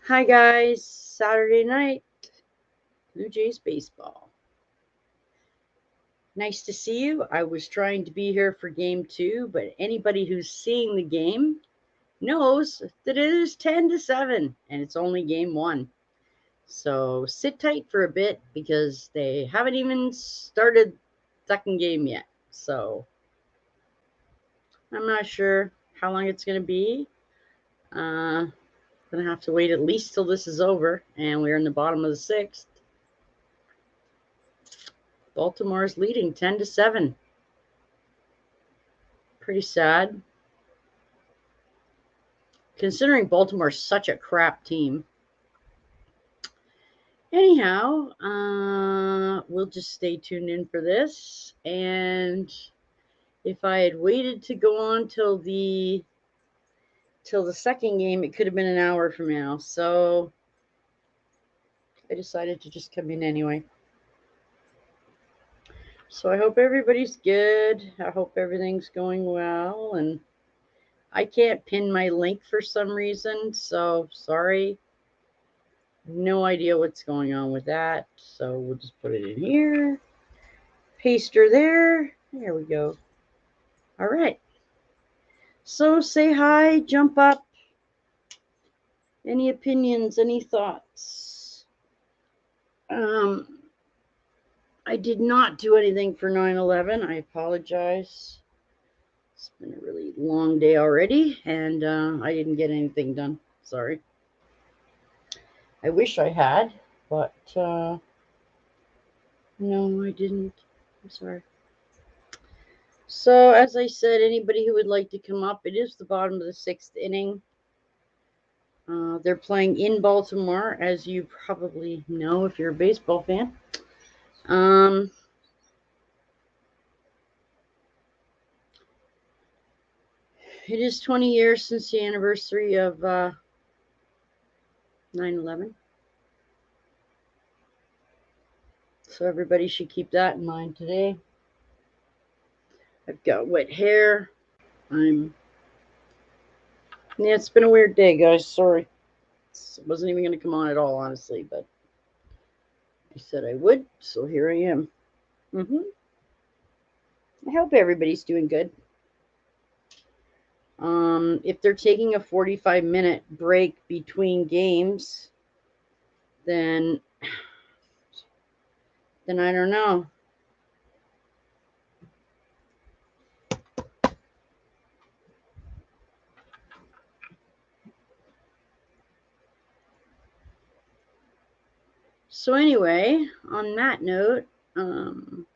Hi guys, Saturday night, Blue Jays baseball. Nice to see you. I was trying to be here for game 2, but anybody who's seeing the game knows that it is 10-7 and it's only game 1. So sit tight for a bit because they haven't even started second game yet. So I'm not sure how long it's going to be. Gonna have to wait at least till this is over and we're in the bottom of the 6th. Baltimore's leading 10-7. Pretty sad. Considering Baltimore's such a crap team. Anyhow, we'll just stay tuned in for this. And if I had waited to go on till the second game, it could have been an hour from now. So I decided to just come in anyway. So I hope everybody's good. I hope everything's going well. And I can't pin my link for some reason, so sorry. No idea what's going on with that. So we'll just put it in here. Paste her there. There we go. All right. So say hi, jump up. Any opinions, any thoughts? I did not do anything for 9/11. I apologize. It's been a really long day already, and I didn't get anything done. Sorry. I wish I had, but no, I didn't. I'm sorry. So, as I said, anybody who would like to come up, it is the bottom of the 6th inning. They're playing in Baltimore, as you probably know if you're a baseball fan. It is 20 years since the anniversary of 9/11. So everybody should keep that in mind today. I've got wet hair. It's been a weird day, guys. Sorry. It wasn't even going to come on at all, honestly, but I said I would, so here I am. I hope everybody's doing good. If they're taking a 45-minute break between games, then I don't know. So anyway, on that note, come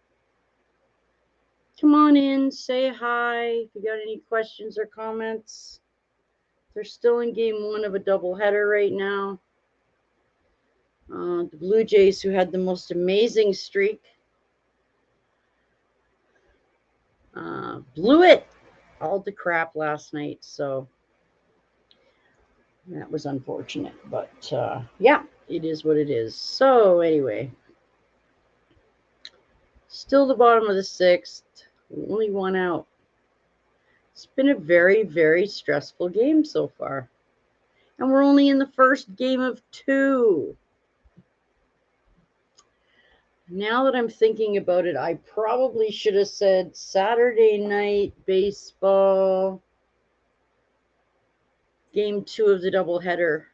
on in, say hi. If you got any questions or comments, they're still in game 1 of a doubleheader right now. The Blue Jays, who had the most amazing streak, blew it all to crap last night. So that was unfortunate. But yeah, it is what it is. So anyway, still the bottom of the 6th. Only 1 out. It's been a very, very stressful game so far. And we're only in the first game of 2. Now that I'm thinking about it, I probably should have said Saturday night baseball, game 2 of the doubleheader.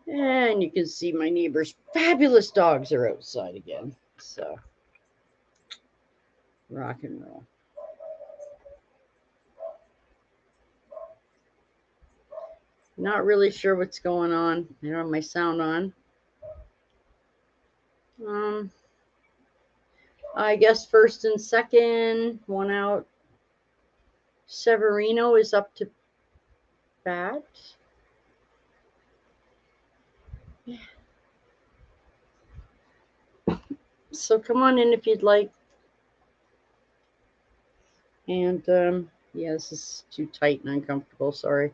And you can see my neighbor's fabulous dogs are outside again. So, rock and roll. Not really sure what's going on. I don't have my sound on. I guess first and second, 1 out. Severino is up to bat. Yeah. So come on in if you'd like. And yeah, this is too tight and uncomfortable. Sorry.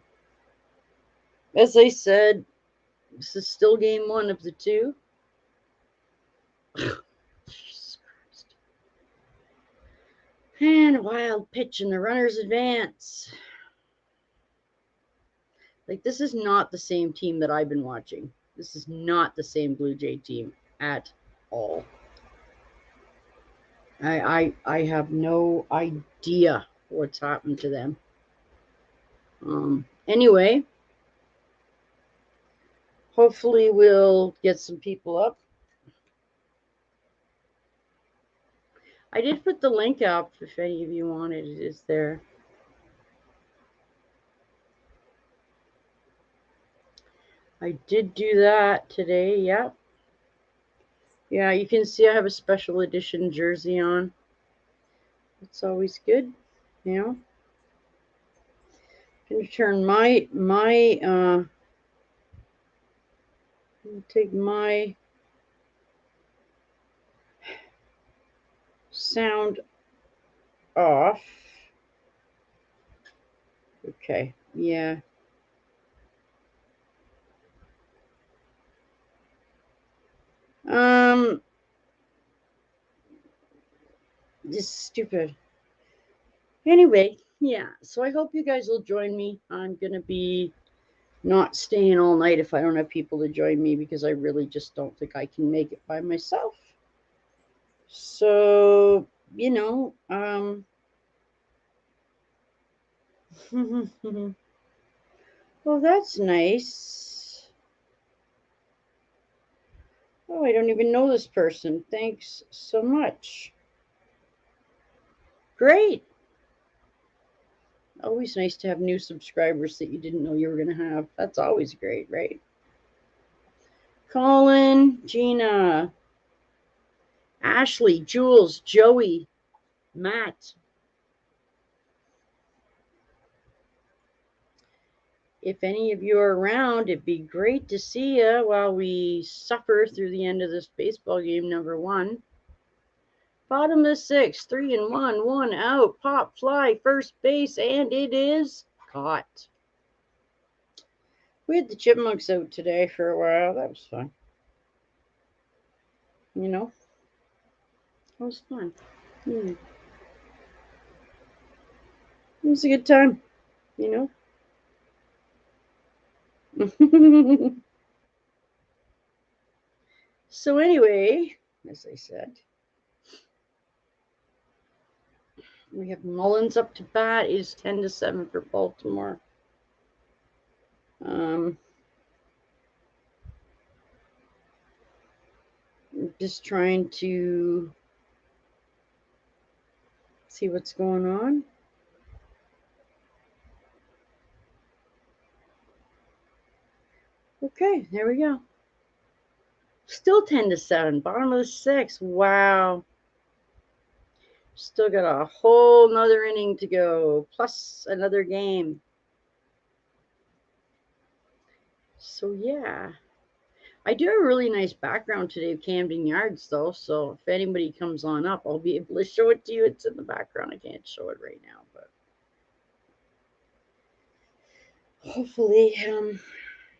As I said, this is still game 1 of the 2. Jesus Christ. And a wild pitch and the runners advance. Like, this is not the same team that I've been watching. This is not the same Blue Jay team at all. I have no idea what's happened to them. Anyway, hopefully we'll get some people up. I did put the link up if any of you wanted it. Is there. I did do that today. Yep. Yeah, you can see I have a special edition jersey on. It's always good, you know. I'm gonna turn take my sound off. Okay, yeah. This is stupid. Anyway, yeah. So I hope you guys will join me. I'm gonna be not staying all night if I don't have people to join me because I really just don't think I can make it by myself. So, you know, well, that's nice. Oh, I don't even know this person. Thanks so much. Great. Always nice to have new subscribers that you didn't know you were going to have. That's always great, right? Colin, Gina, Ashley, Jules, Joey, Matt. If any of you are around, it'd be great to see you while we suffer through the end of this baseball game, number one. Bottom of the sixth, 3-1, one out, pop fly, first base, and it is caught. We had the chipmunks out today for a while. That was fun. You know, it was fun. It was a good time, you know. So anyway, as I said, we have Mullins up to bat. It is 10-7 for Baltimore. Just trying to see what's going on. Okay, there we go. Still 10-7, bottom of the sixth. Wow. Still got a whole nother inning to go, plus another game. So yeah. I do have a really nice background today of Camden Yards, though, so if anybody comes on up, I'll be able to show it to you. It's in the background. I can't show it right now, but hopefully,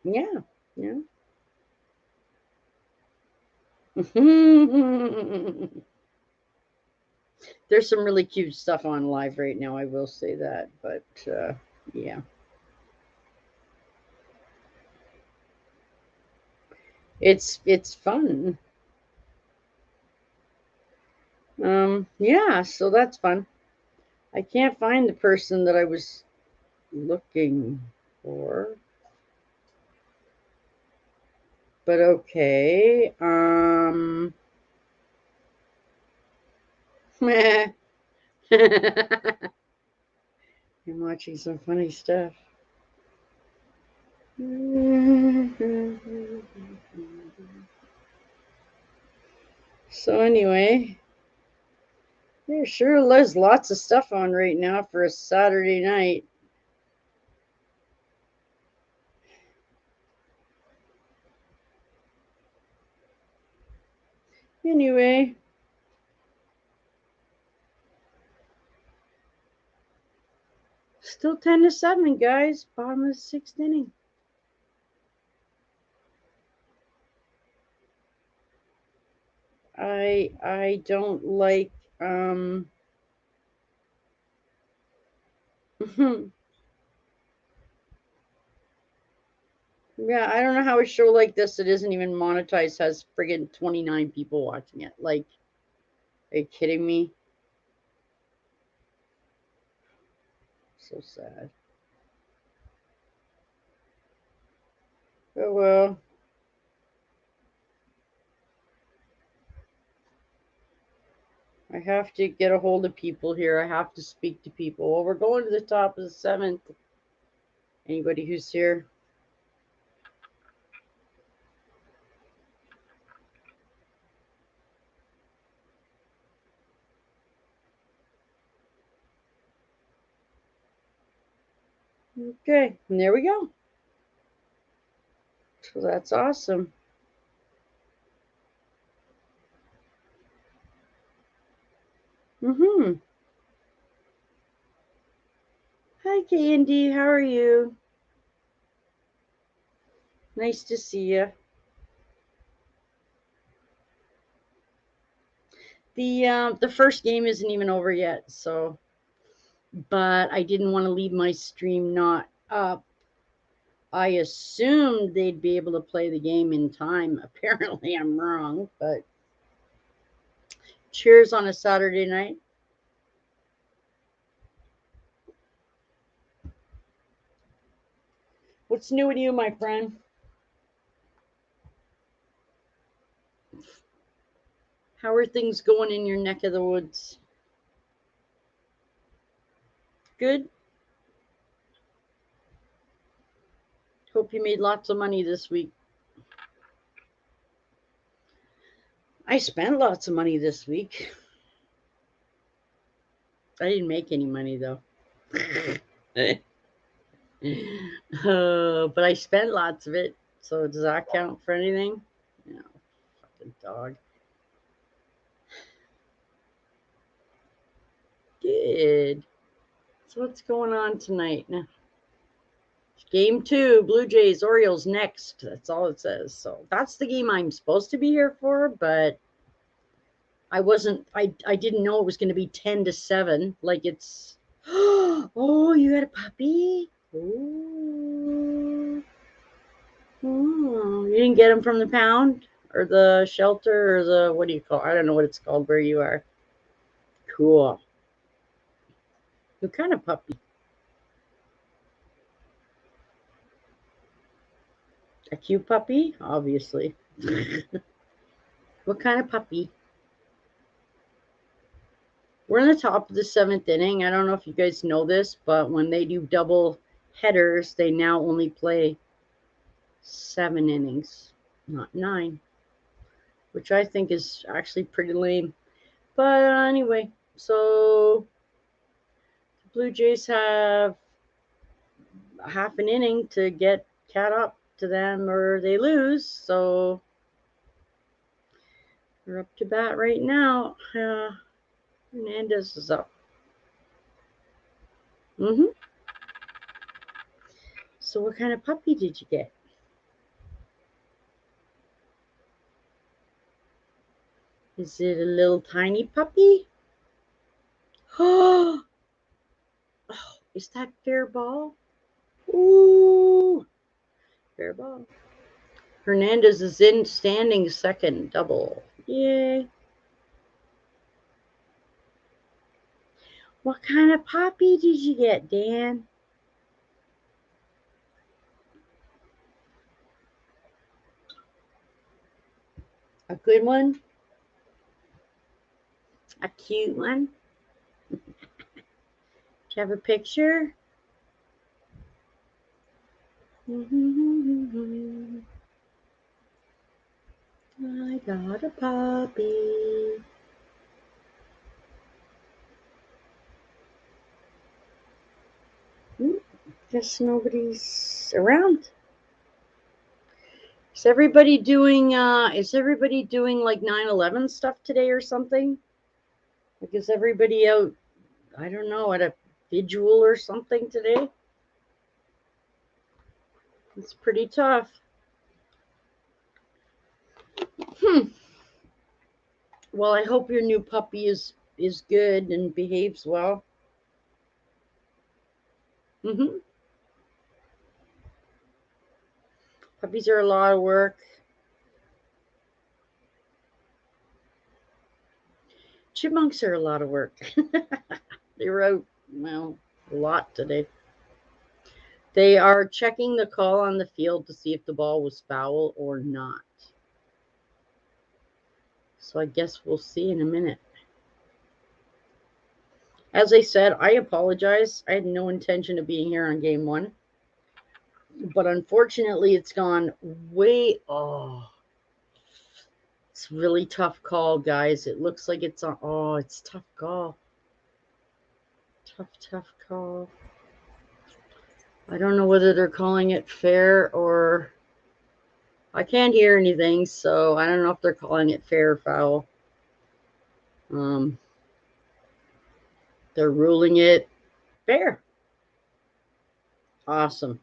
yeah. There's some really cute stuff on live right now, I will say that, but yeah. It's fun. Yeah, so that's fun. I can't find the person that I was looking for. But okay. I'm watching some funny stuff. So anyway, there sure is lots of stuff on right now for a Saturday night. Anyway, still 10-7, guys. Bottom of the sixth inning. I don't like Yeah, I don't know how a show like this that isn't even monetized has friggin' 29 people watching it. Like, are you kidding me? So sad. Oh well. I have to get a hold of people here. I have to speak to people. Well, we're going to the top of the seventh. Anybody who's here? Okay, and there we go. So that's awesome. Mm-hmm. Hi, Candy. How are you? Nice to see you. The first game isn't even over yet, so but I didn't want to leave my stream not up. I assumed they'd be able to play the game in time. Apparently, I'm wrong, but cheers on a Saturday night. What's new with you, my friend? How are things going in your neck of the woods? Good. Hope you made lots of money this week. I spent lots of money this week. I didn't make any money though. But I spent lots of it. So does that count for anything? No, fucking dog. Good. So what's going on tonight? Now, game two, Blue Jays, Orioles next. That's all it says. So that's the game I'm supposed to be here for, but I wasn't. I didn't know it was going to be 10-7. Like it's. Oh, you got a puppy? Oh. Oh, you didn't get him from the pound or the shelter or the what do you call? I don't know what it's called where you are. Cool. What kind of puppy? A cute puppy, obviously. What kind of puppy? We're in the top of the seventh inning. I don't know if you guys know this, but when they do double headers, they now only play 7 innings, not 9, which I think is actually pretty lame. But anyway, so the Blue Jays have half an inning to get caught up to them or they lose. So we're up to bat right now. Hernandez is up. Mm-hmm. So what kind of puppy did you get? Is it a little tiny puppy? Oh, is that fair ball? Ooh, fair ball. Hernandez is in standing second, double. Yay. What kind of puppy did you get, Dan? A good one? A cute one? Do you have a picture? I got a puppy. Guess nobody's around. Is everybody doing like 9/11 stuff today or something? Like is everybody out, I don't know, at a vigil or something today? It's pretty tough. Hmm. Well, I hope your new puppy is good and behaves well. Mm-hmm. Puppies are a lot of work. Chipmunks are a lot of work. They wrote, well, a lot today. They are checking the call on the field to see if the ball was foul or not. So I guess we'll see in a minute. As I said, I apologize. I had no intention of being here on game one. But unfortunately, it's gone way. Oh, it's really tough call, guys. It looks like it's on. Oh, it's tough call. Tough call. I don't know whether they're calling it fair or. I can't hear anything, so I don't know if they're calling it fair or foul. They're ruling it fair. Awesome.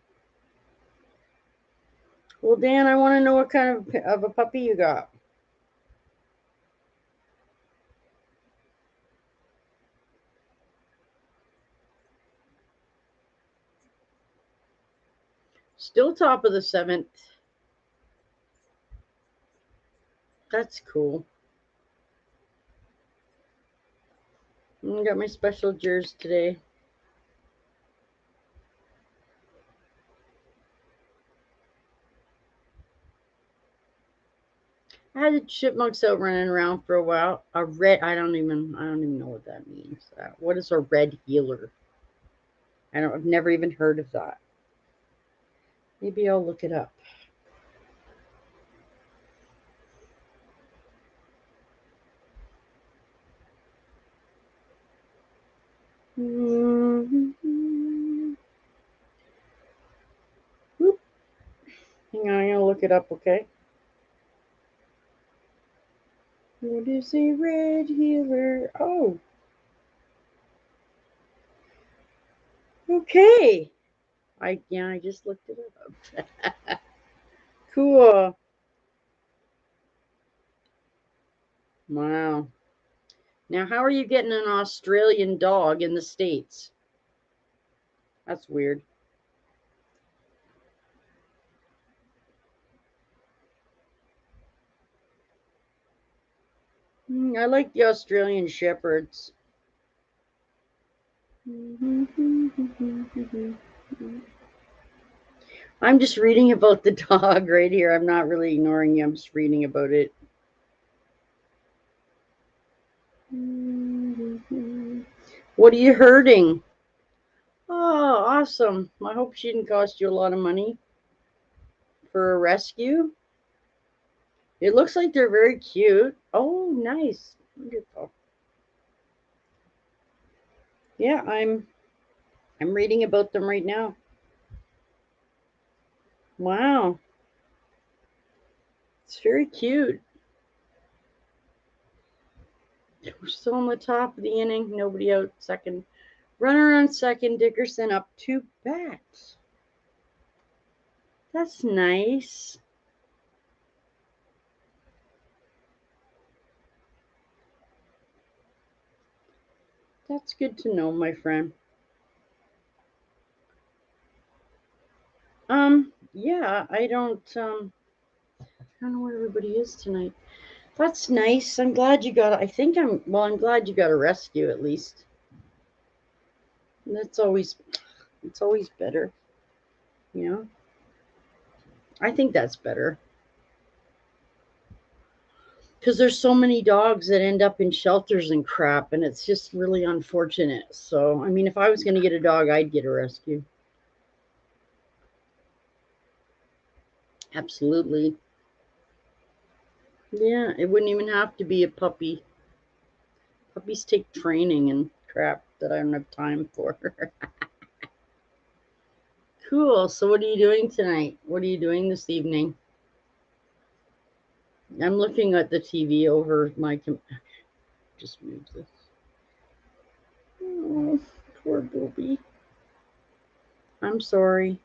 Well, Dan, I want to know what kind of a puppy you got. Still top of the seventh. That's cool. I got my special jersey today. I had the chipmunks out running around for a while. A red, I don't even know what that means. What is a red healer? I've never even heard of that. Maybe I'll look it up. Whoop. Hang on, I'm gonna look it up, okay? What is a red healer? Oh. Okay. I just looked it up. Cool. Wow. Now, how are you getting an Australian dog in the States? That's weird. I like the Australian Shepherds. I'm just reading about the dog right here. I'm not really ignoring you. I'm just reading about it. What are you herding? Oh, awesome. I hope she didn't cost you a lot of money for a rescue. It looks like they're very cute. Oh, nice. Wonderful. Yeah, I'm reading about them right now. Wow. It's very cute. We're still on the top of the inning. Nobody out. Second. Runner on second. Dickerson up 2 bats. That's nice. That's good to know, my friend. Yeah, I don't know where everybody is tonight. That's nice. I'm glad you got I'm glad you got a rescue at least. That's always it's always better, you know? I think that's better. Because there's so many dogs that end up in shelters and crap, and it's just really unfortunate. So, I mean, if I was going to get a dog, I'd get a rescue. Absolutely. Yeah, it wouldn't even have to be a puppy. Puppies take training and crap that I don't have time for. Cool. So, what are you doing tonight? What are you doing this evening? I'm looking at the TV over my. Just move this. Oh, poor Booby. I'm sorry.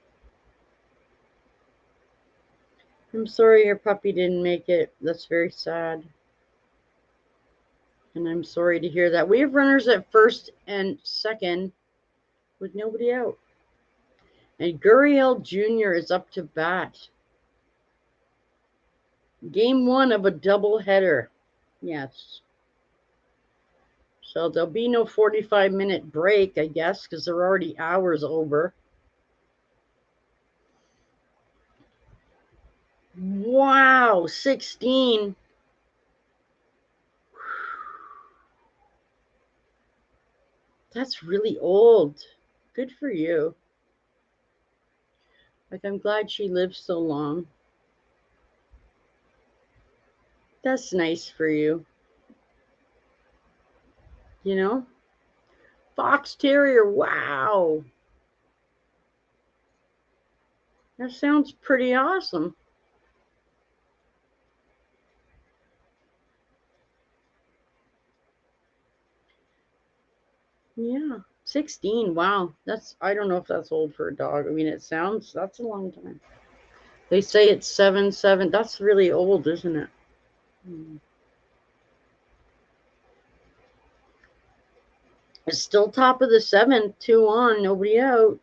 I'm sorry your puppy didn't make it. That's very sad. And I'm sorry to hear that. We have runners at first and second with nobody out. And Gurriel Jr. is up to bat. Game 1 of a doubleheader. Yes. So there'll be no 45-minute break, I guess, because they're already hours over. Wow, 16. That's really old. Good for you. Like, I'm glad she lived so long. That's nice for you. You know? Fox Terrier, wow. That sounds pretty awesome. Yeah, 16. Wow. I don't know if that's old for a dog. I mean, that's a long time. They say it's 7. That's really old, isn't it? It's still top of the 7th, 2 on, nobody out.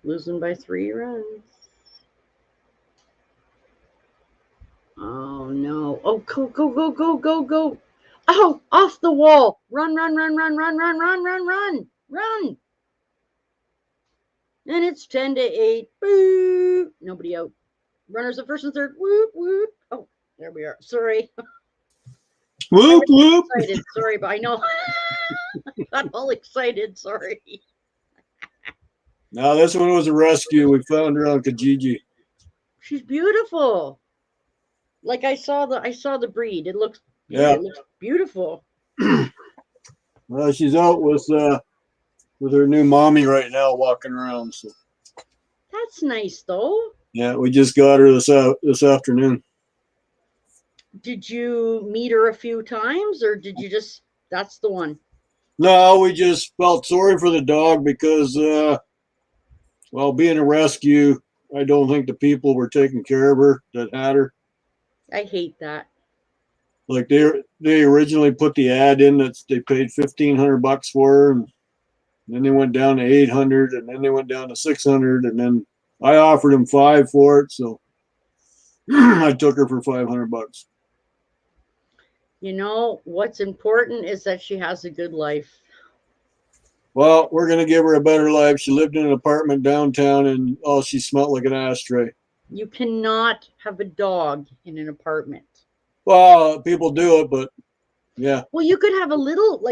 Losing by 3 runs. Oh no. Oh, go, go, go, go, go, go. Oh, off the wall. Run, run, run, run, run, run, run, run, run, run. And it's 10-8. Boo. Nobody out. Runners at first and third. Whoop, whoop. Oh, there we are. Sorry. Whoop, whoop. Excited. Sorry, but I know. I got all excited. Sorry. No, this one was a rescue. We found her on Kijiji. She's beautiful. Like I saw the breed. It looks beautiful. Well, she's out with her new mommy right now, walking around. So that's nice, though. Yeah, we just got her this afternoon. Did you meet her a few times, or did you just? That's the one. No, we just felt sorry for the dog because, well, being a rescue, I don't think the people were taking care of her that had her. I hate that. Like they originally put the ad in that they paid $1,500 for her, and then they went down to $800, and then they went down to $600, and then I offered them $500 for it, so I took her for $500. You know what's important is that she has a good life. Well, we're gonna give her a better life. She lived in an apartment downtown, and she smelled like an ashtray. You cannot have a dog in an apartment. Well, people do it, but yeah. Well, you could have a little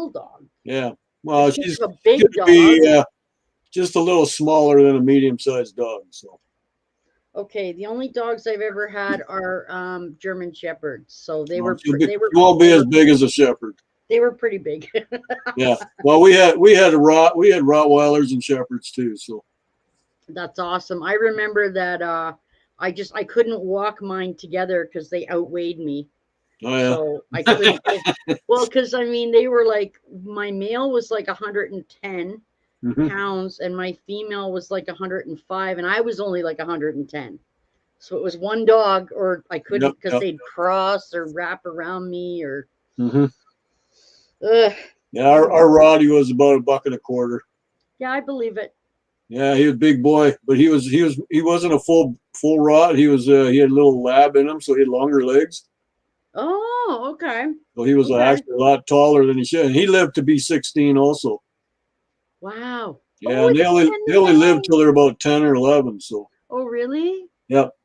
dog. Yeah. Well, she's a big dog. Be, just a little smaller than a medium-sized dog. So. Okay, the only dogs I've ever had are German Shepherds, so they were. Won't be as big as a Shepherd. They were pretty big. Yeah. Well, we had Rottweilers and Shepherds too. So. That's awesome. I remember that I couldn't walk mine together because they outweighed me. Oh yeah. So I couldn't. Well, because I mean they were like, my male was like 110 pounds and my female was like 105, and I was only like 110. So it was one dog, or I couldn't because they'd cross or wrap around me or. Yeah, our Roddy was about $1.25. Yeah, I believe it. Yeah, he was a big boy, but he wasn't a full rod. He had a little lab in him, so he had longer legs. Oh, okay. So he was actually a lot taller than he should. And he lived to be 16 also. Wow. Yeah, and they only lived till they're about 10 or 11. So. Oh, really? Yep.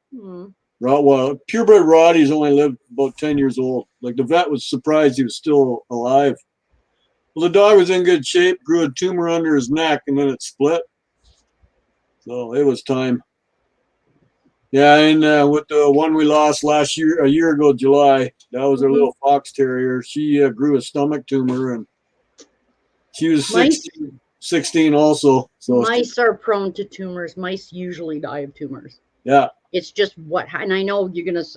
Rottweiler, purebred Roddy's only lived about 10 years old. Like the vet was surprised he was still alive. Well, the dog was in good shape, grew a tumor under his neck, and then it split. So it was time. Yeah, and with the one we lost a year ago, July, that was our little fox terrier. She grew a stomach tumor, and she was 16 also. So mice are prone to tumors. Mice usually die of tumors. Yeah. It's just and I know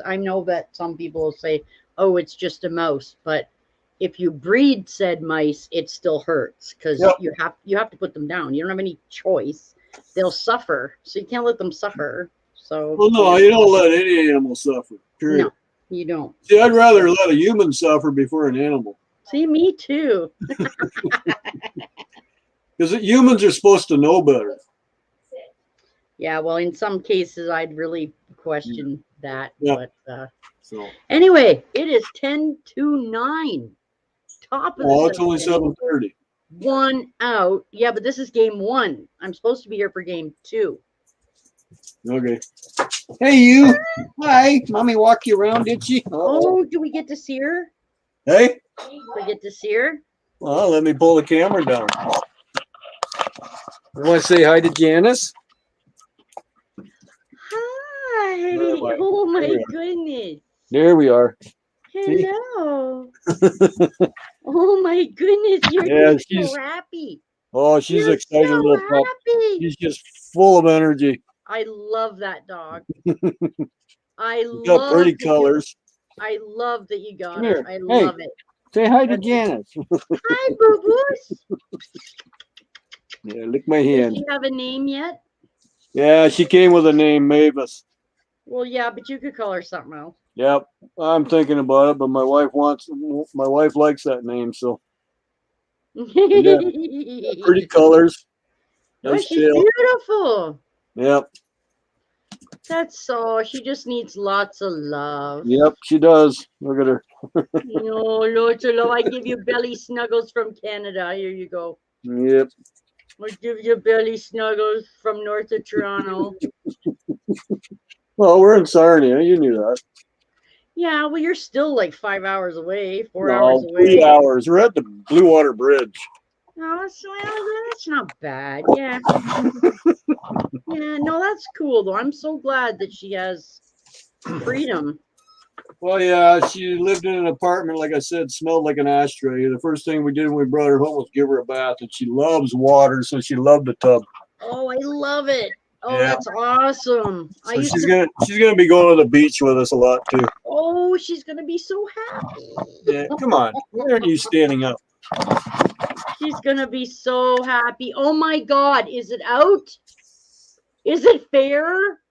I know that some people will say, oh, it's just a mouse, but if you breed said mice, it still hurts because you have to put them down. You don't have any choice. They'll suffer, so you can't let them suffer. So. Well, no, you don't let any animal suffer. Period. No, you don't. See, I'd rather let a human suffer before an animal. See, me too. Because humans are supposed to know better. Yeah, well, in some cases, I'd really question that. Yep. But So. anyway, it is 10-9. Top of the Oh, it's only seventh inning. 7:30. 1 out. Yeah, but this is game 1. I'm supposed to be here for game 2. Okay. Hey, you. Hi. Mommy walk you around, did she? Oh, do we get to see her? Hey. We get to see her? Well, let me pull the camera down. You want to say hi to Janice? Hi. Oh, my goodness. There we are. Hello. Oh, my goodness. You're so happy. Oh, she's You're excited, so little pup. happy. She's just full of energy. I love that dog. I She's got pretty colors. I love that you got Come her. here. I love it. Say hi to Janice. Hi, boo-boos. Yeah, lick my hand. Does she have a name yet? Yeah, she came with a name, Mavis. Well, yeah, but you could call her something else. Yep, I'm thinking about it, but my wife likes that name, so. Yeah, pretty colors. Nice she's tail. Beautiful. Yep. That's so. She just needs lots of love. Yep, she does. Look at her. No, lots of love. I give you belly snuggles from Canada. Here you go. Yep. I give you belly snuggles from north of Toronto. Well, we're in Sarnia. You knew that. Yeah, well, you're still like 5 hours away, 4 hours away. 3 hours. We're at the Blue Water Bridge. Oh, so that's not bad. Yeah. Yeah, no, that's cool, though. I'm so glad that she has freedom. Well, yeah, she lived in an apartment, like I said, smelled like an ashtray. The first thing we did when we brought her home was give her a bath, and she loves water, so she loved the tub. Oh, I love it. Oh, yeah. That's awesome. So she's gonna be going to the beach with us a lot too. Oh, she's gonna be so happy. Yeah, come on. Why aren't you standing up? She's gonna be so happy. Oh my God, is it out? Is it fair?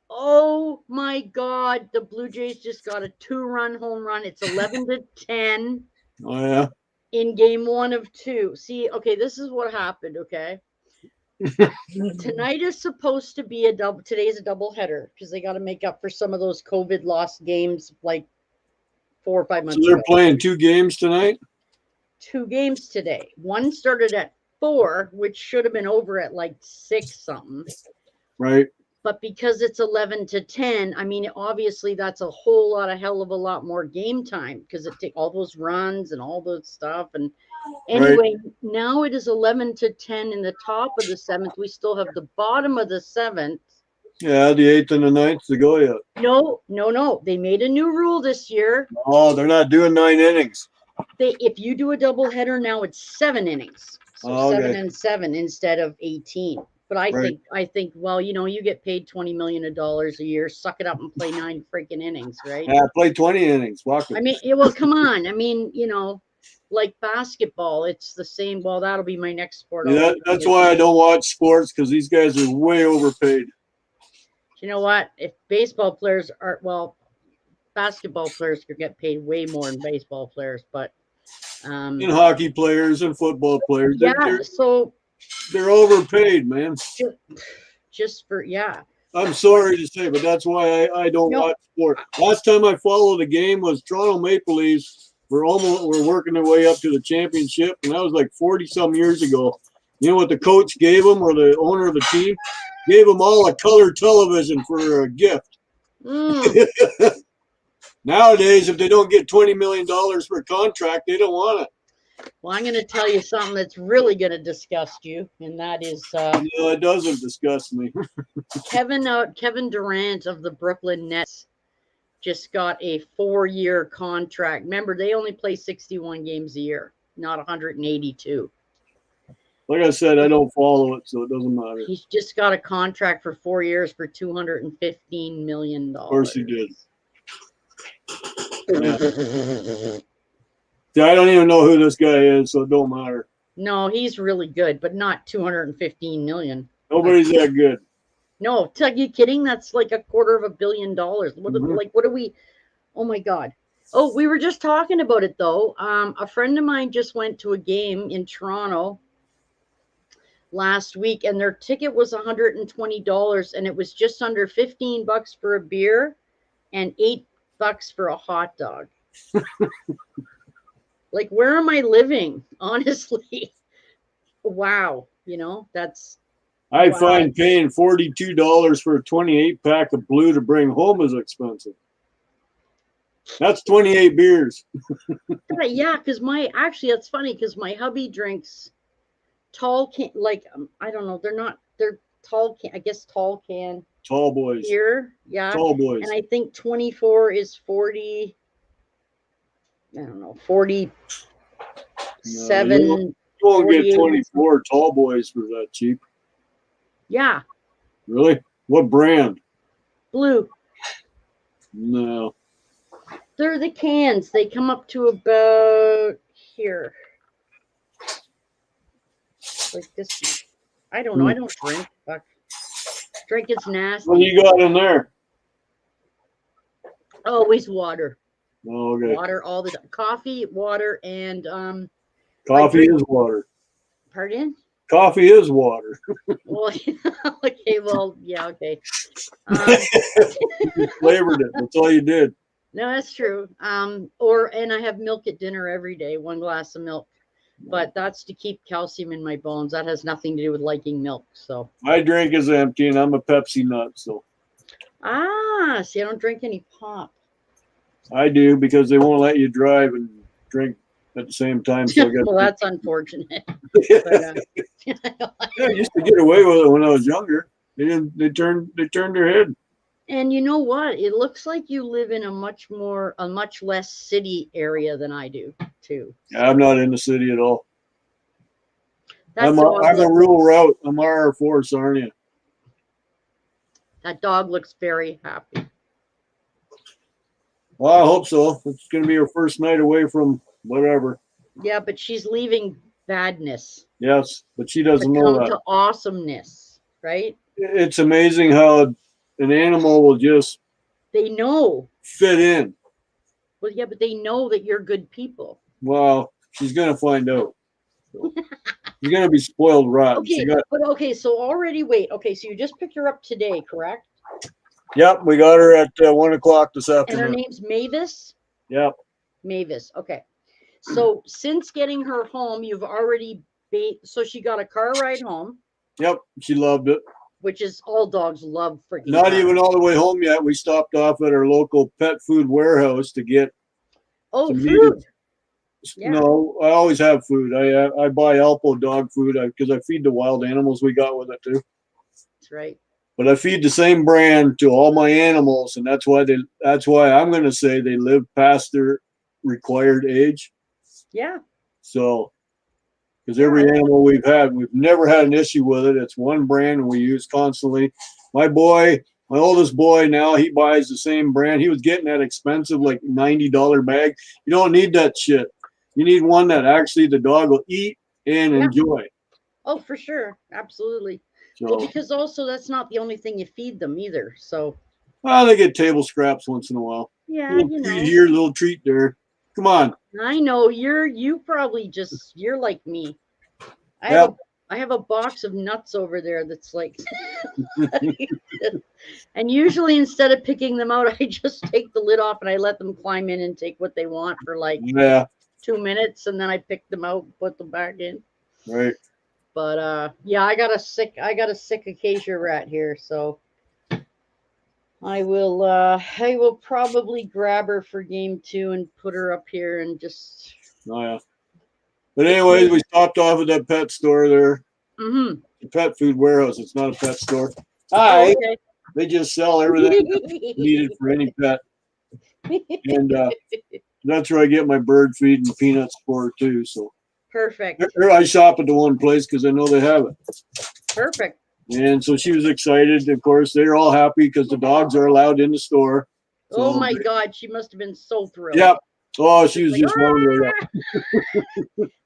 Oh my God, the Blue Jays just got a 2-run home run. It's 11-10. Oh yeah. In game 1 of 2. See, okay, this is what happened, okay? Tonight is supposed to be today's a double header because they got to make up for some of those COVID lost games like 4 or 5 months ago. So they're playing 2 games tonight? 2 games today. One started at 4, which should have been over at like 6 something. Right. But because it's 11-10, I mean, obviously that's a whole hell of a lot more game time because it takes all those runs and all those stuff. And anyway, now it is 11-10 in the top of the 7th. We still have the bottom of the 7th. Yeah, the 8th and the 9th to go yet. No. They made a new rule this year. Oh, they're not doing 9 innings. If you do a doubleheader now, it's 7 innings. So 7 and 7 instead of 18. But I think, well, you get paid $20 million a year. Suck it up and play 9 freaking innings, right? Yeah, play 20 innings. Walk it. I mean, well, come on. I mean, like basketball, it's the same. Well, that'll be my next sport. Yeah, that's why I don't watch sports because these guys are way overpaid. You know what? If baseball players are, well, basketball players could get paid way more than baseball players, but and hockey players and football players. Yeah, they're overpaid, man. Just for I'm sorry to say, but that's why I don't watch sport. Last time I followed a game was Toronto Maple Leafs. We're working their way up to the championship, and that was like 40-some years ago. You know what the coach gave them, or the owner of the team gave them all a color television for a gift. Nowadays, if they don't get $20 million for a contract, they don't want it. Well, I'm going to tell you something that's really going to disgust you, and that is it doesn't disgust me. Kevin Durant of the Brooklyn Nets just got a 4-year contract. Remember, they only play 61 games a year, not 182. Like I said, I don't follow it, so it doesn't matter. He's just got a contract for 4 years for $215 million. Of course he did. Yeah. See, I don't even know who this guy is, so it don't matter. No, he's really good, but not $215 million. Nobody's that good. No, are you kidding? That's like $250 million. What are we? Oh my God! Oh, we were just talking about it though. A friend of mine just went to a game in Toronto last week, and their ticket was $120, and it was just under $15 for a beer and $8 for a hot dog. Like, where am I living? Honestly, wow. That's I wow. find paying $42 for a 28-pack of Blue to bring home is expensive. That's 28 beers. Yeah, because that's funny because my hubby drinks tall can, like, I don't know, they're tall can, I guess tall can. Tall boys. Beer, yeah. Tall boys. And I think 24 is 40. I don't know, 47. No, you won't get 24 tall boys for that cheap. Yeah. Really? What brand? Blue. No. They're the cans. They come up to about here. Like this. I don't know. I don't drink. Fuck. Drink is nasty. What do you got in there? Always water. Oh, okay. Water all the time. Coffee, water, and coffee is water. Pardon? Coffee is water. Well, okay. Well, yeah. Okay. You flavored it. That's all you did. No, that's true. And I have milk at dinner every day, 1 glass of milk. But that's to keep calcium in my bones. That has nothing to do with liking milk. So my drink is empty, and I'm a Pepsi nut. So see, I don't drink any pop. I do because they won't let you drive and drink at the same time. So well, that's unfortunate. Yeah, I used to get away with it when I was younger. They turned their head. And you know what? It looks like you live in a much less city area than I do, too. Yeah, I'm not in the city at all. I'm a rural route. I'm RR4 Sarnia. That dog looks very happy. Well, I hope so. It's going to be her first night away from whatever. Yeah, but she's leaving badness. Yes, but she doesn't know that. To awesomeness, right? It's amazing how an animal will just fit in. Well, yeah, but they know that you're good people. Well, she's going to find out. So. You're going to be spoiled rotten. Okay, so already Okay, so you just picked her up today, correct? Yep, we got her at 1 o'clock this afternoon. And her name's Mavis? Yep. Mavis, okay. So since getting her home, you've already so she got a car ride home. Yep, she loved it. Which is all dogs love freaking. Not even all the way home yet. We stopped off at our local pet food warehouse to get food. Yeah. No, I always have food. I buy Alpo dog food because I feed the wild animals we got with it too. That's right. But I feed the same brand to all my animals, and that's why I'm going to say they live past their required age. Yeah. So, because every animal we've never had an issue with it. It's one brand we use constantly. My oldest boy now, he buys the same brand. He was getting that expensive, like $90 bag. You don't need that shit. You need one that actually the dog will eat and enjoy. Oh, for sure. Absolutely. So, well, because also that's not the only thing you feed them either. So. Well, they get table scraps once in a while. Yeah, little treat here, little treat there. Come on. I know you're like me. I have a box of nuts over there that's like, and usually instead of picking them out, I just take the lid off and I let them climb in and take what they want for like 2 minutes, and then I pick them out, and put them back in. Right. But I got a sick acacia rat here, so I will probably grab her for game 2 and put her up here and just. Oh yeah. But anyways, we stopped off at that pet store there. Mm-hmm. The pet food warehouse. It's not a pet store. Hi. Okay. They just sell everything needed for any pet. And that's where I get my bird feed and peanuts for too. So perfect. I shop at the one place because I know they have it. Perfect. And so she was excited. Of course, they're all happy because the dogs are allowed in the store. So, oh my God, she must have been so thrilled. Yep. Oh, she was like, just wondering.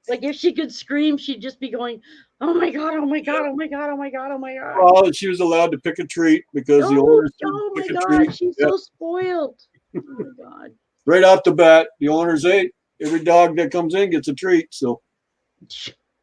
Like if she could scream, she'd just be going, "Oh my God! Oh my God! Oh my God! Oh my God! Oh my God!" Well, she was allowed to pick a treat because the owners. Oh my God! She's so spoiled. Oh my God. right off the bat, the owners, hey, every dog that comes in gets a treat. So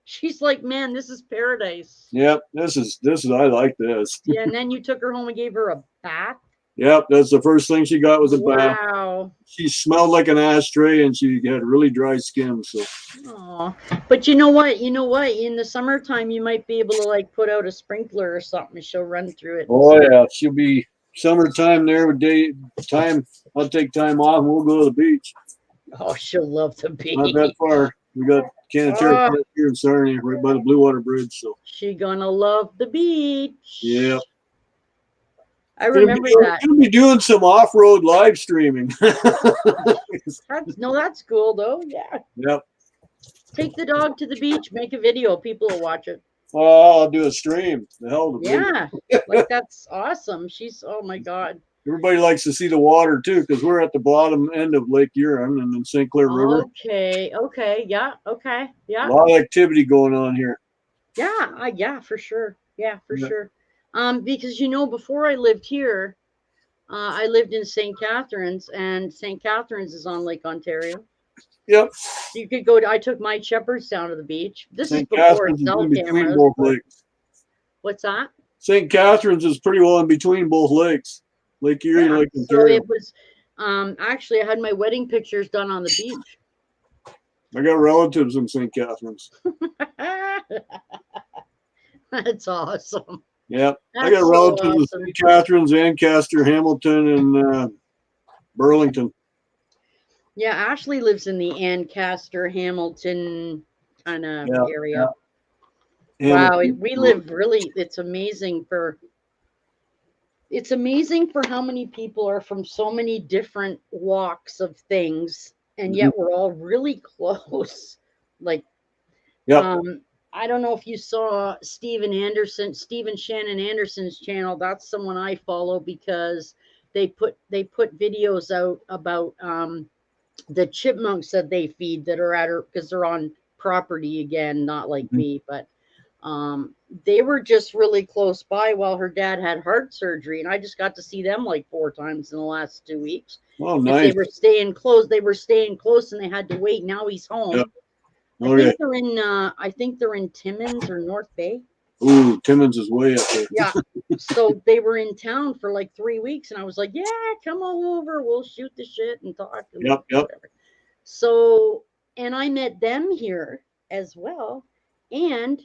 she's like, man, this is paradise. yep, this is I like this. Yeah, and then you took her home and gave her a bath. Yep, that's the first thing she got was a bath. Wow. She smelled like an ashtray, and she had really dry skin. So. Oh, but you know what? You know what? In the summertime, you might be able to like put out a sprinkler or something, and she'll run through it. Oh yeah, she'll be summertime there with daytime. I'll take time off, and we'll go to the beach. Oh, she'll love the beach. Not that far. We got Canterbury Park here in Sarnia, right by the Blue Water Bridge. So she gonna love the beach. Yeah. I remember that. Gonna be doing some off-road live streaming. That's cool though. Yeah. Yep. Take the dog to the beach, make a video, people will watch it. Oh, I'll do a stream. The hell with Yeah. Like that's awesome. Oh my God. Everybody likes to see the water too, because we're at the bottom end of Lake Huron and then St. Clair River. Okay. Yeah. A lot of activity going on here. Yeah. Yeah, for sure. Yeah, for sure. Because before I lived here, I lived in St. Catharines, and St. Catharines is on Lake Ontario. Yep. You could go. I took my shepherds down to the beach. This St. is before Catharines cell is in between cameras. both lakes. What's that? St. Catharines is pretty well in between both lakes, Lake Erie and Lake Ontario. So it was. Actually, I had my wedding pictures done on the beach. I got relatives in St. Catharines. That's awesome. Yep. I got relatives in St. Catharines, Ancaster, Hamilton, and Burlington. Yeah, Ashley lives in the Ancaster, Hamilton kind of area. Yeah. Wow, we live really. It's amazing for how many people are from so many different walks of things, and yet we're all really close. Like, I don't know if you saw Stephen Shannon Anderson's channel. That's someone I follow because they put videos out about the chipmunks that they feed that are at her, because they're on property again, not like me, but they were just really close by while her dad had heart surgery, and I just got to see them like 4 times in the last 2 weeks. Oh, nice. They were staying close. And they had to wait. Now he's home. Yep. I think they're in Timmins or North Bay. Ooh, Timmins is way up there. Yeah. So they were in town for like 3 weeks, and I was like, yeah, come on over. We'll shoot the shit and talk. And yep. Whatever. So, and I met them here as well. And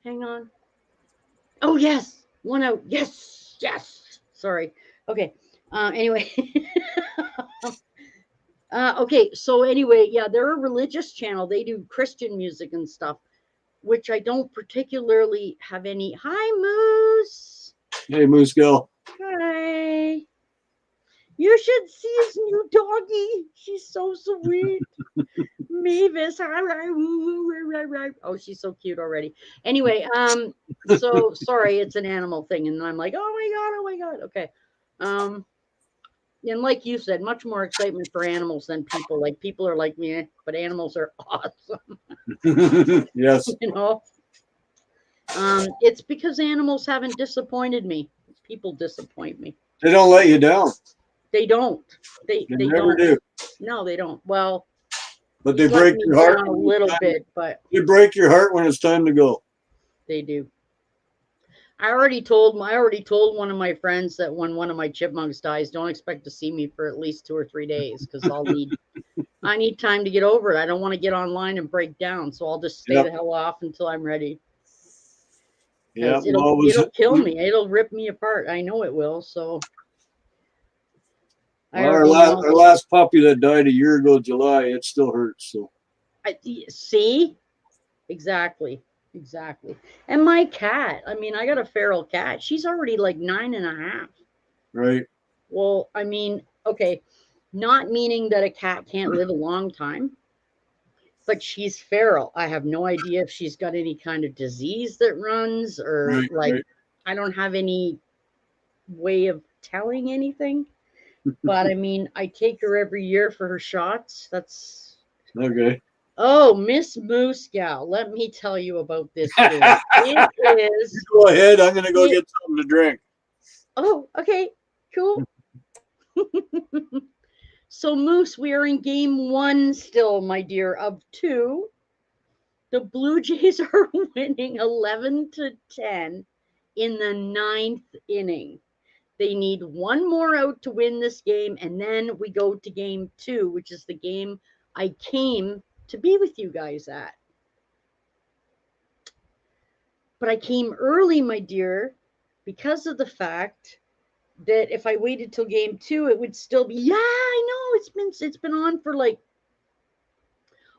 hang on. Oh, yes. One out. Yes. Sorry. Okay. Anyway. Okay. So anyway, yeah, they're a religious channel. They do Christian music and stuff, which I don't particularly have any. Hi, Moose. Hey, Moose Girl. Hi. You should see his new doggy. She's so sweet. Mavis. Oh, she's so cute already. Anyway, so sorry, it's an animal thing, and I'm like, oh my god. Okay. And like you said, much more excitement for animals than people. Like people are like me, but animals are awesome. Yes. It's because animals haven't disappointed me. People disappoint me. They don't let you down. They don't. They never don't. do. No, they don't. Well, but they break your heart a little bit. But they break your heart when it's time to go. They do. I already told one of my friends that when one of my chipmunks dies, don't expect to see me for at least 2 or 3 days, because I need time to get over it. I don't want to get online and break down, so I'll just stay the hell off until I'm ready. Yeah, it'll kill me. It'll rip me apart. I know it will. So our last puppy that died a year ago, July, it still hurts. So see, exactly. And my cat, I mean, I got a feral cat. She's already like 9.5. Right. Well, I mean, okay, not meaning that a cat can't live a long time, but she's feral. I have no idea if she's got any kind of disease that runs, or I don't have any way of telling anything. But I mean, I take her every year for her shots. That's okay. Oh, Miss Moose Gal, let me tell you about this food. It is. You go ahead. I'm going to go get something to drink. Oh, okay. Cool. So, Moose, we are in game 1 still, my dear, of 2. The Blue Jays are winning 11-10 in the 9th inning. They need one more out to win this game, and then we go to game 2, which is the game I came to be with you guys at. But I came early, my dear, because of the fact that if I waited till game 2, it would still be, yeah, I know, it's been on for like,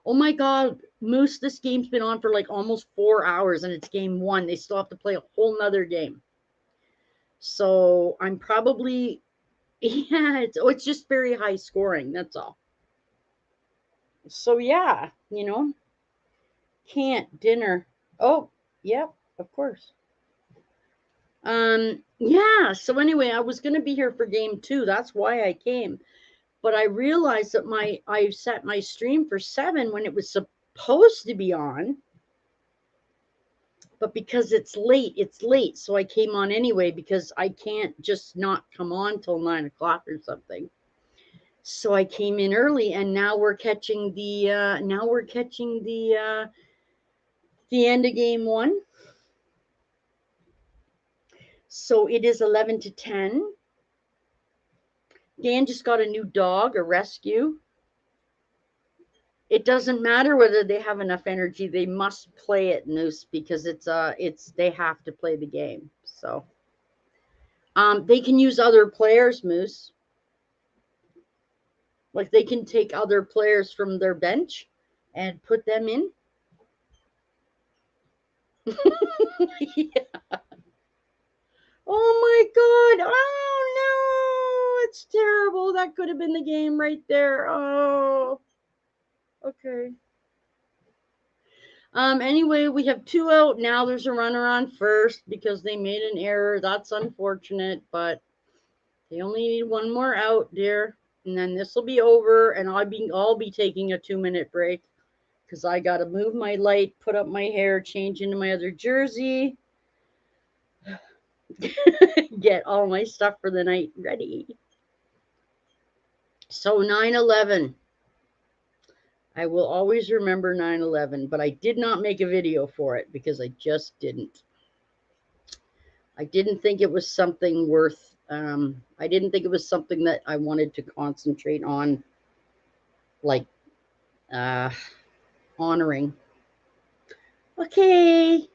oh my God, Moose, this game's been on for like almost 4 hours, and it's game 1. They still have to play a whole nother game. So I'm probably, yeah, it's just very high scoring. That's all. So yeah, can't dinner. Oh, yep, of course. Yeah. So anyway, I was gonna be here for game 2. That's why I came. But I realized that I set my stream for 7 when it was supposed to be on. But because it's late. So I came on anyway because I can't just not come on till 9 o'clock or something. So I came in early, and now we're catching the end of game 1. So it is 11-10. Dan just got a new dog, a rescue. It doesn't matter whether they have enough energy; they must play it, Noose, because they have to play the game. So, they can use other players, Moose. Like they can take other players from their bench and put them in. Yeah. Oh my God! Oh no! It's terrible. That could have been the game right there. Oh. Okay. Anyway, we have 2 out. Now there's a runner on first because they made an error. That's unfortunate, but they only need one more out, dear. And then this will be over, and I'll be taking a 2-minute break because I gotta move my light, put up my hair, change into my other jersey, get all my stuff for the night ready. So 9/11. I will always remember 9/11, but I did not make a video for it because I just didn't. I didn't think it was something worth, I didn't think it was something that I wanted to concentrate on, like, honoring. Okay.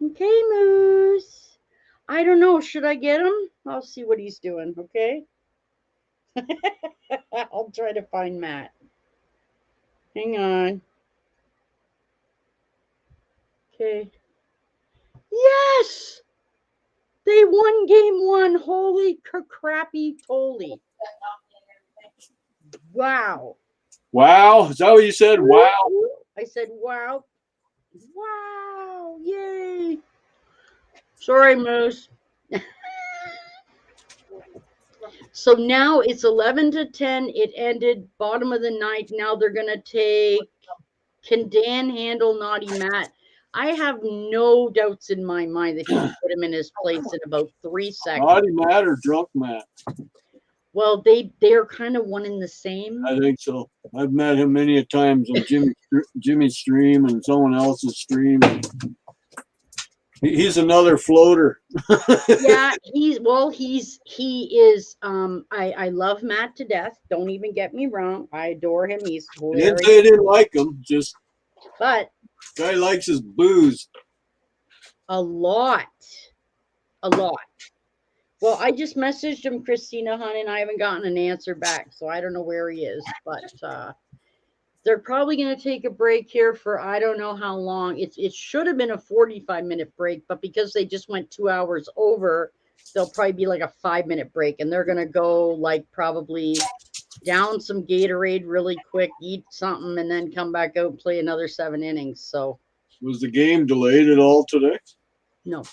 Okay, Moose. I don't know. Should I get him? I'll see what he's doing, okay? I'll try to find Matt. Hang on. Okay. Yes! They won game 1. Holy crappy toly. Wow. Wow. Is that what you said? Wow. I said, wow. Wow. Yay. Sorry, Moose. So now it's 11-10. It ended bottom of the 9th. Now they're going to take, can Dan handle Naughty Matt? I have no doubts in my mind that he can put him in his place in about 3 seconds. Naughty Matt or Drunk Matt? Well, they're kind of one in the same. I think so. I've met him many a times on Jimmy's stream and someone else's stream. He's another floater. Yeah, he is. I love Matt to death. Don't even get me wrong. I adore him. He's hilarious. I didn't say I didn't like him. Just, but guy likes his booze. A lot. Well, I just messaged him, Christina Hunt, and I haven't gotten an answer back, so I don't know where he is. But they're probably going to take a break here for I don't know how long. It should have been a 45-minute break, but because they just went 2 hours over, they'll probably be like a 5-minute break, and they're going to go like probably down some Gatorade really quick, eat something, and then come back out and play another 7 innings. So was the game delayed at all today? No.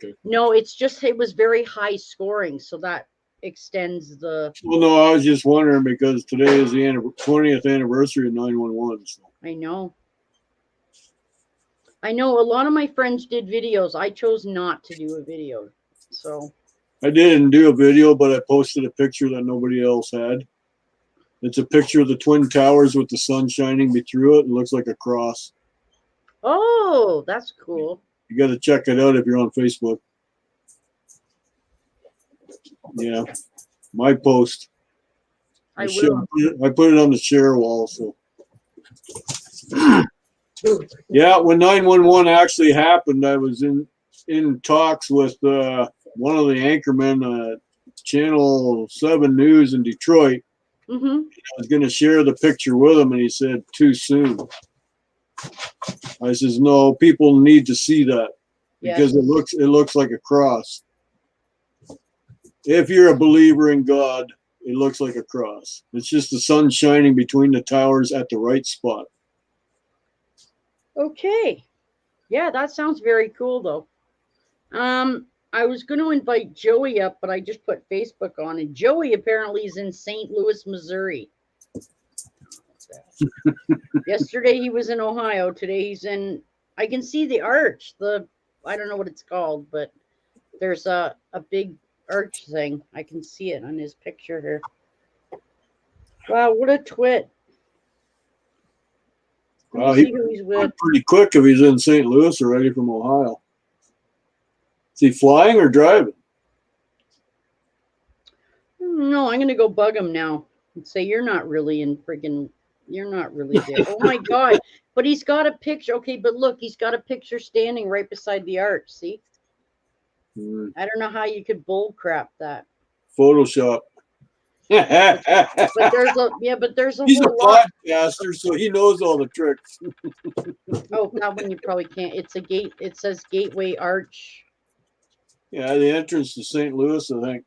Okay. No, it was very high scoring, so that extends the. Well, no, I was just wondering because today is the 20th anniversary of 911. So. I know. A lot of my friends did videos. I chose not to do a video, so. I didn't do a video, but I posted a picture that nobody else had. It's a picture of the Twin Towers with the sun shining through it. It looks like a cross. Oh, that's cool. You got to check it out if you're on Facebook. Yeah, my post. I will. I put it on the share wall. So, yeah, when 911 actually happened, I was in talks with one of the anchormen, Channel 7 News in Detroit. Mm-hmm. I was going to share the picture with him, and he said, too soon. I says, no, people need to see that because Yes. it looks like a cross. If you're a believer in God, it looks like a cross. It's just the sun shining between the towers at the right spot. Okay. Yeah, that sounds very cool, though. I was going to invite Joey up, but I just put Facebook on, and Joey apparently is in St. Louis, Missouri. Yesterday he was in Ohio. Today he's in. I can see the arch. I don't know what it's called, but there's a big arch thing. I can see it on his picture here. Wow, what a twit! Wow, See who he's with. Pretty quick if he's in St. Louis already from Ohio. Is he flying or driving? No, I'm gonna go bug him now and say you're not really in friggin'. You're not really there. Oh my God! But he's got a picture. Okay, but look, he's got a picture standing right beside the arch. See? I don't know how you could bull crap that. Photoshop. But there's a He's whole a lot. podcaster, so he knows all the tricks. Oh, that one you probably can't. It's a gate. It says Gateway Arch. Yeah, the entrance to St. Louis, I think.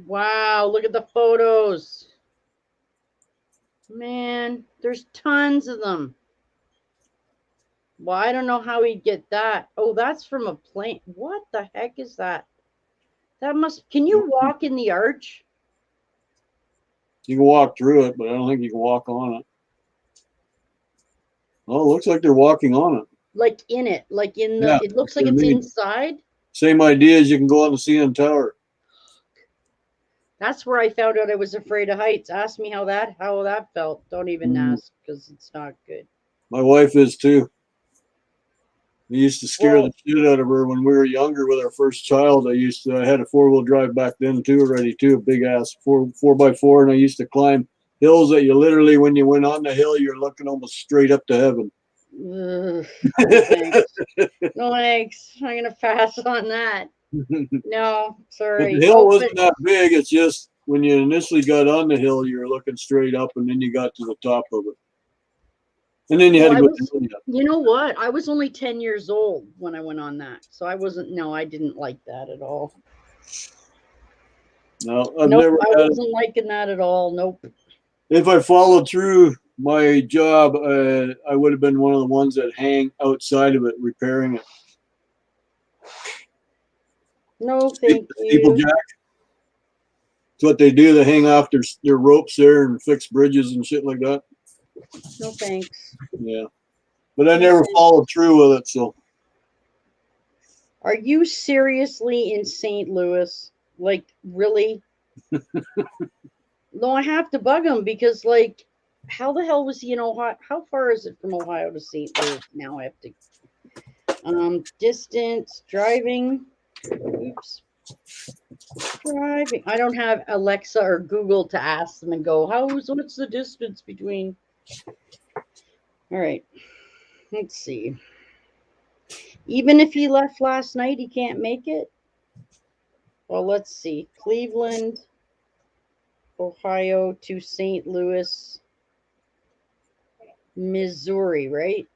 Wow, look at the photos. Man, there's tons of them. Well, I don't know how he'd get that. Oh, that's from a plane. What the heck is that? Can you walk in the arch? You can walk through it, but I don't think you can walk on it. Oh, it looks like they're walking on it. Like in it, like in the, it looks like it's inside. Same idea as you can go on the CN Tower. That's where I found out I was afraid of heights. Ask me how that felt. Don't even ask because it's not good. My wife is too. We used to scare the shit out of her when we were younger with our first child. I had a 4-wheel drive back then too, a big ass 4x4, and I used to climb hills that you literally, when you went on the hill, you're looking almost straight up to heaven. No thanks. No thanks. I'm gonna pass on that. No, sorry. But the hill wasn't that big. It's just when you initially got on the hill, you were looking straight up, and then you got to the top of it. And then you had to go. You know what? I was only 10 years old when I went on that. So I didn't like that at all. No, I wasn't liking that at all. Nope. If I followed through my job, I would have been one of the ones that hang outside of it, repairing it. No, thank you. Steeplejack. That's what they do. They hang off their ropes there and fix bridges and shit like that. No thanks. Yeah. But I never followed through with it, so. Are you seriously in St. Louis? Like, really? No, I have to bug him because, like, how the hell was he in Ohio? How far is it from Ohio to St. Louis? Now I have to. Distance, driving. Oops. Driving. I don't have Alexa or Google to ask them and go, what's the distance between? All right. Let's see. Even if he left last night, he can't make it? Well, let's see. Cleveland, Ohio to St. Louis, Missouri, right?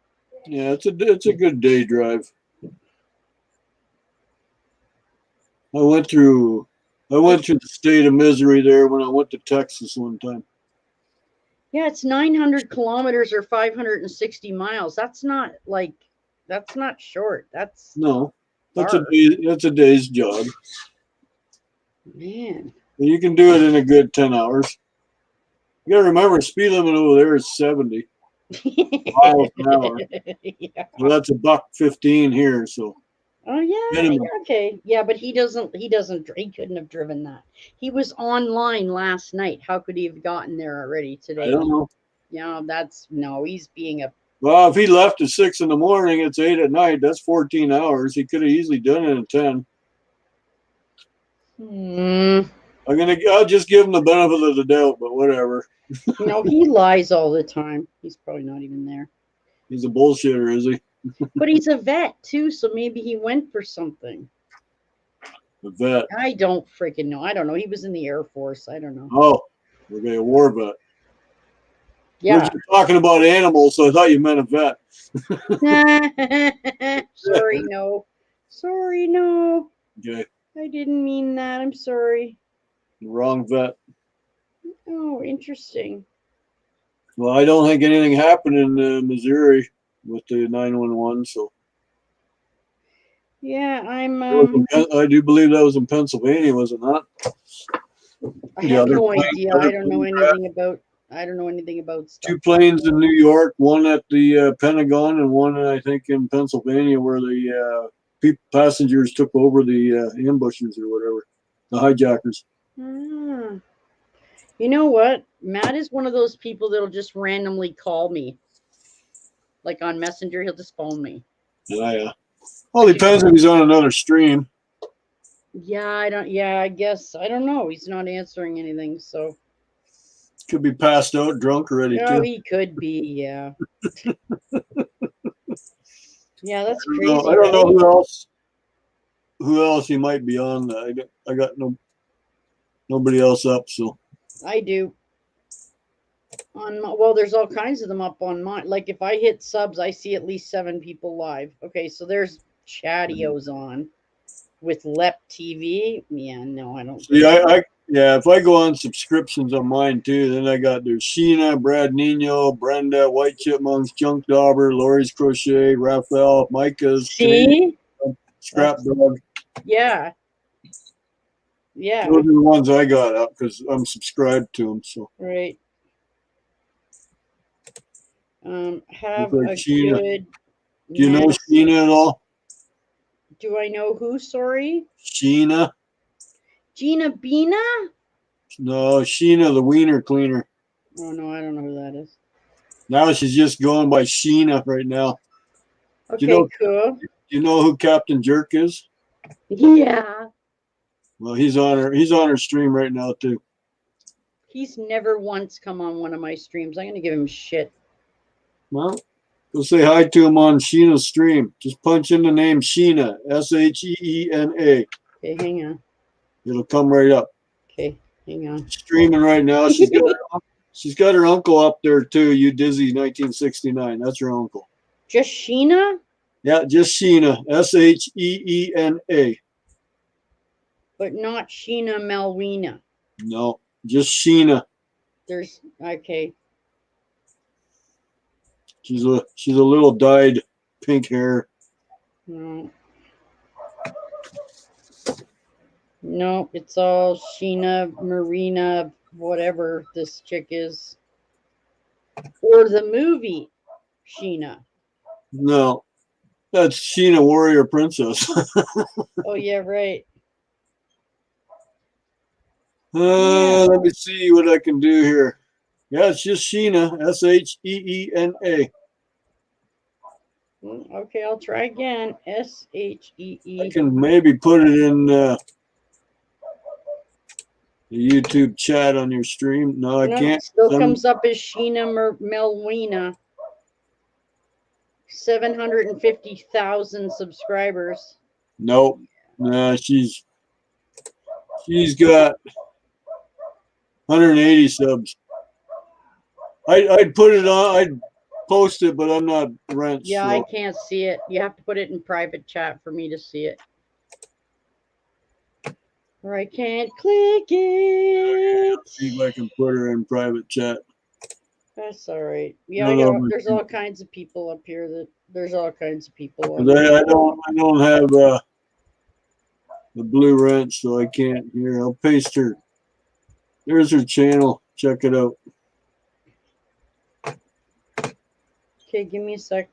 Yeah, it's a good day drive. I went through the state of misery there when I went to Texas one time. Yeah, it's 900 kilometers or 560 miles. That's not short. That's a day's job. Man. And you can do it in a good 10 hours. You gotta remember, speed limit over there is 70 miles an hour. Yeah. So that's $1.15 here. So Oh yeah, Minimum. okay, yeah, but he doesn't. He couldn't have driven that. He was online last night. How could he have gotten there already I today? don't know. Yeah, that's no. He's being a. Well, if he left at 6 in the morning, it's 8 at night. That's 14 hours. He could have easily done it in 10. I'll just give him the benefit of the doubt, but whatever. No, he lies all the time. He's probably not even there. He's a bullshitter, is he? But he's a vet too, so maybe he went for something. A vet. I don't freaking know. I don't know. He was in the Air Force. I don't know. Oh, okay, a war vet. Yeah. We're talking about animals, so I thought you meant a vet. Sorry, no. Sorry, no. Okay, I didn't mean that. I'm sorry. wrong vet. Oh, interesting. Well, I don't think anything happened in Missouri with the 911, so Yeah, I'm. I do believe that was in Pennsylvania, was it not? I have no idea. I don't know anything about. I don't know anything about stuff. 2 planes in New York, one at the Pentagon, and one I think in Pennsylvania, where the passengers took over the ambushers or whatever, the hijackers. Ah. You know what? Matt is one of those people that'll just randomly call me. Like on Messenger, he'll just phone me. Yeah. Well, it depends if he's on another stream. Yeah, I don't. Yeah, I guess I don't know. He's not answering anything, so Could be passed out, drunk already no, too. he could be. Yeah. Yeah, that's crazy. I don't know who else. Who else he might be on? I got nobody else up. So I do. Well, there's all kinds of them up on mine. Like if I hit subs, I see at least 7 people live. Okay, so there's Chatio's on with Lep TV. Yeah, no, I don't. See, yeah, if I go on subscriptions on mine too, then there's Sheena, Brad Nino, Brenda, White Chipmunks, Junk Dauber, Lori's Crochet, Raphael, Micah's, See? Scrap Dog. Yeah. Yeah. Those are the ones I got up because I'm subscribed to them. So right. Have like a Sheena. good. Do you know Sheena at all? Do I know who? Sorry. Sheena. Gina Bina? No, Sheena, the wiener cleaner. Oh no, I don't know who that is. Now she's just going by Sheena right now. Okay, Do cool. you know who Captain Jerk is? Yeah. Well, he's on her stream right now too. He's never once come on one of my streams. I'm gonna give him shit. Well, go say hi to him on Sheena's stream. Just punch in the name Sheena, Sheena. Okay, hang on. It'll come right up. Okay, hang on. Streaming right now. She's got her uncle up there too. You Dizzy 1969. That's her uncle. Just Sheena? Yeah, just Sheena, Sheena. But not Sheena Melwina. No, just Sheena. There's okay. She's a little dyed pink hair. No. No, it's all Sheena, Marina, whatever this chick is. Or the movie Sheena. No, that's Sheena Warrior Princess. Oh yeah, right. Let me see what I can do here. Yeah, it's just Sheena, Sheena. Okay, I'll try again. Shee. I can maybe put it in the YouTube chat on your stream. No, I can't. It still comes up as Sheena Melwina. 750,000 subscribers. Nope. Nah, she's got 180 subs. I'd put it on. I'd post it, but I'm not Wrench. Yeah, so. I can't see it. You have to put it in private chat for me to see it. Or I can't click it. See if I can put her in private chat. That's all right. Yeah, there's all kinds of people up here. There's all kinds of people. I don't have the Blue Wrench, so I can't. Here, I'll paste her. There's her channel. Check it out. Okay, give me a sec.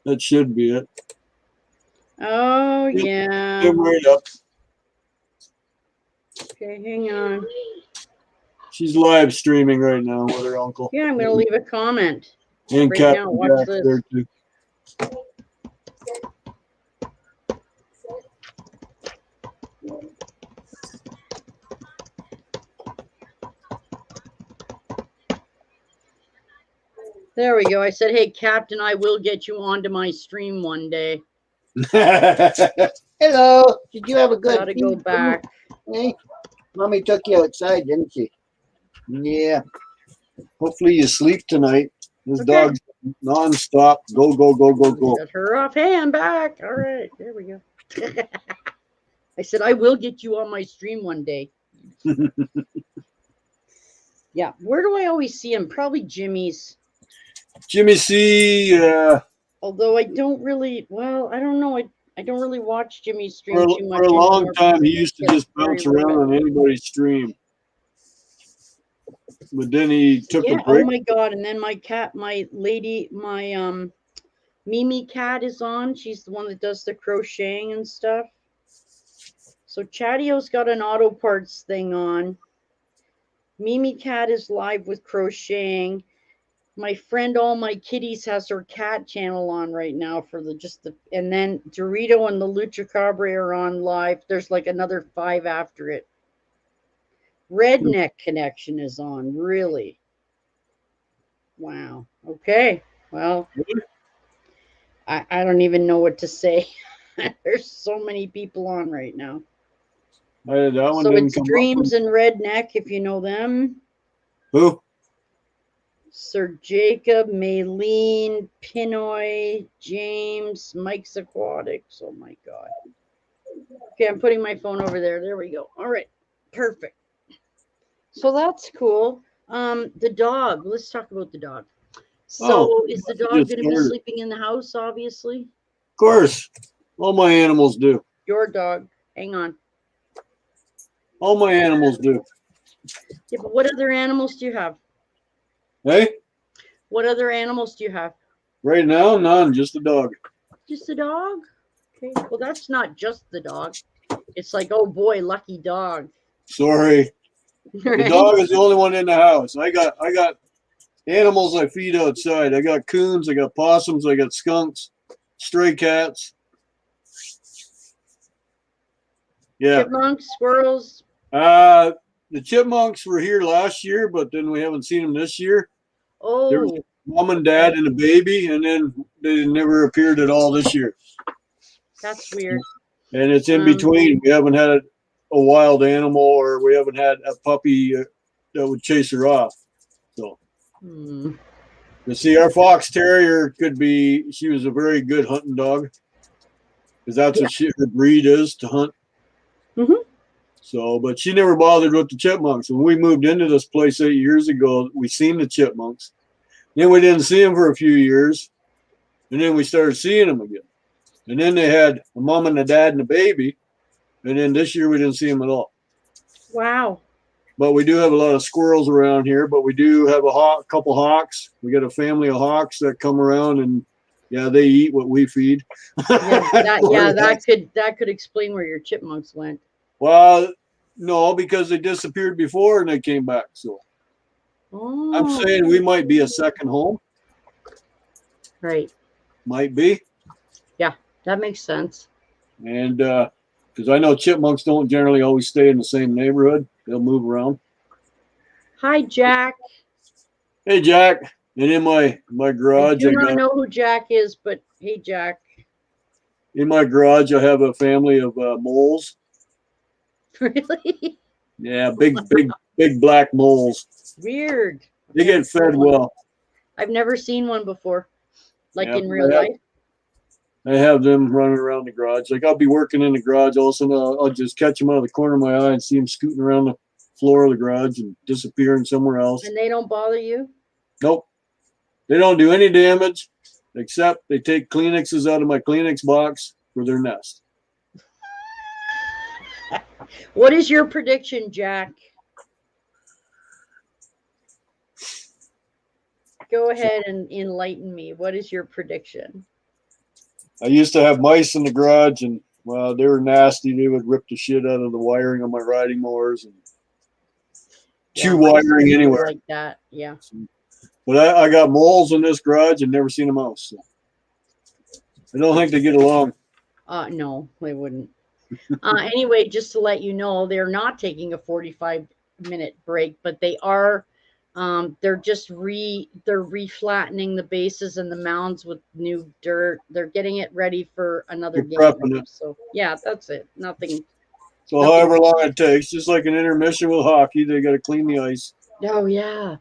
That should be it. Oh, Yep, yeah. come right up. Okay, hang on. She's live streaming right now with her uncle. Yeah, I'm going to leave a comment And right now. Captain Watch Jack's this. there too. There we go. I said, hey, Captain, I will get you onto my stream one day. Hello. Did you have a good Gotta go feed? back. Hey, Mommy took you outside, didn't she? Yeah. Hopefully you sleep tonight. This Okay. dog's nonstop. Go, go, go, go, go. Got her off. Hey, I'm back. All right. There we go. I said, I will get you on my stream one day. Yeah. Where do I always see him? Probably Jimmy's. Jimmy C. Although I don't really, well, I don't know. I don't really watch Jimmy's stream For too much a long anymore time, he because used to it gets just very bounce around on repetitive. anybody's stream. But then he took a Yeah. Oh break. my God. And then my cat, my lady, my Mimi cat is on. She's the one that does the crocheting and stuff. So Chatio's got an auto parts thing on. Mimi cat is live with crocheting. My friend All My Kitties has her cat channel on right now for and then Dorito and the Lucha Cabre are on live. There's like another 5 after it. Redneck Connection is on, really. Wow. Okay. Well, I don't even know what to say. There's so many people on right now. That one So didn't it's come up. Dreams and Redneck, if you know them. Who? Sir Jacob, Maylene, Pinoy, James, Mike's Aquatics. Oh my God. Okay, I'm putting my phone over there. There we go. All right. Perfect. So that's cool. The dog. Let's talk about the dog. So is the dog going to be sleeping in the house, obviously? Of course. All my animals do. Your dog. Hang on. All my animals do. Yeah, but what other animals do you have? Hey? What other animals do you have? Right now, none. Just a dog. Just a dog? Okay. Well, that's not just the dog. It's like, oh boy, lucky dog. Sorry. Right? The dog is the only one in the house. I got animals I feed outside. I got coons, I got possums, I got skunks, stray cats. Yeah. Chipmunks, squirrels. The chipmunks were here last year, but then we haven't seen them this year. Oh. There was mom and dad and a baby, and then they never appeared at all this year. That's weird. And it's in between. We haven't had a wild animal, or we haven't had a puppy that would chase her off. So, you see, our fox terrier she was a very good hunting dog, because that's what her breed is, to hunt. Mm-hmm. So, but she never bothered with the chipmunks. When we moved into this place 8 years ago, we seen the chipmunks. Then we didn't see them for a few years, and then we started seeing them again. And then they had a mom and a dad and a baby, and then this year we didn't see them at all. Wow. But we do have a lot of squirrels around here, but we do have a couple hawks. We got a family of hawks that come around, and yeah, they eat what we feed. that could explain where your chipmunks went. Well, no, because they disappeared before and they came back. So I'm saying we might be a second home. Right. Might be. Yeah, that makes sense. And because I know chipmunks don't generally always stay in the same neighborhood. They'll move around. Hi, Jack. Hey, Jack. And in my garage, I do not know who Jack is, but hey, Jack. In my garage, I have a family of moles. Really? Yeah, big black moles. Weird. They get fed well. I've never seen one before, like in real life. I have them running around the garage. Like, I'll be working in the garage, all of a sudden I'll just catch them out of the corner of my eye and see them scooting around the floor of the garage and disappearing somewhere else. And they don't bother you? Nope. They don't do any damage, except they take Kleenexes out of my Kleenex box for their nest. What is your prediction, Jack? Go ahead and enlighten me. What is your prediction? I used to have mice in the garage, and well, they were nasty. They would rip the shit out of the wiring on my riding mowers and chew mice wiring are anywhere. like that. Yeah. But I got moles in this garage and never seen a mouse. So I don't think they get along. No, they wouldn't. Anyway, just to let you know, they're not taking a 45-minute break, but they are. They're just they're reflattening the bases and the mounds with new dirt. They're getting it ready for another They're game. prepping it. So yeah, that's it. Nothing. So however long it takes, just like an intermission with hockey, they got to clean the ice. Oh yeah,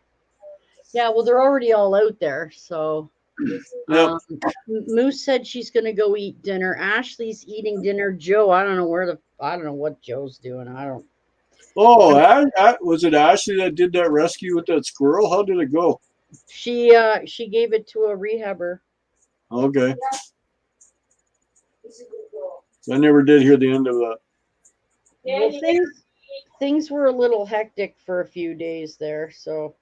yeah. Well, they're already all out there. So Yep. Moose said she's gonna go eat dinner. Ashley's eating dinner. Joe, I don't know what Joe's doing. I don't. Oh, was it Ashley that did that rescue with that squirrel? How did it go? She gave it to a rehabber. Okay. I never did hear the end of that. Well, things were a little hectic for a few days there, so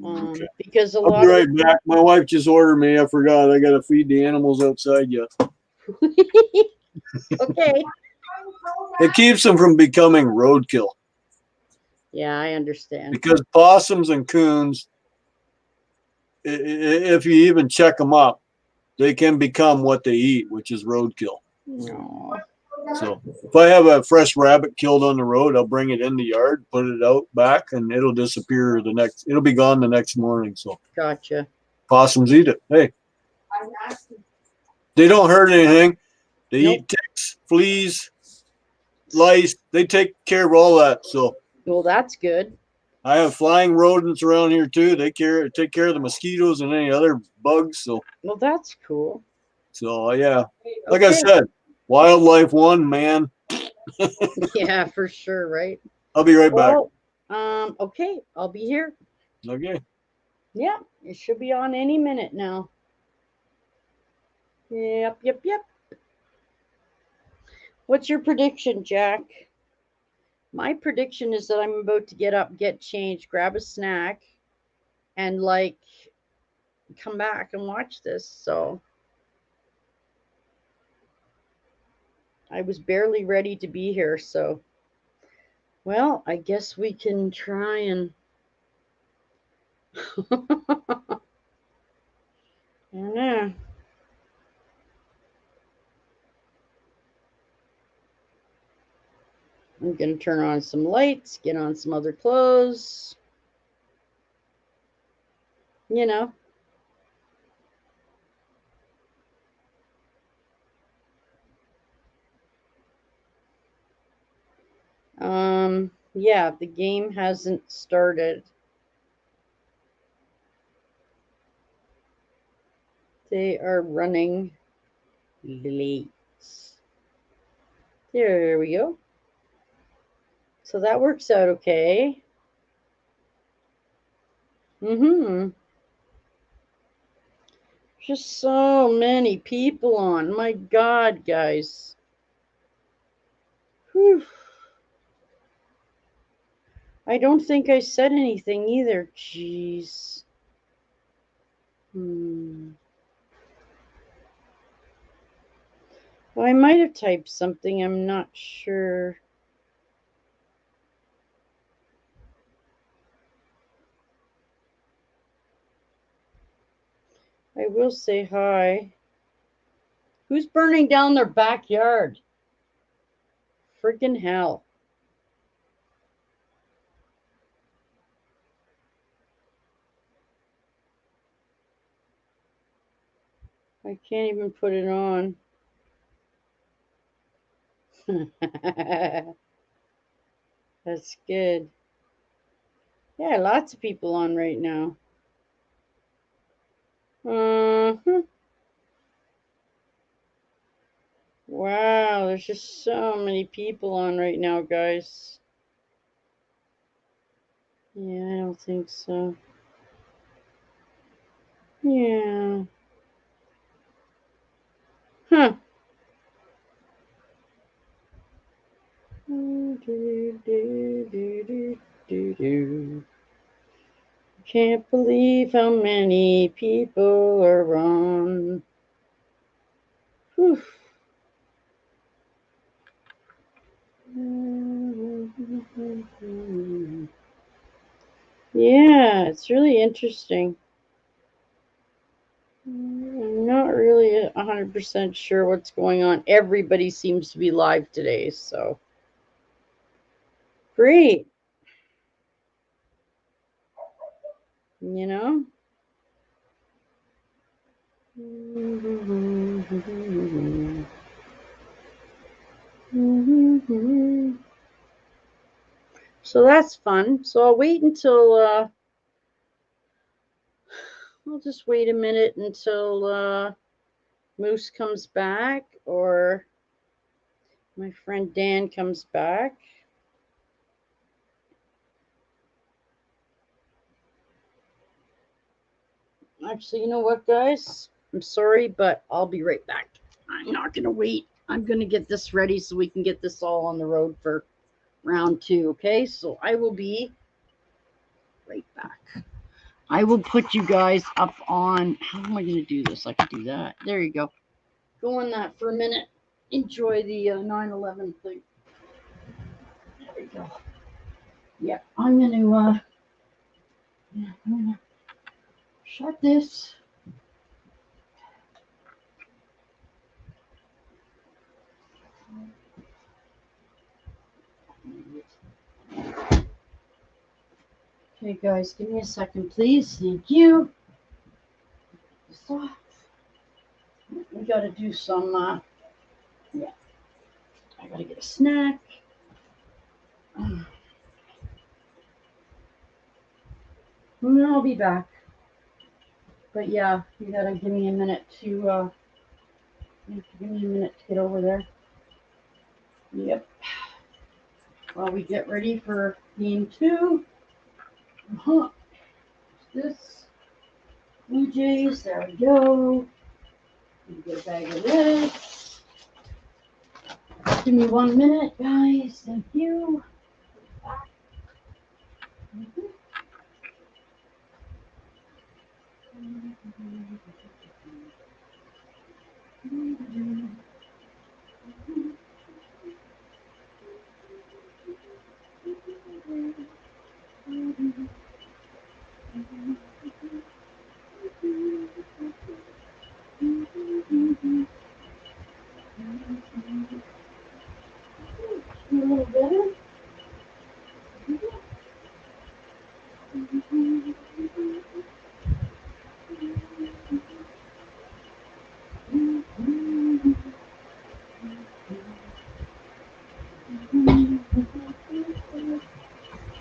Okay. because a I'll lot be right back. My wife just ordered me. I forgot. I got to feed the animals outside yet. Okay. It keeps them from becoming roadkill. Yeah, I understand. Because possums and coons, if you even check them up, they can become what they eat, which is roadkill. Aww. So if I have a fresh rabbit killed on the road, I'll bring it in the yard, put it out back, and it'll disappear it'll be gone the next morning. So Gotcha. possums eat it. Hey, they don't hurt anything. They eat ticks, fleas, lice. They take care of all that. So well, that's good. I have flying rodents around here too. They take care of the mosquitoes and any other bugs. So well, that's cool. So yeah, like I said, wildlife one, man. Yeah, for sure, right? I'll be right back. Okay, I'll be here. Okay. Yeah, it should be on any minute now. Yep. What's your prediction, Jack? My prediction is that I'm about to get up, get changed, grab a snack, and come back and watch this. So I was barely ready to be here. So, well, I guess we can try and. I don't know. I'm going to turn on some lights, get on some other clothes. You know. Yeah, the game hasn't started. They are running late. There we go. So that works out okay. Just so many people on. My God, guys. Whew. I don't think I said anything either. Jeez. Well, I might have typed something. I'm not sure. I will say hi. Who's burning down their backyard? Freaking hell. I can't even put it on. That's good. Yeah, lots of people on right now. Wow, there's just so many people on right now, guys. Yeah, I don't think so. Yeah. Huh. Can't believe how many people are on. Whew. Yeah, it's really interesting. I'm not really 100% sure what's going on. Everybody seems to be live today, so great. You know? So that's fun. So I'll wait until I'll just wait a minute until Moose comes back or my friend Dan comes back. Actually, you know what, guys? I'm sorry, but I'll be right back. I'm not going to wait. I'm going to get this ready so we can get this all on the road for round 2, okay? So I will be right back. I will put you guys up on, how am I going to do this? I can do that. There you go. Go on that for a minute. Enjoy the 9/11 thing. There we go. Yeah, I'm going to shut this. Okay, guys, give me a second, please. Thank you. So, we got to do some, yeah, I got to get a snack. And I'll be back. But yeah, you got to give me a minute to get over there. Yep. While we get ready for game 2. This Blue Jays, there we go. Get a bag of this. Give me 1 minute, guys. Thank you. A little better.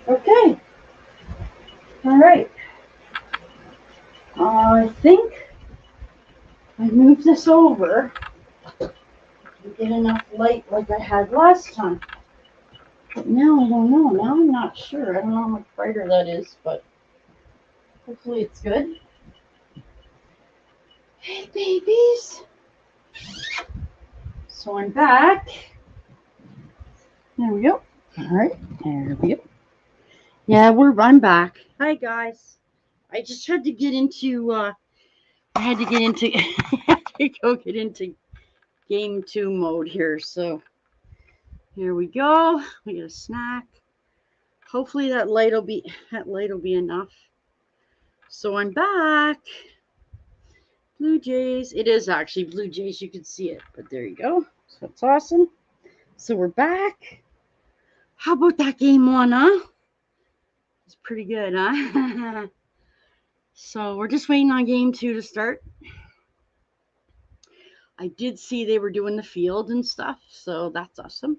Okay. All right. I think I moved this over to get enough light like I had last time. But now I don't know. Now I'm not sure. I don't know how much brighter that is, but hopefully it's good. Hey, babies. So I'm back. There we go. All right. There we go. Yeah, I'm back. Hi, guys. I just had to get into, I had to go get into game 2 mode here. So here we go. We got a snack. Hopefully that light will be enough. So I'm back. Blue Jays. It is actually Blue Jays. You can see it, but there you go. So that's awesome. So we're back. How about that game 1, huh? It's pretty good, huh? So we're just waiting on game 2 to start. I did see they were doing the field and stuff, so that's awesome.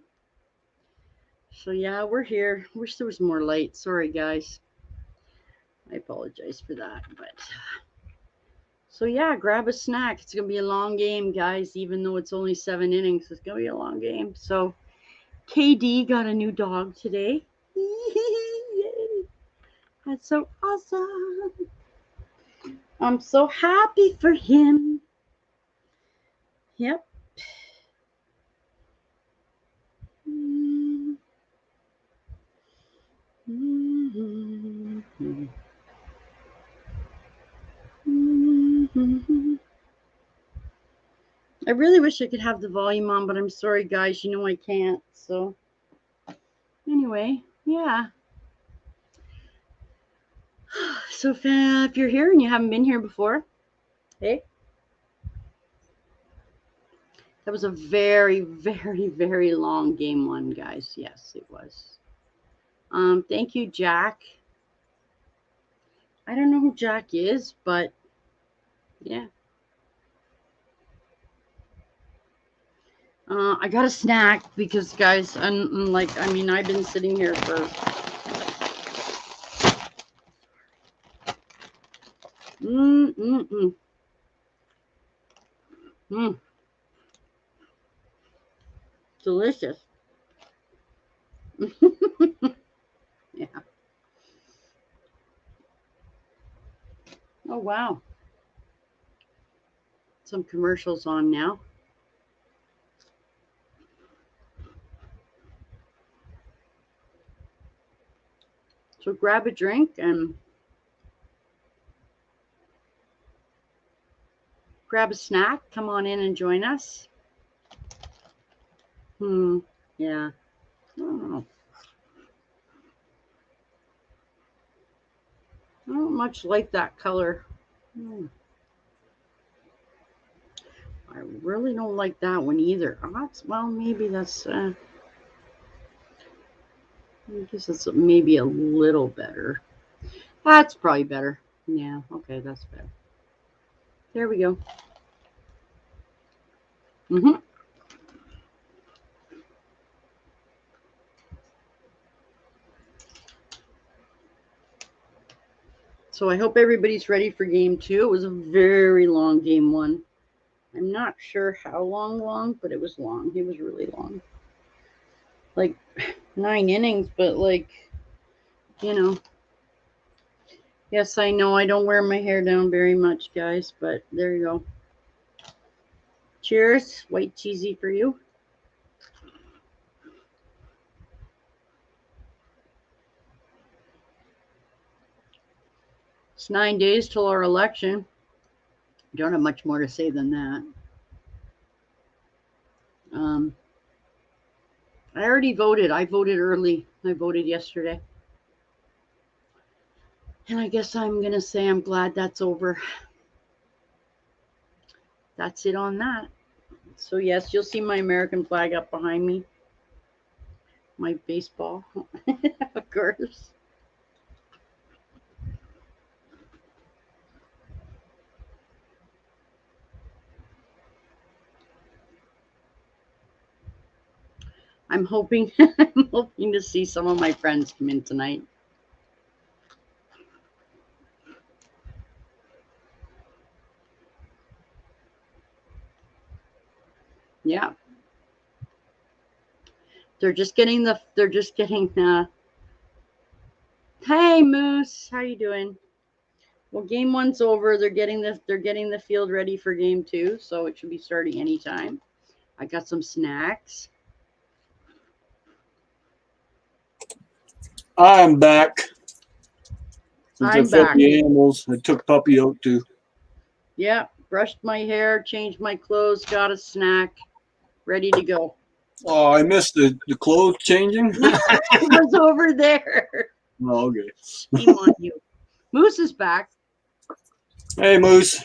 So yeah, we're here. Wish there was more light. Sorry, guys. I apologize for that, but so yeah, grab a snack. It's gonna be a long game, guys. Even though it's only 7 innings, it's gonna be a long game. So KD got a new dog today. Yay! That's so awesome. I'm so happy for him. Yep. I really wish I could have the volume on, but I'm sorry, guys. You know I can't. So anyway, yeah. So if you're here and you haven't been here before, hey, that was a very, very, very long game one, guys. Yes, it was. Thank you, Jack. I don't know who Jack is, but yeah. I got a snack because, guys, I mean, I've been sitting here for delicious. Yeah. Oh, wow. Some commercials on now. So grab a drink and grab a snack. Come on in and join us. Yeah. I don't know. I don't much like that color. I really don't like that one either. Well, maybe that's, I guess it's maybe a little better. That's probably better. Yeah, okay, that's better. There we go. So I hope everybody's ready for game two. It was a very long game one. I'm not sure how long, but it was long. It was really long. Like 9 innings, but like, you know. Yes, I know I don't wear my hair down very much, guys, but there you go. Cheers. White cheesy for you. It's 9 days till our election. Don't have much more to say than that. I already voted. I voted early. I voted yesterday. And I guess I'm going to say I'm glad that's over. That's it on that. So, yes, you'll see my American flag up behind me. My baseball, of course. I'm hoping to see some of my friends come in tonight. Yeah. They're just getting hey Moose, how you doing? Well, game one's over. They're getting the field ready for game two, so it should be starting anytime. I got some snacks. I'm back. Since I'm I fed back. the animals, I took Puppy out too. Yeah, brushed my hair, changed my clothes, got a snack, ready to go. Oh, I missed the clothes changing. It was over there. Oh, okay. Shame on you. Moose is back. Hey, Moose.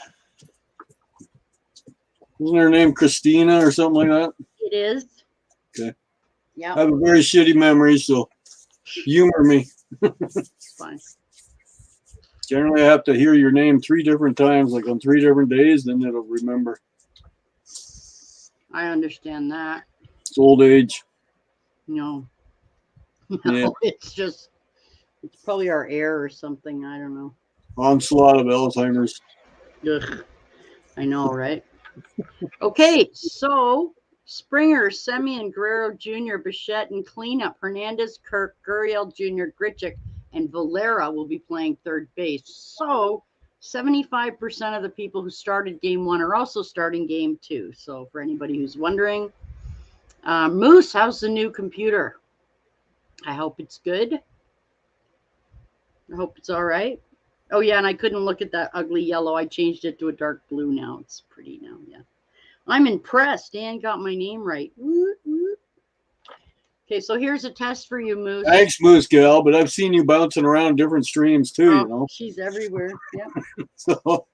Isn't her name Christina or something like that? It is. Okay. Yeah. I have a very shitty memory, so humor me. It's fine. Generally, I have to hear your name 3 different times, like on 3 different days, then it'll remember. I understand that. It's old age. No. Yeah. It's probably our air or something. I don't know. Onslaught of Alzheimer's. Ugh. I know, right? Okay, so Springer, Semien, Guerrero Jr., Bichette, and cleanup. Hernandez, Kirk, Gurriel Jr., Grichuk, and Valera will be playing third base. So 75% of the people who started game one are also starting game two. So for anybody who's wondering, Moose, how's the new computer? I hope it's good. I hope it's all right. Oh, yeah, and I couldn't look at that ugly yellow. I changed it to a dark blue now. It's pretty now, yeah. I'm impressed. Dan got my name right. Woot, woot. Okay, so here's a test for you, Moose. Thanks, Moose Gal, but I've seen you bouncing around different streams too, you know. She's everywhere. Yep. So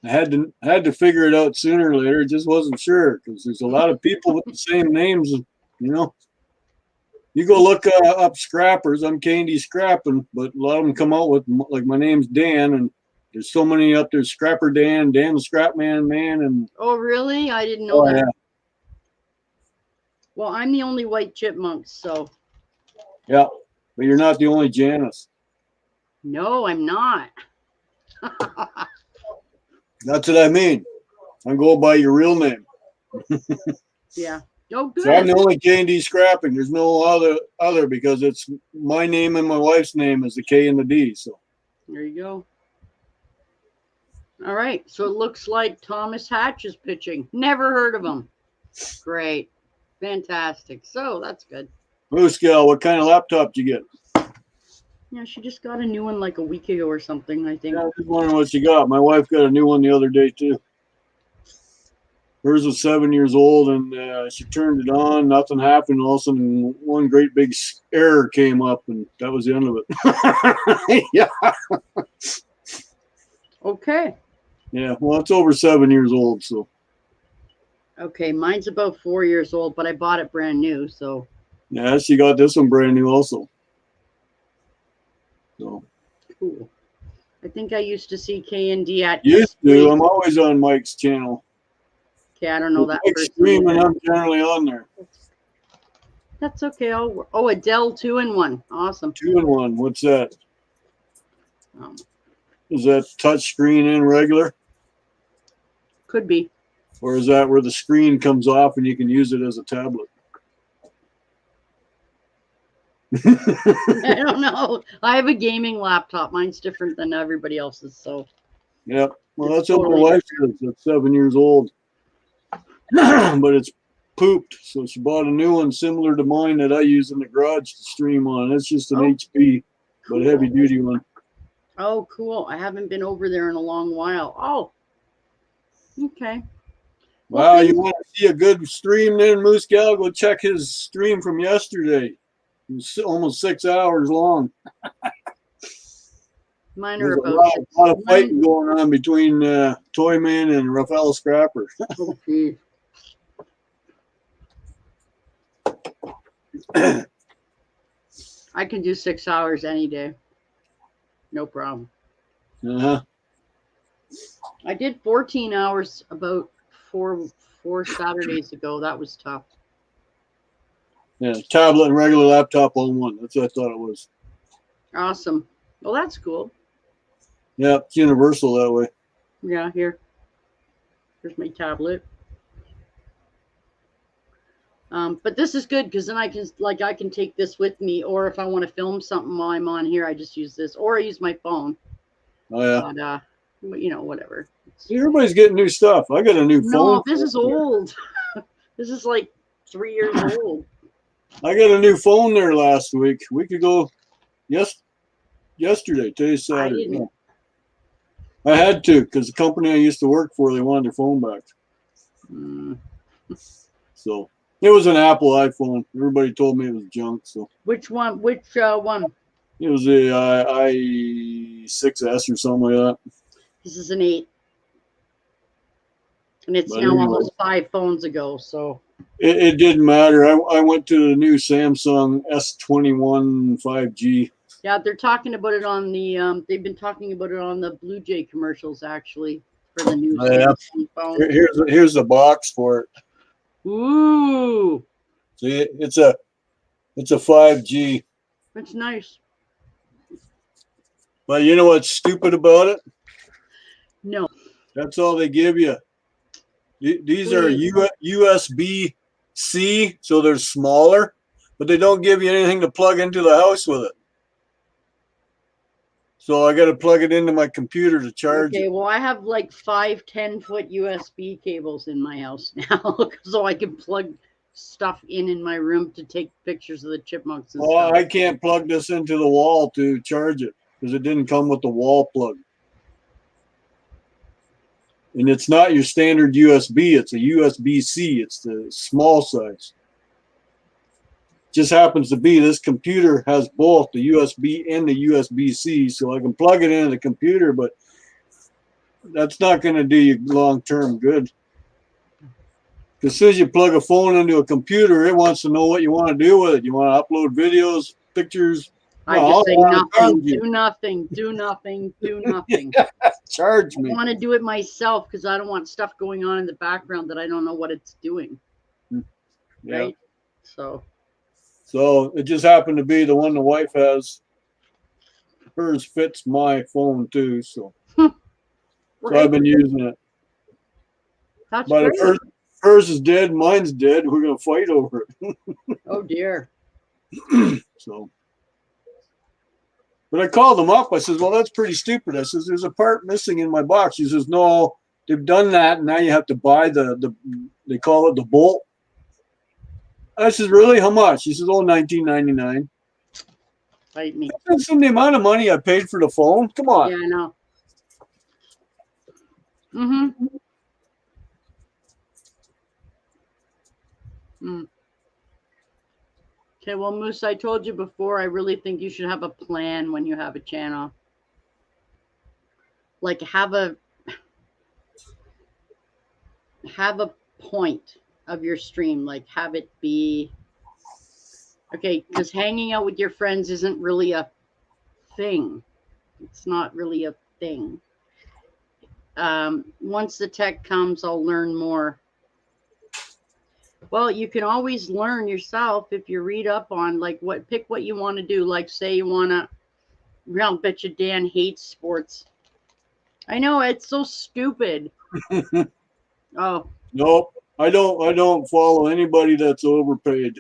I had to figure it out sooner or later. Just wasn't sure because there's a lot of people with the same names, you know. You go look up Scrappers. I'm Candy Scrapping, but a lot of them come out with, like, my name's Dan, and there's so many up there: Scrapper Dan, Dan the Scrapman Man, and oh, really? I didn't know that. Yeah. Well, I'm the only white chipmunk, so. Yeah, but you're not the only Janice. No, I'm not. That's what I mean. I go by your real name. Yeah. Oh, good. So I'm the only Candy Scrapping. There's no other because it's my name and my wife's name is the K and the D. So there you go. All right. So it looks like Thomas Hatch is pitching. Never heard of him. Great. Fantastic. So that's good. Moose Gal, what kind of laptop did you get? Yeah, she just got a new one like a week ago or something, I think. Yeah, I was wondering what she got. My wife got a new one the other day too. Hers was 7 years old, and she turned it on. Nothing happened. All of a sudden, one great big error came up, and that was the end of it. Yeah. Okay. Yeah. Well, it's over 7 years old, so. Okay, mine's about 4 years old, but I bought it brand new, so. Yeah, she got this one brand new also. So. Cool. I think I used to see K&D at. Used to. I'm always on Mike's channel. Okay, I don't know that. Mike's streaming, I'm generally on there. That's okay. Oh, a Dell 2-in-1. Awesome. 2-in-1. What's that? Is that touch screen and regular? Could be. Or is that where the screen comes off and you can use it as a tablet? I don't know. I have a gaming laptop. Mine's different than everybody else's. So. Yep. Well, that's what my wife is. That's 7 years old. But it's pooped. So she bought a new one similar to mine that I use in the garage to stream on. It's just an HP, but a heavy duty one. Oh, cool. I haven't been over there in a long while. Oh. Okay. Wow, you want to see a good stream then, Moose Gal? Go check his stream from yesterday. It was almost 6 hours long. Mine are There's about a lot of fighting going on between Toyman and Raphael Scrapper. Okay. I can do 6 hours any day. No problem. Uh-huh. I did 14 hours about four Saturdays ago. That was tough. Yeah, tablet and regular laptop on one. That's what I thought it was. Awesome. Well, that's cool. Yeah, it's universal that way. Yeah, here's my tablet. But this is good because then I can take this with me, or if I want to film something while I'm on here, I just use this, or I use my phone. Oh yeah. But, whatever. See, everybody's getting new stuff. I got a new phone. No, this is old. This is like 3 years old. I got a new phone there last week. A week ago. Yesterday. Today's Saturday. I had to because the company I used to work for, they wanted their phone back. So it was an Apple iPhone. Everybody told me it was junk. So which one? Which one? It was a i6s or something like that. This is an 8, and it's now almost 5 phones ago. So it didn't matter. I went to the new Samsung S21 5G. Yeah, they're talking about it on the. They've been talking about it on the Blue Jay commercials actually for the new Samsung phone. Here's the box for it. Ooh. See, it's a 5G. That's nice. But you know what's stupid about it? No. That's all they give you. These are USB-C, so they're smaller, but they don't give you anything to plug into the house with it. So I got to plug it into my computer to charge it. Okay, well, I have like 5 10-foot USB cables in my house now, so I can plug stuff in my room to take pictures of the chipmunks and stuff. I can't plug this into the wall to charge it because it didn't come with the wall plug. And it's not your standard USB. It's a USB-C. It's the small size. Just happens to be this computer has both the USB and the USB-C, so I can plug it into the computer, but that's not going to do you long-term good. As soon as you plug a phone into a computer, it wants to know what you want to do with it. You want to upload videos, pictures. I just say nothing, do nothing, do nothing, do nothing. Charge me. I want to do it myself because I don't want stuff going on in the background that I don't know what it's doing. Yeah. Right? So it just happened to be the one the wife has. Hers fits my phone too, so Right. So I've been using it. That's but great. if hers is dead, mine's dead, we're gonna fight over it. Oh dear. So, but I called them up. I says, "Well, that's pretty stupid." I says, "There's a part missing in my box." She says, "No, they've done that, and now you have to buy the they call it the bolt." I says, "Really? How much?" She says, "Oh, $19.99." Fight me. That's the amount of money I paid for the phone. Come on. Yeah, I know. Mm-hmm. Mm. Okay, well, Moose, I told you before, I really think you should have a plan when you have a channel. Like have a point of your stream. Like have it be okay, because hanging out with your friends isn't really a thing. It's not really a thing. Once the tech comes, I'll learn more. Well, you can always learn yourself if you read up on like pick what you want to do. Like say you want to, I'll bet you Dan hates sports. I know it's so stupid. Oh. Nope. I don't follow anybody that's overpaid.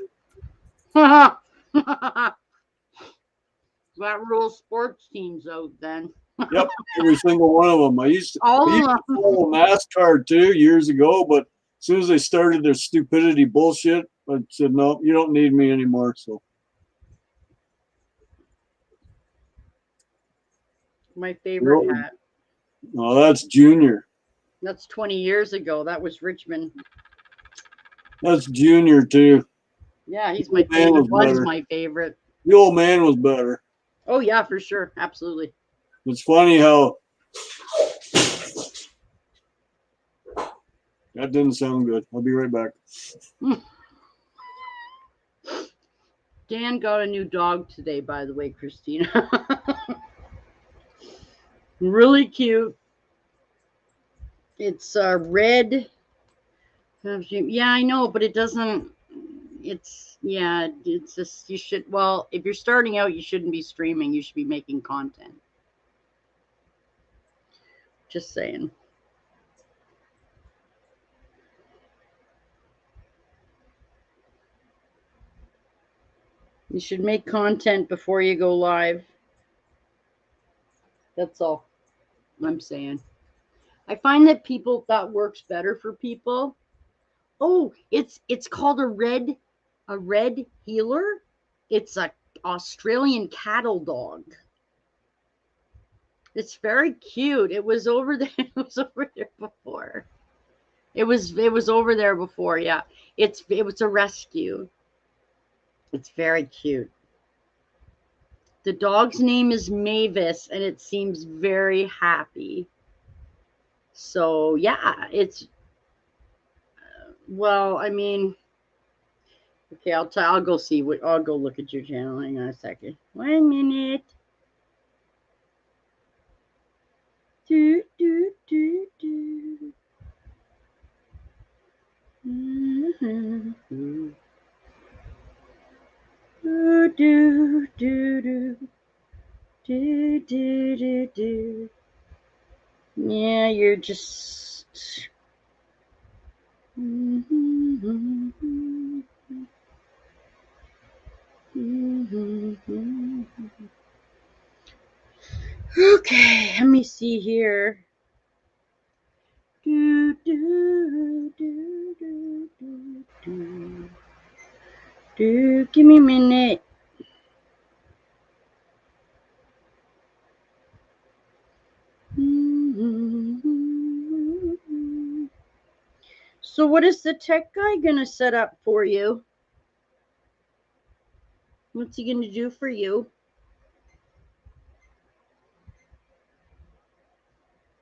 That rules sports teams out then. Yep, every single one of them. I used to follow NASCAR too years ago, but as soon as they started their stupidity bullshit, I said, "No, you don't need me anymore." So my favorite hat. Oh, that's Junior. That's 20 years ago. That was Richmond. That's Junior too. Yeah, he's my favorite. Was my favorite. The old man was better. Oh yeah, for sure. Absolutely. It's funny how that didn't sound good. I'll be right back. Dan got a new dog today, by the way, Christina. Really cute. It's red. Yeah, I know, but it doesn't. It's just you should. Well, if you're starting out, you shouldn't be streaming. You should be making content. Just saying. You should make content before you go live. That's all I'm saying. I find that that works better for people. Oh, it's called a red healer. It's a Australian cattle dog. It's very cute. It was over there. It was over there before. It was over there before. Yeah. It was a rescue. It's very cute. The dog's name is Mavis, and it seems very happy. So yeah, it's well, I mean, okay, I'll go see what I'll go look at your channel. Hang on a second. 1 minute. Do do do do. Mm-hmm. Do do do do do do do do. Yeah, you're just. Mm-hmm. Mm-hmm. Okay, let me see here. Do do do do do do. Do give me a minute. So what is the tech guy gonna set up for you? What's he gonna do for you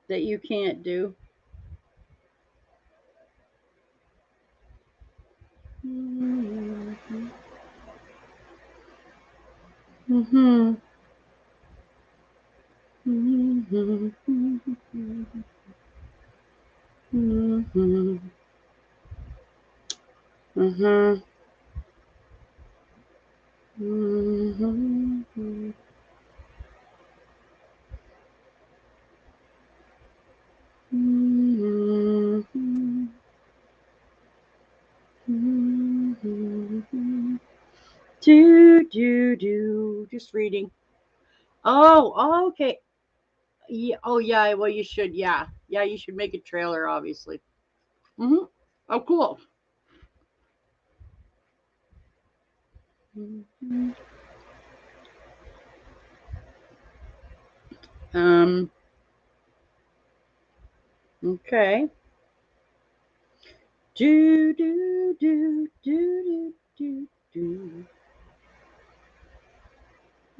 that you can't do? Mm-hmm. Mm-hmm. Mm-hmm. Mm-hmm. Mm-hmm. Mm-hmm. Mm-hmm. Mm-hmm. Do. Just reading. Oh, okay. Yeah. Oh, yeah. Well, you should. Yeah. Yeah, you should make a trailer, obviously. Mm-hmm. Oh, cool. Mm-hmm. Okay. Do.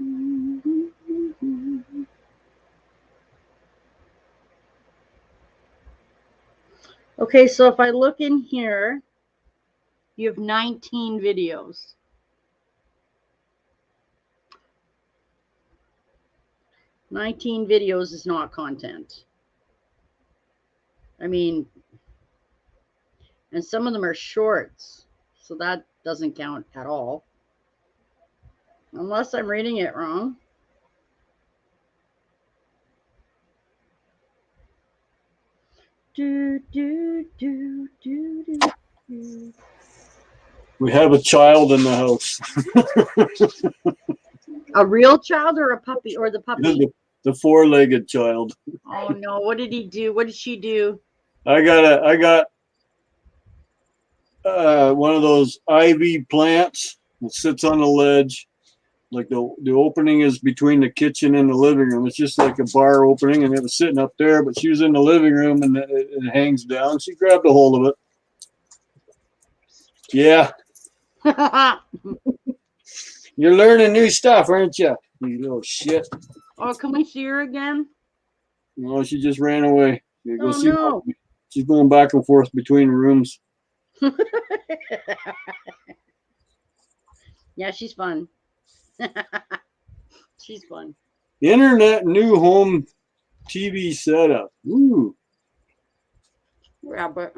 Mm-hmm. Okay, so if I look in here, you have 19 videos. 19 videos is not content. I mean, and some of them are shorts, so that doesn't count at all. Unless I'm reading it wrong. Do. We have a child in the house. A real child or a puppy or the puppy? The four-legged child. Oh no! What did he do? What did she do? I got one of those ivy plants that sits on the ledge. Like the opening is between the kitchen and the living room. It's just like a bar opening, and it was sitting up there. But she was in the living room, and it hangs down. She grabbed a hold of it. Yeah. You're learning new stuff, aren't you? You little shit. Oh, can we see her again? No, she just ran away. Oh no. She's going back and forth between rooms. Yeah, she's fun. She's fun. Internet new home TV setup. Ooh. Yeah, but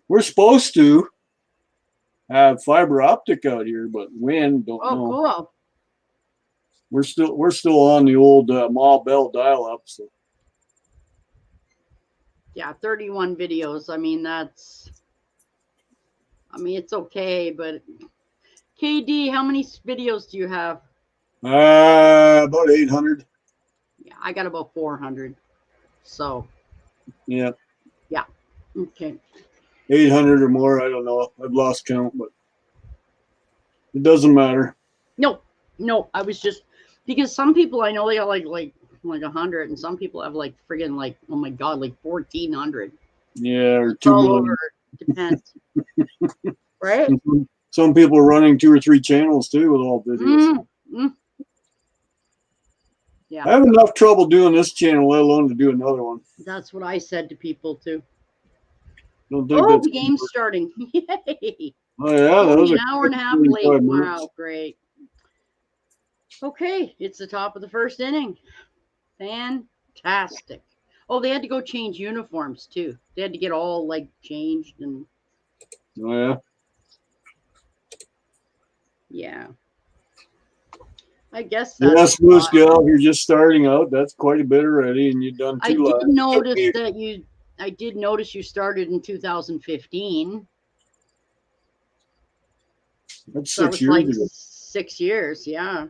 we're supposed to have fiber optic out here, but when don't know. Cool. We're still on the old Ma Bell dial-up. So. Yeah, 31 videos. I mean, it's okay, but KD, how many videos do you have? About 800. Yeah, I got about 400. So. Yeah. Yeah. Okay. 800 or more. I don't know. I've lost count, but it doesn't matter. No. I was just because some people I know they got like 100, and some people have like friggin' like, oh my god, like 1,400. Yeah, or it's all over. Depends. Right? Some people are running 2 or 3 channels too with all videos. Mm-hmm. Yeah. I have enough trouble doing this channel, let alone to do another one. That's what I said to people too. The game's starting. Yay. Oh yeah, that was an hour and a half late. Wow, great. Okay, it's the top of the first inning. Fantastic. Oh, they had to go change uniforms too. They had to get all like changed and. Oh yeah. Yeah. I guess that's. Yes, Moose Gal, you're just starting out. That's quite a bit already, and you've done 2 lives. I did notice you started in 2015. That's 6 years ago. 6 years, yeah.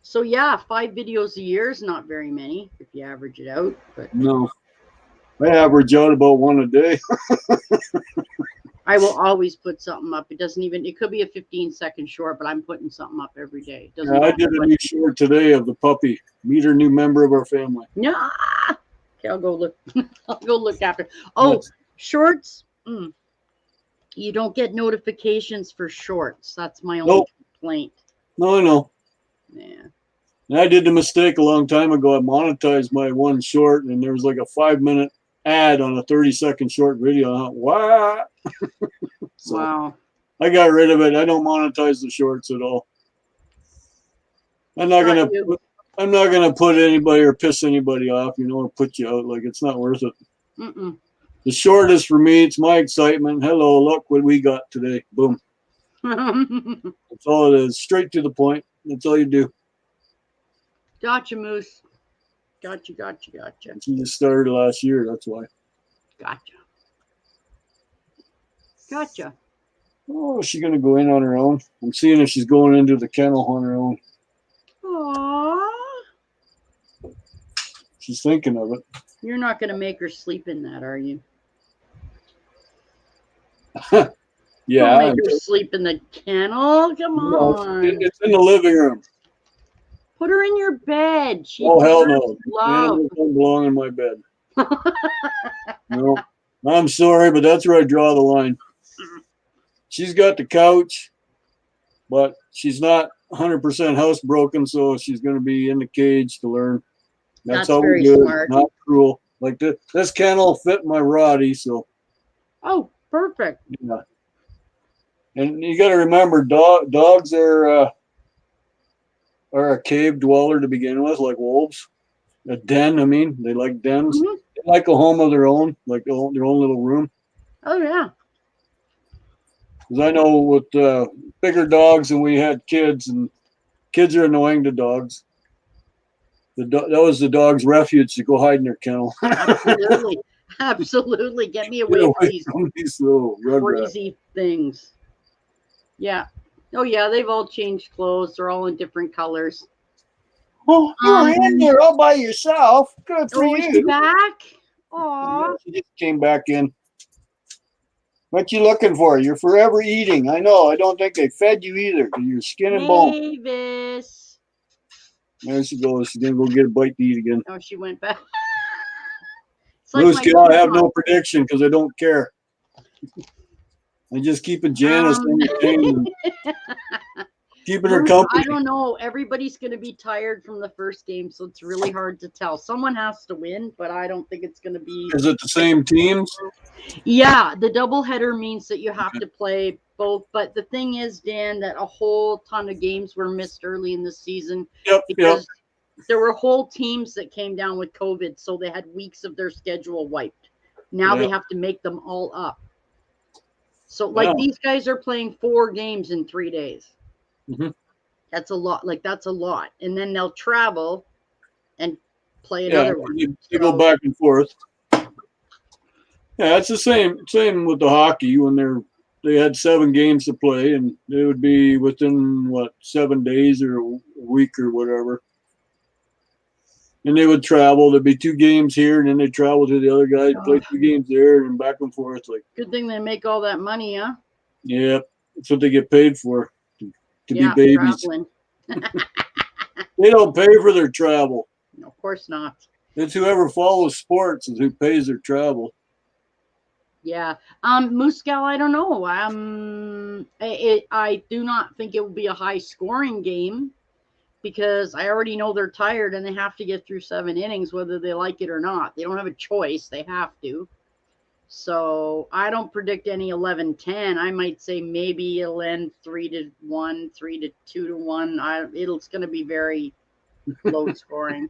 So yeah, 5 videos a year is not very many if you average it out. But no, I average out about 1 a day. I will always put something up. It could be a 15-second short, but I'm putting something up every day. I did a new short today of the puppy. Meet her new member of our family. Yeah. Okay, I'll go look. I'll go look after. Oh, Yes. shorts. You don't get notifications for shorts. That's my only Nope. complaint. No, I know. Yeah. And I did the mistake a long time ago. I monetized my one short, and there was like a 5-minute ad on a 30-second short video. I thought, what? So Wow. I got rid of it. I don't monetize the shorts at all. I'm not Got gonna. you. I'm not gonna put anybody or piss anybody off, or put you out. Like, it's not worth it. Mm-mm. The short is for me. It's my excitement. Hello, look what we got today. Boom. That's all it is. Straight to the point. That's all you do. Gotcha, Moose. Gotcha. She just started last year. That's why. Gotcha. Oh, is she gonna go in on her own? I'm seeing if she's going into the kennel on her own. Aww. She's thinking of it. You're not going to make her sleep in that, are you? Yeah. Don't make her sleep in the kennel. Come No, on. it's in the living room. Put her in your bed. She Oh, hell deserves no. love. Animals don't belong in my bed. No. I'm sorry, but that's where I draw the line. She's got the couch, but she's not 100% housebroken, so she's going to be in the cage to learn. That's how very we do smart. it. Not cruel. Like this kennel fit my Roddy, so. Oh, perfect. Yeah. And you got to remember, dogs are a cave dweller to begin with, like wolves. A den, I mean, they like dens. Mm-hmm. They like a home of their own, like their own little room. Oh, yeah. Because I know with bigger dogs and we had kids, and kids are annoying to dogs. That was the dog's refuge to go hide in their kennel. Absolutely. Absolutely. Get me away from these little crazy things. Yeah. Oh, yeah. They've all changed clothes. They're all in different colors. Oh, you were in there all by yourself. Good for you. you. Is she back? Aw. She just came back in. What you looking for? You're forever eating. I know. I don't think they fed you either. You're skin and bone. Mavis. There she goes. She's gonna go get a bite to eat again. Oh, she went back. Moose Cow, I have no prediction because I don't care. I just keeping Janice entertained. Keeping her company. I don't know. Everybody's going to be tired from the first game, so it's really hard to tell. Someone has to win, but I don't think it's going to be. Is it the same teams? Yeah, the doubleheader means that you have to play both. But the thing is, Dan, that a whole ton of games were missed early in the season because there were whole teams that came down with COVID, so they had weeks of their schedule wiped. Now they have to make them all up. So, these guys are playing 4 games in 3 days. Mm-hmm. That's a lot. That's a lot. And then they'll travel and play another one. They go back and forth. Yeah, it's the same with the hockey when they had 7 games to play, and they would be within 7 days or a week or whatever. And they would travel. There'd be 2 games here, and then they travel to the other guys, play 2 games there, and back and forth. Like, good thing they make all that money, huh? Yeah, that's what they get paid for. To be babies. They don't pay for their travel. No, of course not. It's whoever follows sports is who pays their travel. Yeah. Moose Gal, I don't know. I do not think it will be a high scoring game because I already know they're tired and they have to get through 7 innings, whether they like it or not. They don't have a choice. They have to. So I don't predict any 11-10. I might say maybe it'll end 3-1, 3-2 to 1. It's going to be very low scoring.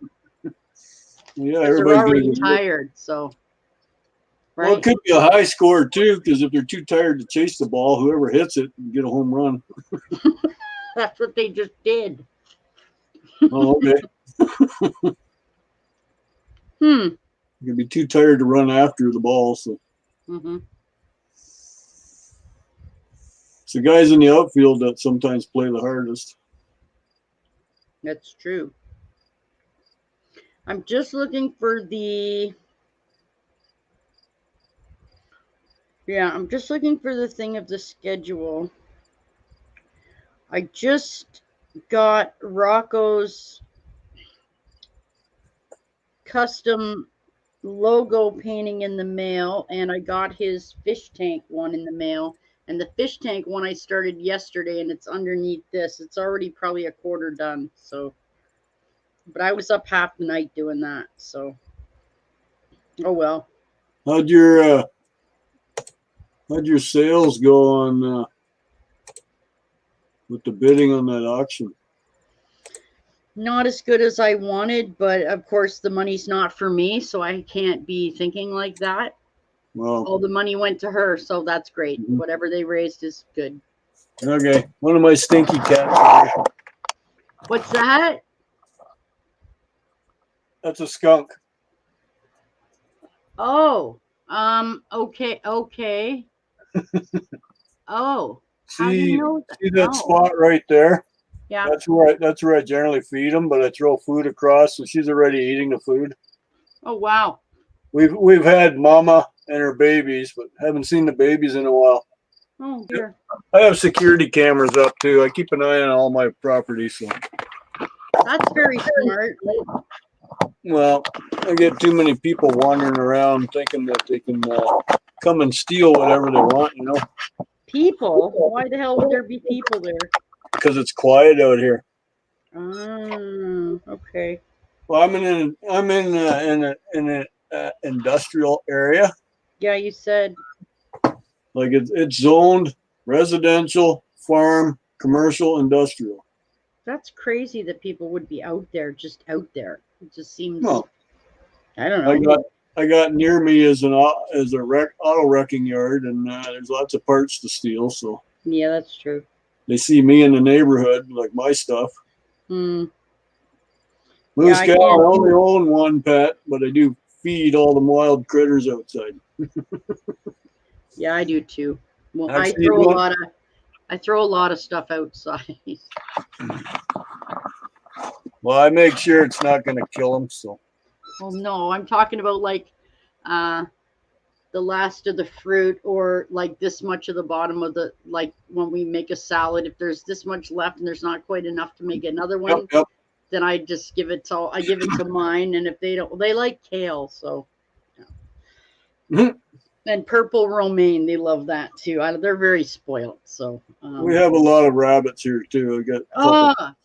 Yeah, they're already tired. So, right? Well, it could be a high score too, because if they're too tired to chase the ball, whoever hits it can get a home run. That's what they just did. Oh, okay. You can be too tired to run after the ball, so. Mm-hmm. It's the guys in the outfield that sometimes play the hardest. That's true. I'm just looking for the. Yeah, I'm just looking for the thing of the schedule. I just got Rocco's custom logo painting in the mail, and I got his fish tank one in the mail. And the fish tank one I started yesterday, and it's underneath this. It's already probably a quarter done. So, but I was up half the night doing that. So, oh well. How'd your sales go on with the bidding on that auction? Not as good as I wanted, but of course the money's not for me, so I can't be thinking like that. Well, all the money went to her, so that's great. Whatever they raised is good. Okay, one of my stinky cats. What's that? That's a skunk. Oh, okay. Oh, how do you know that? See that spot right there? Yeah. That's where I generally feed them, but I throw food across, so she's already eating the food. Oh wow. We've had Mama and her babies, but haven't seen the babies in a while. Oh dear. I have security cameras up too. I keep an eye on all my property, so. That's very smart. Well, I get too many people wandering around thinking that they can come and steal whatever they want, you know. People? Why the hell would there be people there? Because it's quiet out here. Okay. Well, I'm in an industrial area. Yeah, you said. Like it's zoned residential, farm, commercial, industrial. That's crazy that people would be out there, just out there. It just seems. Well, I don't know. I got near me as auto wrecking yard, and there's lots of parts to steal. So yeah, that's true. They see me in the neighborhood, like my stuff. Moose cow, I only own one pet, but I do feed all the wild critters outside. Yeah, I do too. Well, Actually, I throw a lot of stuff outside. Well, I make sure it's not going to kill them. So. Well, no, I'm talking about like the last of the fruit, or like this much of the bottom of the, like when we make a salad, if there's this much left and there's not quite enough to make another one, then I just give it to mine. And if they don't, they like kale, so. Yeah. And purple romaine, they love that too. They're very spoiled. So we have a lot of rabbits here too.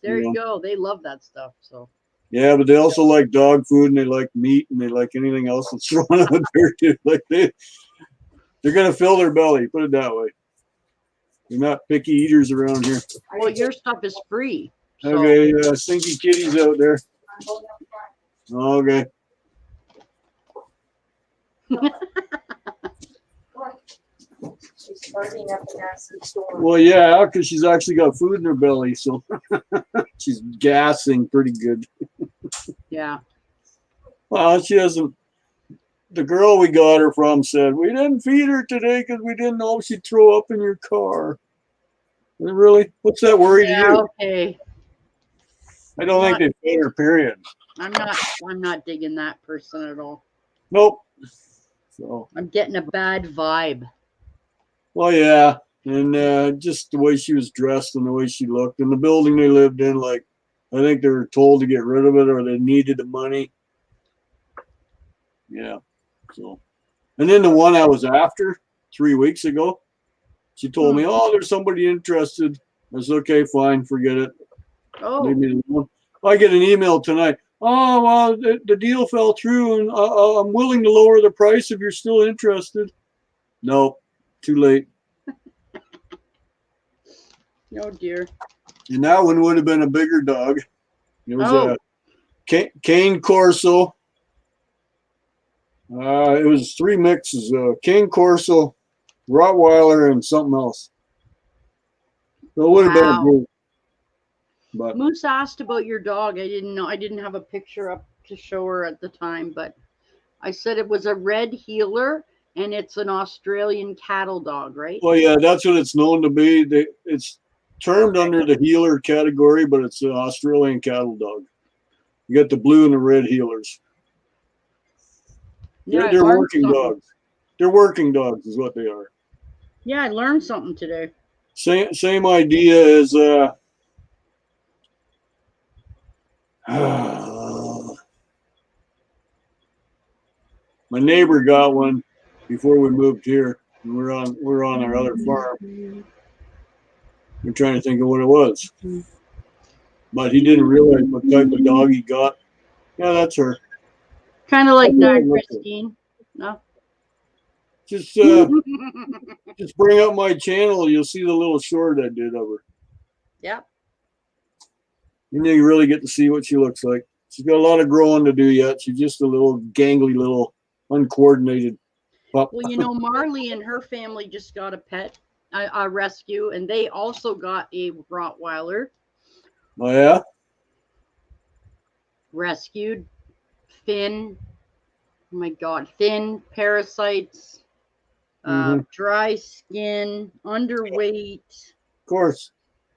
There you go. They love that stuff. So. Yeah, but they also like dog food, and they like meat, and they like anything else that's thrown out there too. Like they're gonna fill their belly. Put it that way. They're not picky eaters around here. Well, your stuff is free. So. Okay, stinky kitties out there. Okay. She's farting up an acid storm. Well, yeah, because she's actually got food in her belly, so she's gassing pretty good. Yeah. Well, she doesn't. The girl we got her from said, we didn't feed her today because we didn't know she'd throw up in your car. Really? What's that worry to you? Okay. I don't think they fed her, period. I'm not digging that person at all. Nope. So I'm getting a bad vibe. Well, yeah, and just the way she was dressed and the way she looked, and the building they lived in, like, I think they were told to get rid of it or they needed the money. Yeah, so. And then the one I was after 3 weeks ago, she told me, oh, there's somebody interested. I said, okay, fine, forget it. Oh. Leave me alone. I get an email tonight. Oh, well, the deal fell through, and I'm willing to lower the price if you're still interested. No. Too late. Oh dear. And that one would have been a bigger dog. It was a Cane Corso. It was 3 mixes: Cane Corso, Rottweiler, and something else. So it would have been a group. But Moose asked about your dog. I didn't know. I didn't have a picture up to show her at the time, but I said it was a red heeler. And it's an Australian cattle dog, right? Well, yeah, that's what it's known to be. It's termed under the heeler category, but it's an Australian cattle dog. You got the blue and the red heelers. Yeah, they're working dogs. They're working dogs is what they are. Yeah, I learned something today. Same idea as My neighbor got one before we moved here. And we're on our other farm. We're trying to think of what it was. But he didn't realize what type of dog he got. Yeah, that's her. Kind of like Oh, that, look. Christine. No. Just bring up my channel. You'll see the little short I did of her. Yep. And then you really get to see what she looks like. She's got a lot of growing to do yet. She's just a little gangly, little uncoordinated pup. Well, you know, Marley and her family just got a pet, a rescue, and they also got a Rottweiler Oh yeah. rescued. Thin. Oh my God, thin, parasites, Mhm. dry skin, underweight. Of course,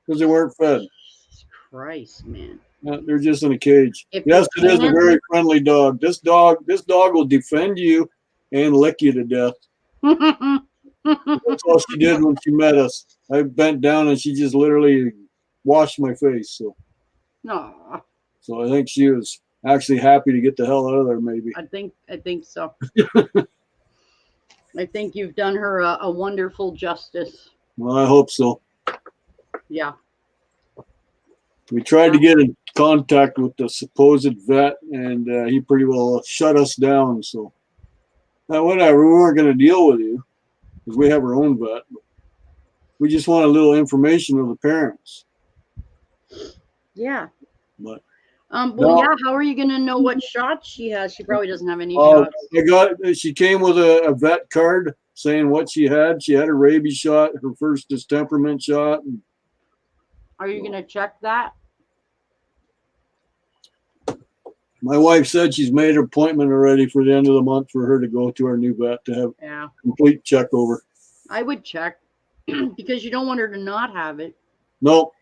because they weren't fed. Jesus Christ, man. They're just in a cage. If Yes, you it is a can't- very friendly dog. This dog will defend you and lick you to death. That's all she did when she met us. I bent down and she just literally washed my face. So Aw, I think she was actually happy to get the hell out of there. Maybe. I think so. I think you've done her a wonderful justice. Well, I hope so. Yeah. We tried to get in contact with the supposed vet, and he pretty well shut us down. So, whatever, we weren't going to deal with you because we have our own vet. We just want a little information of the parents. Yeah. But Well, no. yeah. How are you gonna know what shots she has? She probably doesn't have any shots. She came with a vet card saying what she had. She had a rabies shot, her first distemperament shot. And, Are you gonna check that? my wife said she's made an appointment already for the end of the month for her to go to our new vet to have Yeah. complete check over. I would check because you don't want her to not have it. Nope.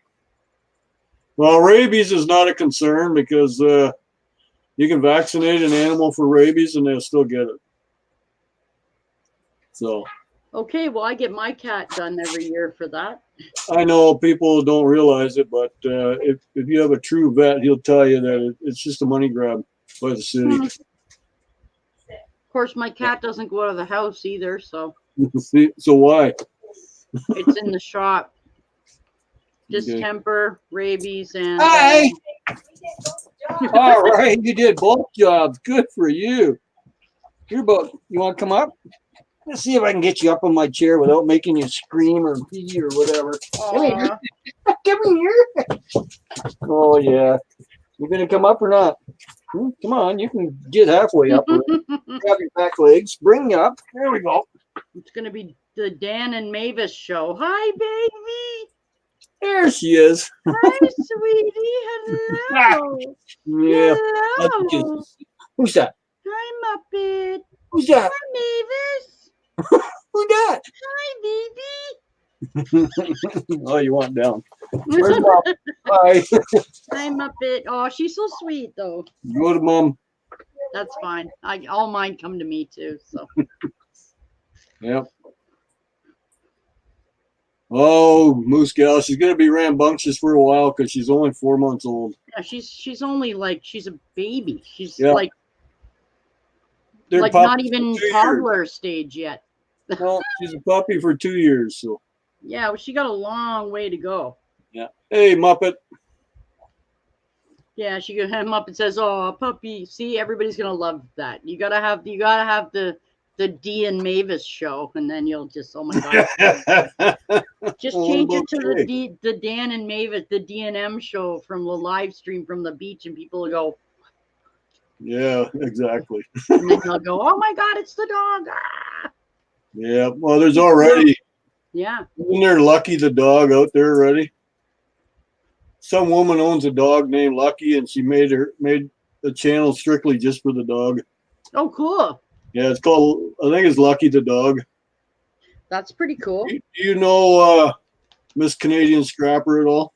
Well, rabies is not a concern because you can vaccinate an animal for rabies and they'll still get it. So Okay, well, I get my cat done every year for that. I know people don't realize it, but if you have a true vet, he'll tell you that it's just a money grab by the city. Of course, my cat doesn't go out of the house either, so So why? it's in the shop. Okay. Distemper, rabies, and Hi. All right, you did both jobs. Good for you. You want to come up? Let's see if I can get you up on my chair without making you scream or pee or whatever. Come here. Come here. Oh, yeah. You going to come up or not? Come on. You can get halfway up. Grab your back legs. Bring you up. There we go. It's going to be the Dan and Mavis show. Hi, baby. There she is. Hi, sweetie. Hello. Yeah. Hello. Who's that? Hi, Muppet. Who's that? Hi, Mavis. Who's that? Hi, baby. Oh, you want down. Where's Mom? Hi. Hi, Muppet. Oh, she's so sweet, though. Go to Mom. That's fine. All mine come to me, too. So. Yep. Oh, Moose Gal, she's gonna be rambunctious for a while because she's only 4 months old. Yeah, she's only like she's a baby. She's Yeah. like They're not puppies even for 2 years. toddler stage yet. No, she's a puppy for 2 years. So Yeah, well, she got a long way to go. yeah. Hey, Muppet. Yeah, she could hem up and says, "Oh, puppy." See, everybody's gonna love that. You gotta have the D and Mavis show, and then you'll just, oh my God, just change it to the Dan and Mavis, the D&M show from the live stream from the beach, and people will go, Yeah, exactly. and then they'll go, "Oh my God, it's the dog!" Ah! Yeah. Well, there's already. Yeah. Isn't there Lucky the dog out there already? Some woman owns a dog named Lucky, and she made a channel strictly just for the dog. Oh, cool. Yeah, it's called. I think it's Lucky the dog. That's pretty cool. Do you know Miss Canadian Scrapper at all?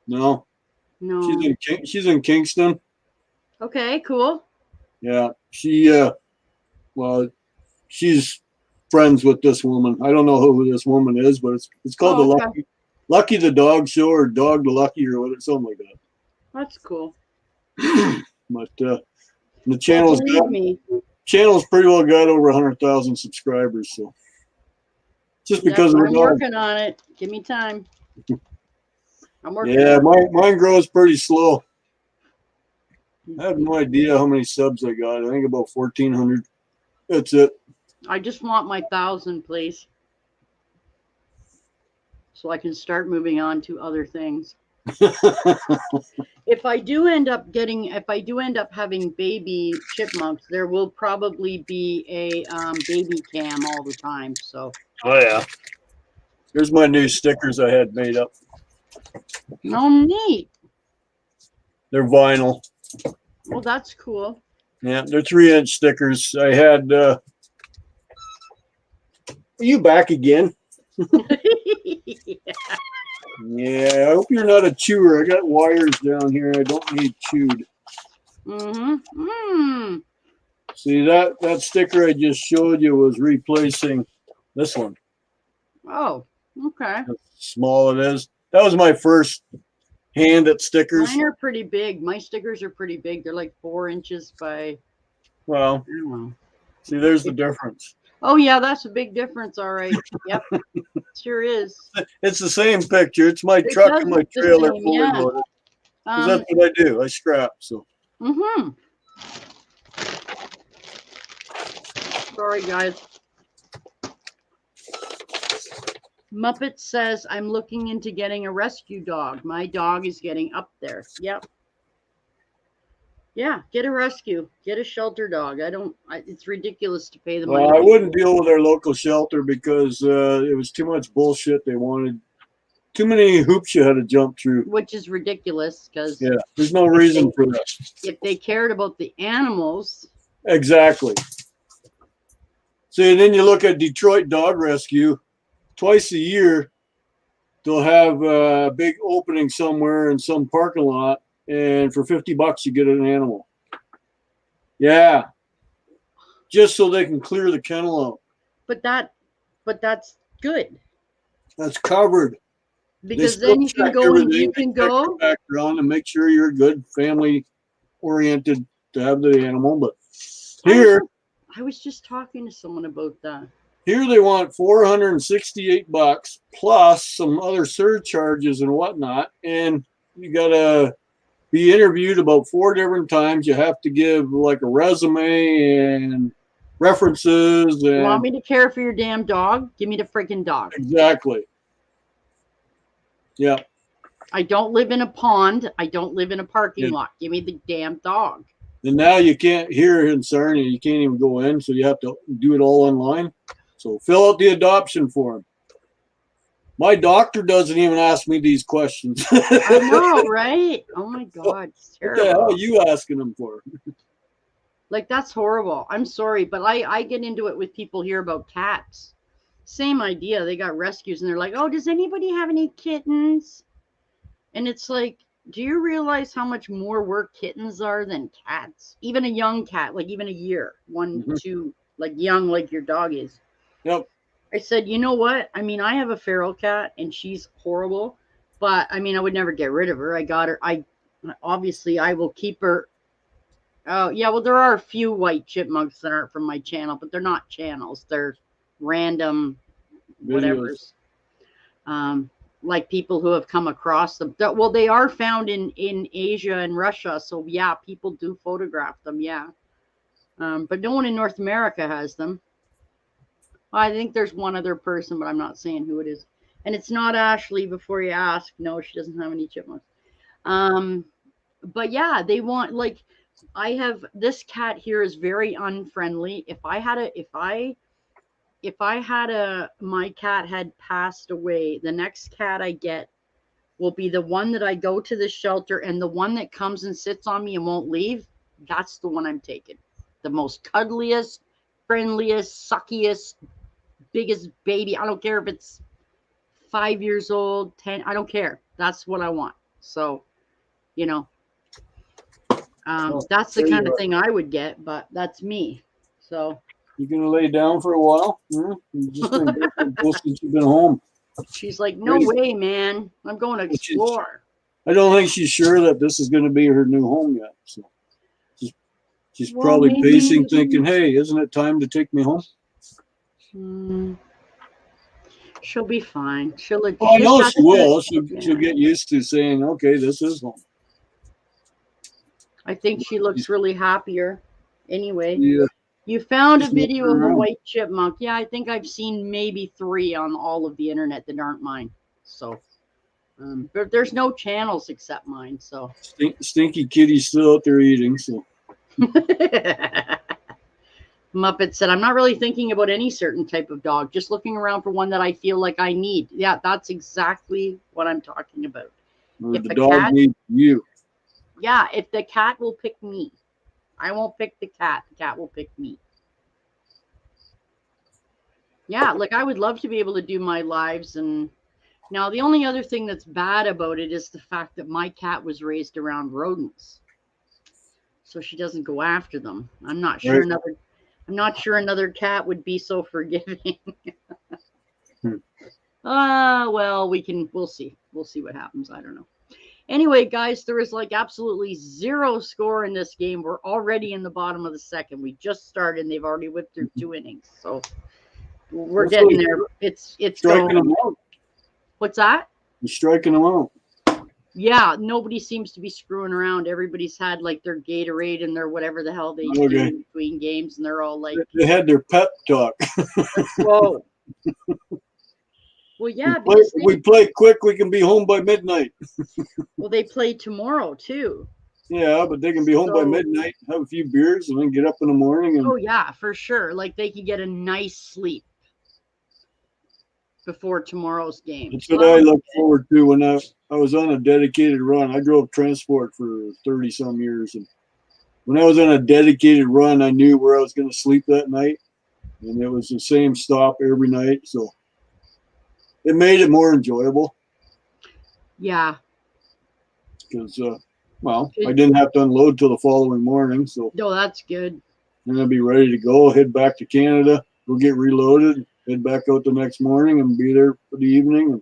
No. No. She's in Kingston. Okay, cool. Yeah, she's friends with this woman. I don't know who this woman is, but it's called the Lucky the Dog Show or Dog the Lucky or whatever, something like that. That's cool. But And the channel's Believe me. pretty well got over 100,000 subscribers. So just because of the I'm dog. working on it. Give me time. I'm working. Yeah, on it. mine grows pretty slow. I have no idea how many subs I got. I think about 1,400. That's it. I just want my 1,000, please, so I can start moving on to other things. If I do end up having baby chipmunks, there will probably be a baby cam all the time. So. Oh yeah. Here's my new stickers I had made up. Oh, neat. They're vinyl. Well, that's cool. Yeah, they're 3-inch stickers. I had. Are you back again? Yeah, I hope you're not a chewer. I got wires down here. I don't need chewed. Mm-hmm. See, that sticker I just showed you was replacing this one. Oh, okay. How small it is. That was my first hand at stickers. Mine are pretty big. My stickers are pretty big. They're like 4 inches by. Well, I don't know. see, there's the difference. Oh yeah, that's a big difference. All right. Yep. Sure is. It's the same picture. It's my It truck does and my look the trailer same, fully yeah. loaded. 'Cause that's what I do. I scrap. So. Mm-hmm. Sorry, guys. Muppet says, I'm looking into getting a rescue dog. My dog is getting up there. Yep. Yeah, get a rescue. Get a shelter dog. It's ridiculous to pay the money. Well, I wouldn't deal with our local shelter because it was too much bullshit. They wanted too many hoops you had to jump through. Which is ridiculous because Yeah, there's no reason for that. if they cared about the animals. Exactly. See, and then you look at Detroit Dog Rescue. Twice a year, they'll have a big opening somewhere in some parking lot, and for $50 you get an animal. Yeah, just so they can clear the kennel out. But that's good. That's covered. Because then you can go and you can go background and make sure you're good, family oriented to have the animal. But here, I was just talking to someone about that. Here they want $468 plus some other surcharges and whatnot, and you gotta be interviewed about 4 different times. You have to give like a resume and references. And you want me to care for your damn dog? Give me the freaking dog. Exactly. Yeah. I don't live in a pond. I don't live in a parking lot. Give me the damn dog. And now you can't hear in Sarnia. You can't even go in, so you have to do it all online. So fill out the adoption form. My doctor doesn't even ask me these questions. I know, right? Oh my God, it's terrible. What the hell are you asking them for? Like, that's horrible. I'm sorry, but I get into it with people here about cats. Same idea. They got rescues and they're like, oh, does anybody have any kittens? And it's like, do you realize how much more work kittens are than cats? Even a young cat, like even a year, 1, 2, like young, like your dog is. Yep. I said, you know what? I mean, I have a feral cat and she's horrible, but I mean, I would never get rid of her. I got her. Obviously I will keep her. Oh yeah. Well, there are a few white chipmunks that aren't from my channel, but they're not channels. They're random whatevers. Like people who have come across them. Well, they are found in Asia and Russia. So yeah, people do photograph them. Yeah. But no one in North America has them. I think there's one other person, but I'm not saying who it is. And it's not Ashley, before you ask. No, she doesn't have any chipmunks. But yeah, they want, like, I have, this cat here is very unfriendly. If my cat had passed away, the next cat I get will be the one that I go to the shelter, and the one that comes and sits on me and won't leave. That's the one I'm taking. The most cuddliest, friendliest, suckiest, biggest baby. I don't care if it's 5 years old, 10. I don't care. That's what I want. So, you know, that's the kind of thing I would get, but that's me. So you gonna lay down for a while? You just been since you've been home. She's like, no way, man. I'm going to explore. I don't think she's sure that this is going to be her new home yet. So She's Well, probably maybe- pacing, thinking, "Hey, isn't it time to take me home?" She'll be fine. She'll. Oh, I know she will. She'll Yeah. get used to saying, "Okay, this is home." I think she looks really happier. Anyway, Yeah. you found a Just video looking of a around. white chipmunk. Yeah, I think I've seen maybe 3 on all of the internet that aren't mine. So, but there's no channels except mine. So, Stinky Kitty's still out there eating. So Muppet said, "I'm not really thinking about any certain type of dog. Just looking around for one that I feel like I need." Yeah, that's exactly what I'm talking about. or If the the dog cat- needs you. Yeah, if the cat will pick me, I won't pick the cat. The cat will pick me. Yeah, like I would love to be able to do my lives. And now the only other thing that's bad about it is the fact that my cat was raised around rodents, so she doesn't go after them. I'm not sure Right. another cat would be so forgiving. Hmm. Well, we'll see. We'll see what happens. I don't know. Anyway, guys, there is like absolutely 0 score in this game. We're already in the bottom of the second. We just started and they've already whipped through 2 innings. So we're That's getting really there. It's striking going. them out. What's that? You're striking them out. Yeah, nobody seems to be screwing around. Everybody's had like their Gatorade and their whatever the hell they do Okay. in between games, and they're all like, They had their pep talk. "Whoa." Well, yeah, If we play quick, we can be home by midnight. well, they play tomorrow too. Yeah, but they can be home by So- midnight, have a few beers, and then get up in the morning. And Oh yeah, for sure. Like they can get a nice sleep before tomorrow's game. that's what I look forward to when I was on a dedicated run. I drove transport for 30 some years, and when I was on a dedicated run, I knew where I was going to sleep that night, and it was the same stop every night, so it made it more enjoyable Yeah. because, I didn't have to unload till the following morning, so No, that's good. then I'd be ready to go, head back to Canada, go get reloaded, head back out the next morning, and be there for the evening. And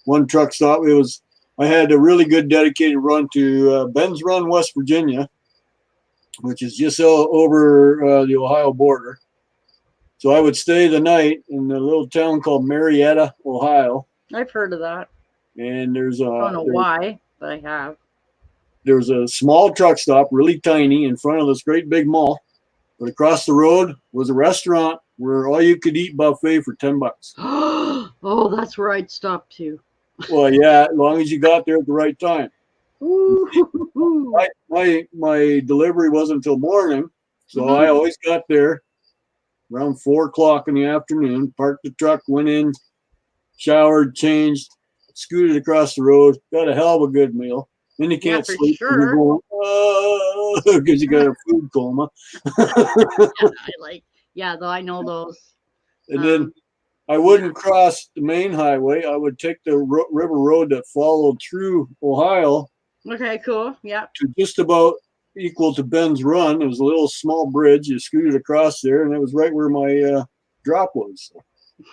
one truck stop, I had a really good dedicated run to Ben's Run, West Virginia, which is just over the Ohio border. So I would stay the night in a little town called Marietta, Ohio. I've heard of that. And there's I don't know why, but I have. There's a small truck stop, really tiny, in front of this great big mall. But across the road was a restaurant where all you could eat buffet for $10. Oh, that's where I'd stop too. Well, yeah, as long as you got there at the right time. Ooh. My delivery wasn't until morning, so I always got there around 4 o'clock in the afternoon, parked the truck, went in, showered, changed, scooted across the road, got a hell of a good meal. Then you can't for sleep sure. because you got a food coma. Though I know those. And then I wouldn't cross the main highway. I would take the river road that followed through Ohio. Okay, cool. Yeah. To just about equal to Ben's Run. It was a little small bridge. You scooted across there, and it was right where my drop was.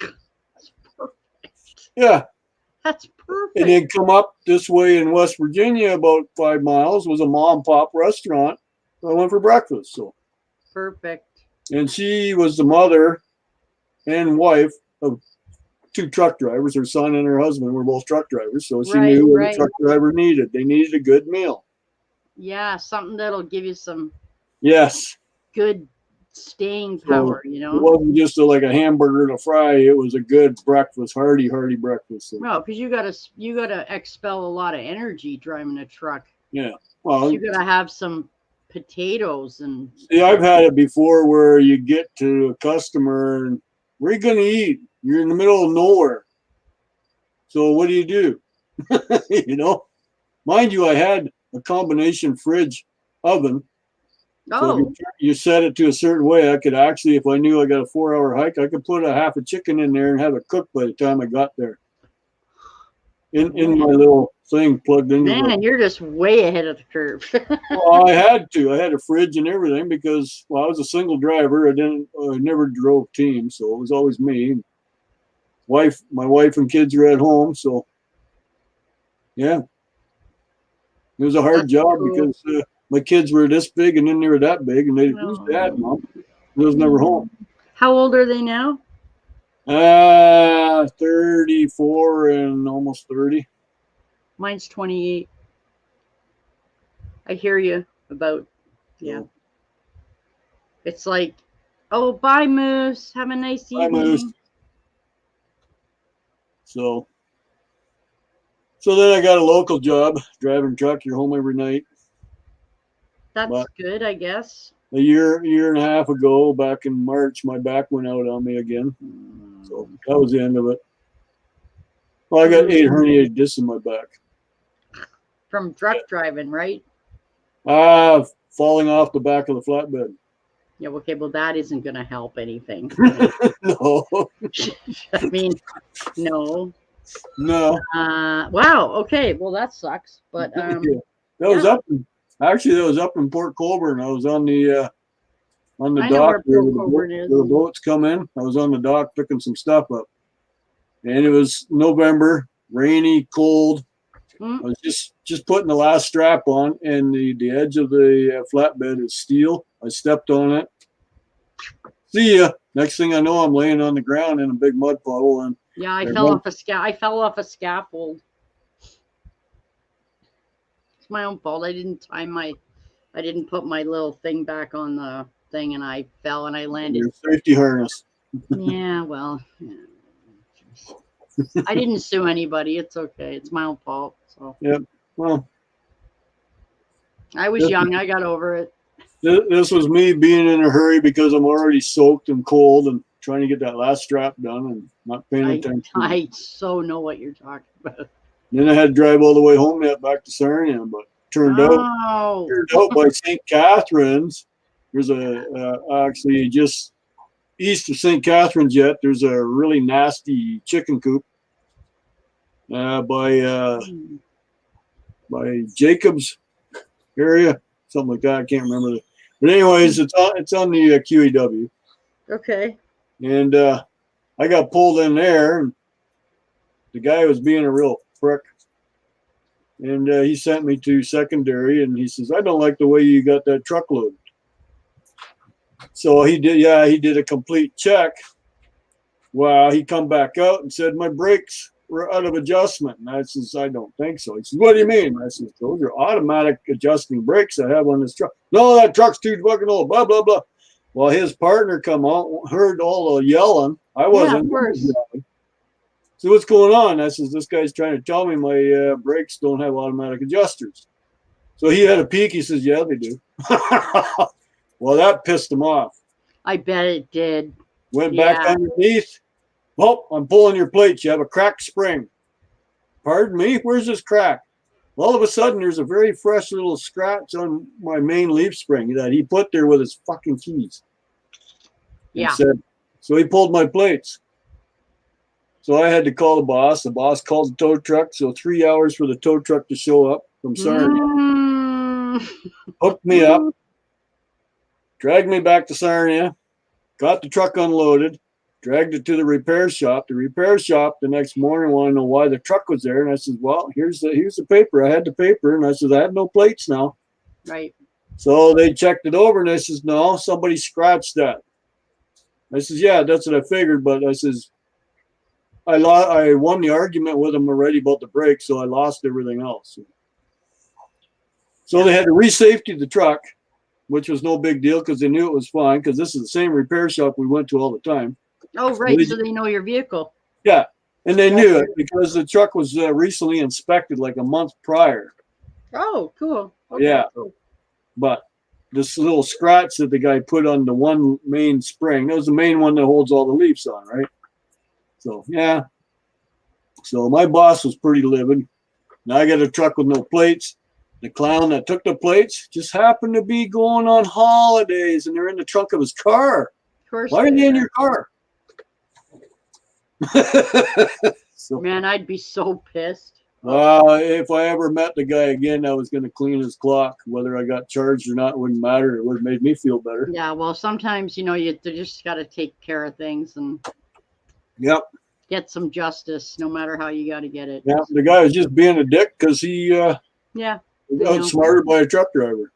That's perfect. Yeah. That's perfect. And then come up this way in West Virginia, about 5 miles, was a mom and pop restaurant. I went for breakfast. So perfect. And she was the mother and wife of 2 truck drivers. Her son and her husband were both truck drivers. So she knew what a truck driver needed. They needed a good meal. Yeah, something that'll give you some good staying power, you know. It wasn't just like a hamburger and a fry. It was a good breakfast, hearty breakfast. So. No, because you gotta expel a lot of energy driving a truck. Yeah. Well, you gotta have some potatoes and. See, I've had it before where you get to a customer and where are you gonna eat? You're in the middle of nowhere. So what do? You know, mind you, I had a combination fridge oven. So if you set it to a certain way, I could actually, if I knew I got a 4-hour hike, I could put a half a chicken in there and have it cooked by the time I got there. In my little thing plugged into. Man, you're just way ahead of the curve. Well, I had to. I had a fridge and everything because, I was a single driver. I never drove teams, so it was always me. My wife and kids are at home, so yeah. It was a hard job because My kids were this big, and then they were that big, and who's dad, mom? He was never home. How old are they now? 34 and almost 30. Mine's 28. I hear you about, yeah. It's like, oh, bye, Moose. Have a nice Bye, evening. Moose. So then I got a local job, driving truck. You're home every night. That's good, I guess. A year and a half ago, back in March, my back went out on me again. So that was the end of it. Well, I got 8 herniated discs in my back. From truck driving, right? Falling off the back of the flatbed. Yeah, okay, well, that isn't going to help anything. No. I mean, no. No. Wow, okay, well, that sucks. But That was up in Port Colborne. I was on the dock where the boats come in. I was on the dock picking some stuff up. And it was November, rainy, cold. I was just putting the last strap on, and the edge of the flatbed is steel. I stepped on it. See ya. Next thing I know, I'm laying on the ground in a big mud puddle. And yeah, I fell off a scaffold. It's my own fault. I didn't put my little thing back on the thing, and I fell and I landed. Your safety harness. Yeah, well, yeah. I didn't sue anybody. It's okay. It's my own fault. So. Yep. Well, I was young. I got over it. This was me being in a hurry because I'm already soaked and cold and trying to get that last strap done and not paying attention. I so know what you're talking about. Then I had to drive all the way home back to Sarnia, but turned out by St. Catharines. There's actually just east of St. Catharines yet. There's a really nasty chicken coop by Jacobs area, something like that. I can't remember. But anyways, it's on the QEW. Okay. And I got pulled in there, and the guy was being a real prick. And he sent me to secondary, and he says, I don't like the way you got that truck loaded. So he did a complete check. Well, he come back out and said, my brakes were out of adjustment. And I says, I don't think so. He says, what do you mean? I says, those are automatic adjusting brakes I have on this truck. No, that truck's too fucking old, blah, blah, blah. Well, his partner come out, heard all the yelling. I wasn't. Yeah, so what's going on? I says, this guy's trying to tell me my brakes don't have automatic adjusters. So he had a peek. He says, yeah, they do. Well, that pissed him off. I bet it did. Went back underneath. Well, I'm pulling your plates. You have a cracked spring. Pardon me? Where's this crack? Well, all of a sudden, there's a very fresh little scratch on my main leaf spring that he put there with his fucking keys. Yeah. So he pulled my plates. So I had to call the boss. The boss called the tow truck. So 3 hours for the tow truck to show up from Sarnia. Hooked me up. Dragged me back to Sarnia. Got the truck unloaded. Dragged it to the repair shop. The repair shop the next morning wanted to know why the truck was there. And I said, well, here's the paper. I had the paper. And I said, I have no plates now. Right. So they checked it over. And I says, no, somebody scratched that. I says, yeah, that's what I figured. But I says, I won the argument with them already about the brakes. So I lost everything else. So they had to re-safety the truck, which was no big deal because they knew it was fine because this is the same repair shop we went to all the time. Oh, right. So they know your vehicle. Yeah. And they knew it because the truck was recently inspected like a month prior. Oh, cool. Okay, yeah. Cool. But this little scratch that the guy put on the one main spring, that was the main one that holds all the leaves on, right? So, yeah. So my boss was pretty livid. Now I got a truck with no plates. The clown that took the plates just happened to be going on holidays, and they're in the trunk of his car. Of course. Why are they in your car? Man, I'd be so pissed. If I ever met the guy again, I was going to clean his clock. Whether I got charged or not wouldn't matter. It would have made me feel better. Yeah, well, sometimes, you just got to take care of things and get some justice, no matter how you got to get it. Yeah, the guy was just being a dick because he was outsmarted by a truck driver.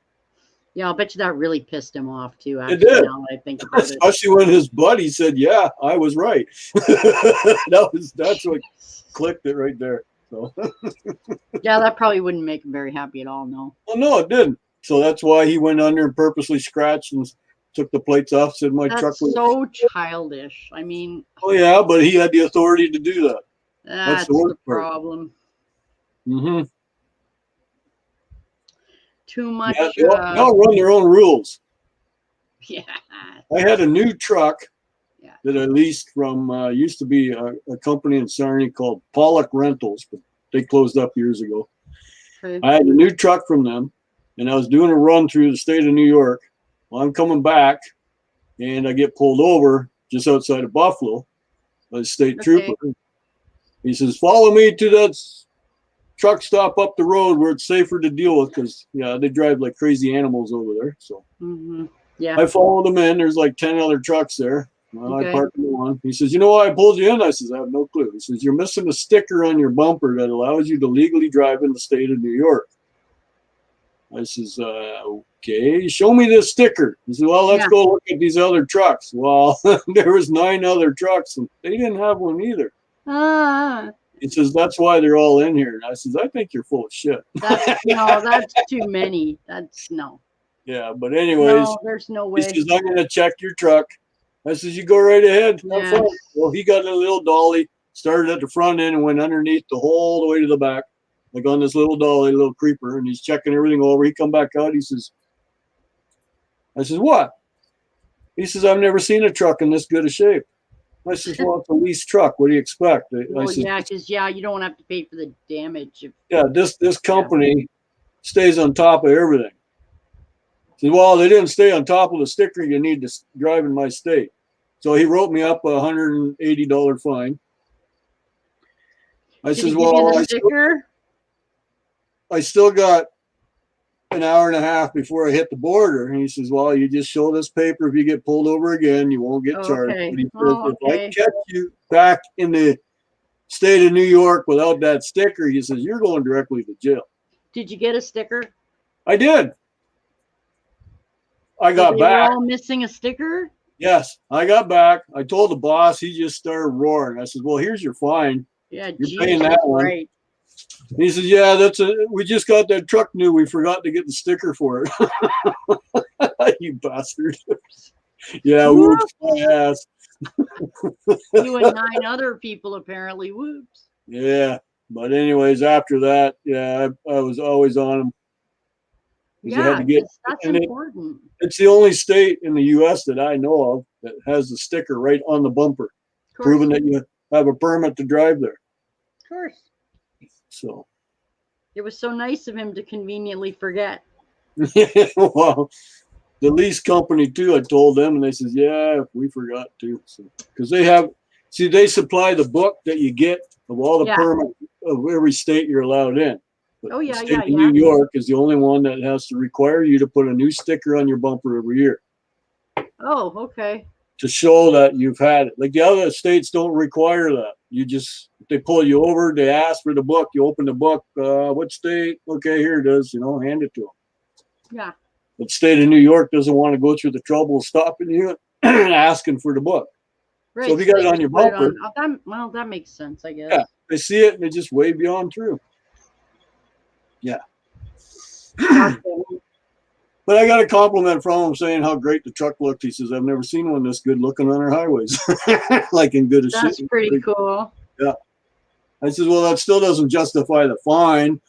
Yeah, I'll bet you that really pissed him off too. It Actually, did. now that I think about it. Especially when his buddy said, "Yeah, I was right." That's what clicked it right there. So, Yeah, that probably wouldn't make him very happy at all. No. well, no, it didn't. So that's why he went under and purposely scratched and took the plates off. Said my truck That's was. so childish. I mean, Oh yeah, but he had the authority to do that. that's the worst the part. problem. Mm-hmm. Too much. Yeah, they all run their own rules. Yeah. I had a new truck Yeah. that I leased from used to be a company in Sarnia called Pollock Rentals, but they closed up years ago. Okay. I had a new truck from them, and I was doing a run through the state of New York. Well, I'm coming back, and I get pulled over just outside of Buffalo by a state trooper. He says, "Follow me to that truck stop up the road where it's safer to deal with," because they drive like crazy animals over there. So Yeah. I followed him in. There's like 10 other trucks there. Well, Okay. I parked in one. He says, "You know why I pulled you in?" I says, "I have no clue." He says, "You're missing a sticker on your bumper that allows you to legally drive in the state of New York." I says, "Okay, show me this sticker." He said, "Well, let's go look at these other trucks." Well, there was 9 other trucks, and they didn't have one either. He says, "That's why they're all in here." And I says, "I think you're full of shit." That's too many. That's no. Yeah, but anyways, No, there's no way. he says, "I'm going to check your truck." I says, "You go right ahead. Have fun." Well, he got a little dolly, started at the front end and went underneath the whole way to the back, like on this little dolly, little creeper, and he's checking everything over. He come back out. He says, I says, "What?" He says, "I've never seen a truck in this good a shape." I says, "Well, it's a lease truck. What do you expect?" Well, I says, because you don't have to pay for the damage. This company stays on top of everything." He said, "Well, they didn't stay on top of the sticker you need to drive in my state." So he wrote me up $180 fine. I says, "Well, I still got an hour and a half before I hit the border." And he says, "Well, you just show this paper. If you get pulled over again, you won't get charged." But he says, "If I catch you back in the state of New York without that sticker," he says, "you're going directly to jail." Did you get a sticker? I did. I got back. They were all missing a sticker? Yes, I got back. I told the boss. He just started roaring. I said, "Well, here's your fine. Yeah, you're paying that one." Right. And he says, "Yeah, we just got that truck new. We forgot to get the sticker for it." You bastard. Yeah, whoops my ass. You and 9 other people apparently. Whoops. Yeah, but anyways, after that, I was always on him. Yeah, that's important. It's the only state in the U.S. that I know of that has the sticker right on the bumper, proving that you have a permit to drive there. Of course. So it was so nice of him to conveniently forget. Well, the lease company too, I told them, and they says, "Yeah, we forgot too." So, because they supply the book that you get of all the permits of every state you're allowed in. But the state of New York is the only one that has to require you to put a new sticker on your bumper every year. Oh, okay. To show that you've had it. Like the other states don't require that. You just, they pull you over, they ask for the book, you open the book, what state? Okay, here it is, hand it to them. Yeah. But the state of New York doesn't want to go through the trouble of stopping you and asking for the book. Right. So if you got it on your bumper. That makes sense, I guess. Yeah, they see it and they just wave you on through. Yeah. But I got a compliment from him saying how great the truck looked. He says, "I've never seen one this good looking on our highways." Like in good as shit. That's pretty cool. Yeah. I said, "Well, that still doesn't justify the fine."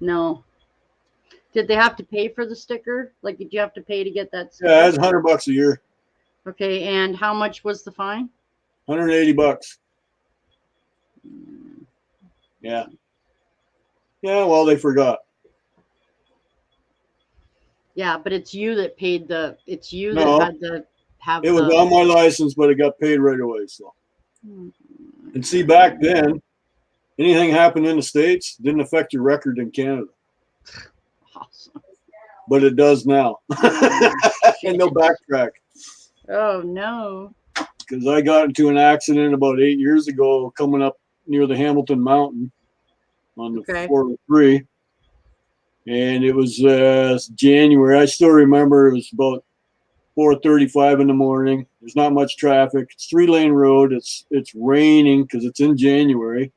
No. Did they have to pay for the sticker? Like, did you have to pay to get that sticker? Yeah, it's $100 a year. Okay, and how much was the fine? $180. Yeah. Yeah, well, they forgot. Yeah, but it's you that paid that had to have it was on my license, but it got paid right away. So, and see, back then, anything happened in the States didn't affect your record in Canada. Awesome. But it does now. And no backtrack. Oh, no. Because I got into an accident about 8 years ago coming up near the Hamilton Mountain on the 403. And it was January. I still remember it was about 4:35 in the morning. There's not much traffic. It's 3-lane road. It's raining because it's in January.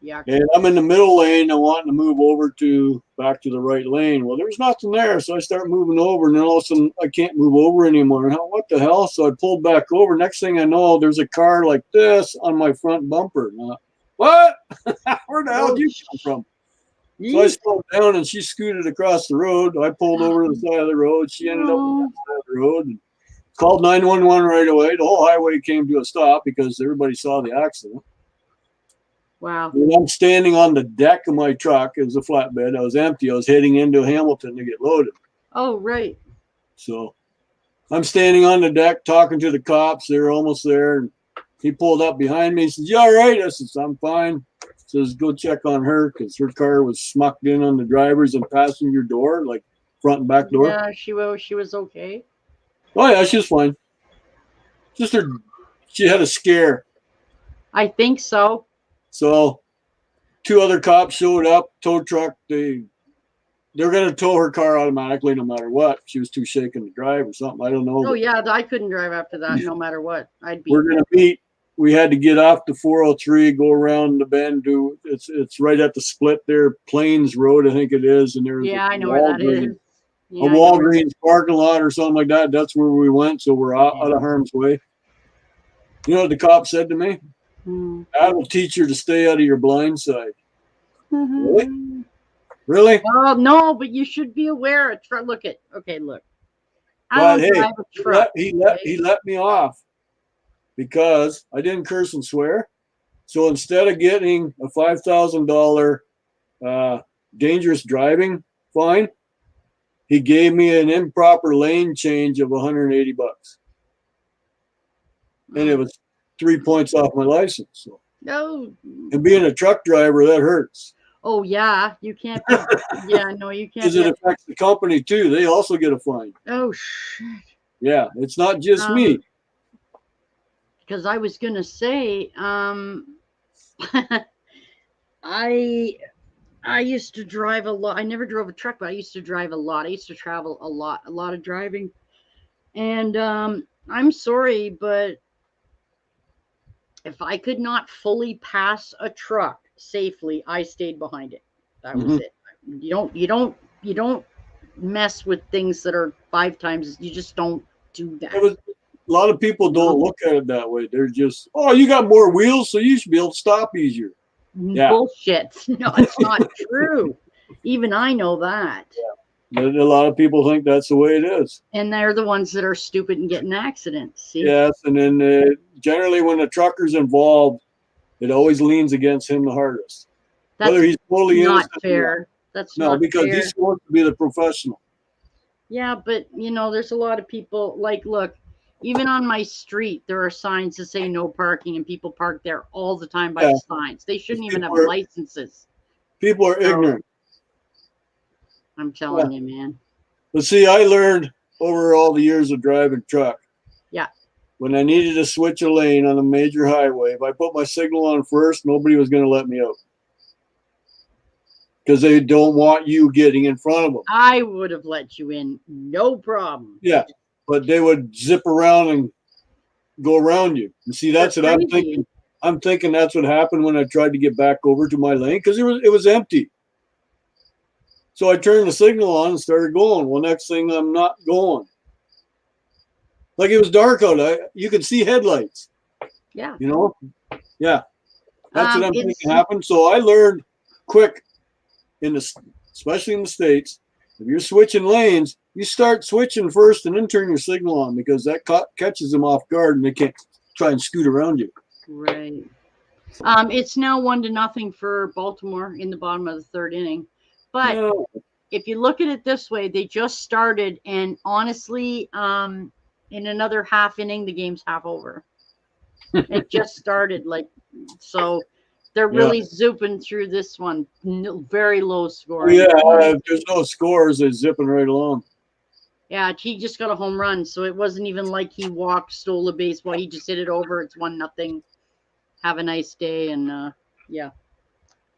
Yeah. And I'm in the middle lane. I want to move over back to the right lane. Well, there's nothing there, so I start moving over, and then all of a sudden I can't move over anymore. What the hell? So I pulled back over. Next thing I know, there's a car like this on my front bumper. What? Where the hell did you come from? So I slowed down, and she scooted across the road. I pulled over to the side of the road. She ended up on the side of the road and called 911 right away. The whole highway came to a stop because everybody saw the accident. Wow. And I'm standing on the deck of my truck. It was a flatbed. I was empty. I was heading into Hamilton to get loaded. Oh, right. So I'm standing on the deck talking to the cops. They're almost there. And he pulled up behind me. He says, "You all right?" I says, "I'm fine." He says, "Go check on her," because her car was smucked in on the driver's and passenger door, like front and back door. Yeah, she was okay. Oh, yeah, she was fine. Just she had a scare. I think so. So 2 other cops showed up, tow truck. They're going to tow her car automatically no matter what. She was too shaken to drive or something. I don't know. Oh, yeah, I couldn't drive after that no matter what. I'd be. We're going to meet. We had to get off the 403, go around the bend. It's right at the split there, Plains Road, I think it is. And there's I know where that is. Yeah, a Walgreens parking lot or something like that. That's where we went. So we're out of harm's way. You know what the cop said to me? "I will teach you to stay out of your blind side." Really? Really? Well, no, but you should be aware. Look. I But don't hey, drive a truck. he let me off because I didn't curse and swear. So instead of getting a $5,000 dangerous driving fine, he gave me an improper lane change of $180, and it was 3 points off my license. So. No. And being a truck driver, that hurts. Oh, yeah. You can't. No, you can't. Because it affects the company, too. They also get a fine. Oh, shit. Yeah, it's not just me. Because I was going to say, I used to drive a lot. I never drove a truck, but I used to drive a lot. I used to travel a lot of driving. And I'm sorry, but if I could not fully pass a truck safely, I stayed behind it. That was it. You don't mess with things that are 5 times. You just don't do that. A lot of people don't look at it that way. They're just, "Oh, you got more wheels, so you should be able to stop easier." Yeah. Bullshit. No, it's not true. Even I know that. Yeah. But a lot of people think that's the way it is. And they're the ones that are stupid and get in accidents. See? Yes, and then generally when a trucker's involved, it always leans against him the hardest. That's whether he's totally not innocent. fair. That's not because fair. he's supposed to be the professional. Yeah, but there's a lot of people look, even on my street, there are signs that say no parking, and people park there all the time by the signs. They shouldn't even have licenses. People are ignorant. I'm telling you, man. But see, I learned over all the years of driving truck. Yeah. When I needed to switch a lane on a major highway, if I put my signal on first, nobody was going to let me out. Because they don't want you getting in front of them. I would have let you in, no problem. Yeah, but they would zip around and go around you. And see, that's what I'm thinking. I'm thinking that's what happened when I tried to get back over to my lane because it was empty. So I turned the signal on and started going. Well, next thing I'm not going. Like it was dark out. You could see headlights. Yeah. Yeah. That's what I'm thinking happened. So I learned quick. Especially in the States, if you're switching lanes, you start switching first and then turn your signal on because that catches them off guard and they can't try and scoot around you. Right. It's now 1-0 for Baltimore in the bottom of the 3rd inning. But if you look at it this way, they just started, and honestly, in another half inning, the game's half over. It just started, so. They're really zooping through this one. Very low score. Yeah, if there's no scores, they're zipping right along. Yeah, he just got a home run, so it wasn't even like he stole a baseball. He just hit it over. It's 1-0. Have a nice day, and yeah.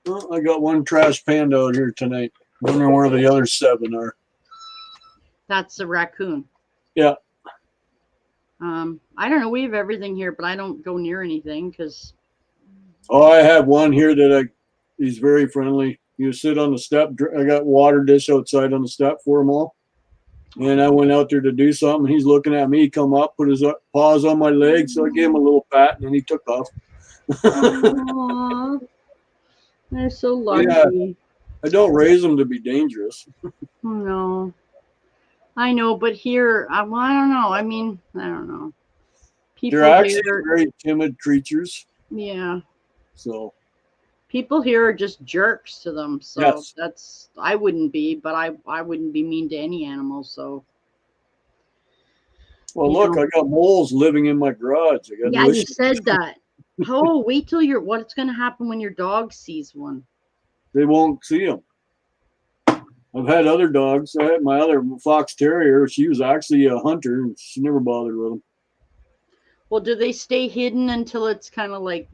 Well, I got one trash panda out here tonight. Wondering where the other 7 are. That's a raccoon. Yeah. I don't know. We have everything here, but I don't go near anything because. Oh, I have one here that he's very friendly. You sit on the step. I got water dish outside on the step for him all. And I went out there to do something. He's looking at me. He come up, put his paws on my legs. So I gave him a little pat, and then he took off. Aww, they're so lucky. Yeah, I don't raise them to be dangerous. No, I know, but here, well, I don't know. I mean, I don't know. People They're actually here, very timid creatures. yeah. So People here are just jerks to them. So yes. that's, I wouldn't be, but I wouldn't be mean to any animal. So. Well, look, I got moles living in my garage. I got Yeah, you said that. Oh, wait till what's going to happen when your dog sees one? They won't see them. I've had other dogs. I had my other fox terrier. She was actually a hunter, and she never bothered with them. Well, do they stay hidden until it's kind of like?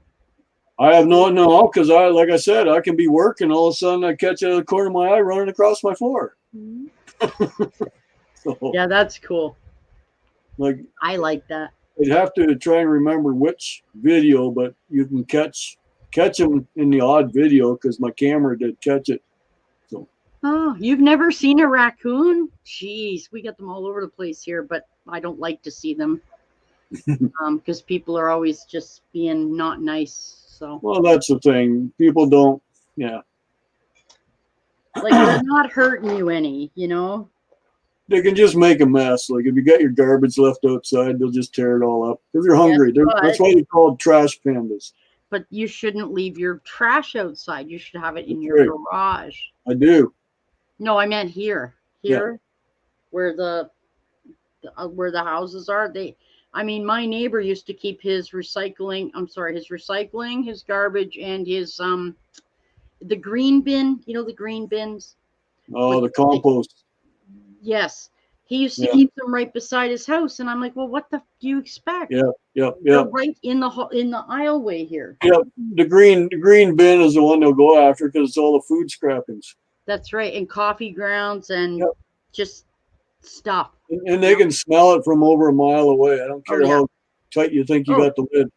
I have no, because like I said, I can be working. All of a sudden, I catch out of the corner of my eye running across my floor. So, yeah, that's cool. Like I like that. I'd have to try and remember which video, but you can catch them in the odd video because my camera did catch it. So. Oh, you've never seen a raccoon? Jeez, we get them all over the place here, but I don't like to see them because people are always just being not nice. So. Well, that's the thing. People don't. Yeah. Like they're not hurting you any, you know. They can just make a mess. Like if you got your garbage left outside, they'll just tear it all up. If you're hungry, that's why they're called trash pandas. But you shouldn't leave your trash outside. You should have it in your garage. I do. No, I meant here, where the houses are. My neighbor used to keep his recycling, his garbage, and his the green bin. You know the green bins. Oh, the compost. Yes, he used to keep them right beside his house, and I'm like, well, what the f do you expect? Yeah. They're right in the aisleway here. Yep, the green bin is the one they'll go after because it's all the food scrappings. That's right, and coffee grounds and just stuff. And they can smell it from over a mile away. I don't care how tight you think you got the lid.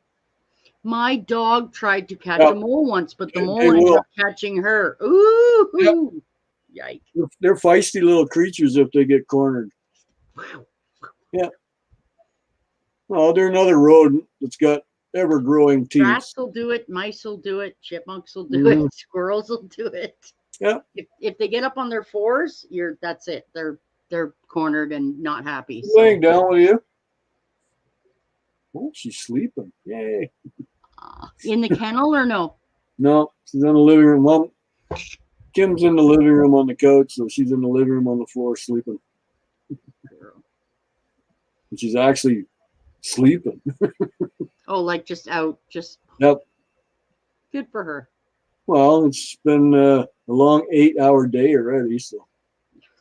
My dog tried to catch a mole once, but the mole ended up catching her. Ooh, yikes. They're feisty little creatures if they get cornered. Yeah. Well, they're another rodent that's got ever-growing teeth. Rats will do it. Mice will do it. Chipmunks will do it. Squirrels will do it. Yeah. If they get up on their fours, that's it. They're cornered and not happy. So. Laying down with you. Oh, she's sleeping. Yay. In the kennel or no? No, she's in the living room. Mom, Kim's in the living room on the couch, so she's in the living room on the floor sleeping. And she's actually sleeping. Oh, like just out, just. Yep. Good for her. Well, it's been a long 8-hour day already, so.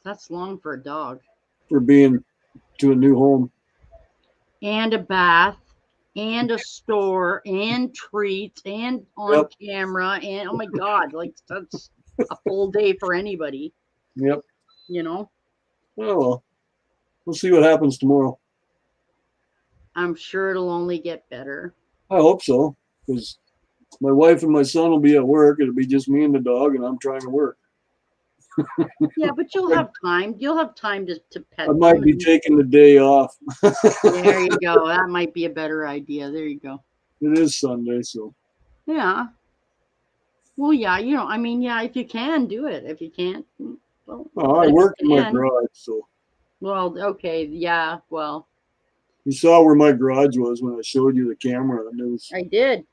That's long for a dog. For being to a new home. And a bath, and a store, and treats, and on camera, and oh my God, like that's a full day for anybody. Yep. You know? Oh, well. We'll see what happens tomorrow. I'm sure it'll only get better. I hope so, because my wife and my son will be at work. It'll be just me and the dog, and I'm trying to work. Yeah, but you'll have time. You'll have time to pet. I might be taking the day off. There you go. That might be a better idea. There you go. It is Sunday, so. Yeah. Well, yeah, if you can, do it. If you can't, well. I work in my garage, so. Well, okay, yeah, well. You saw where my garage was when I showed you the camera. And it was, I did.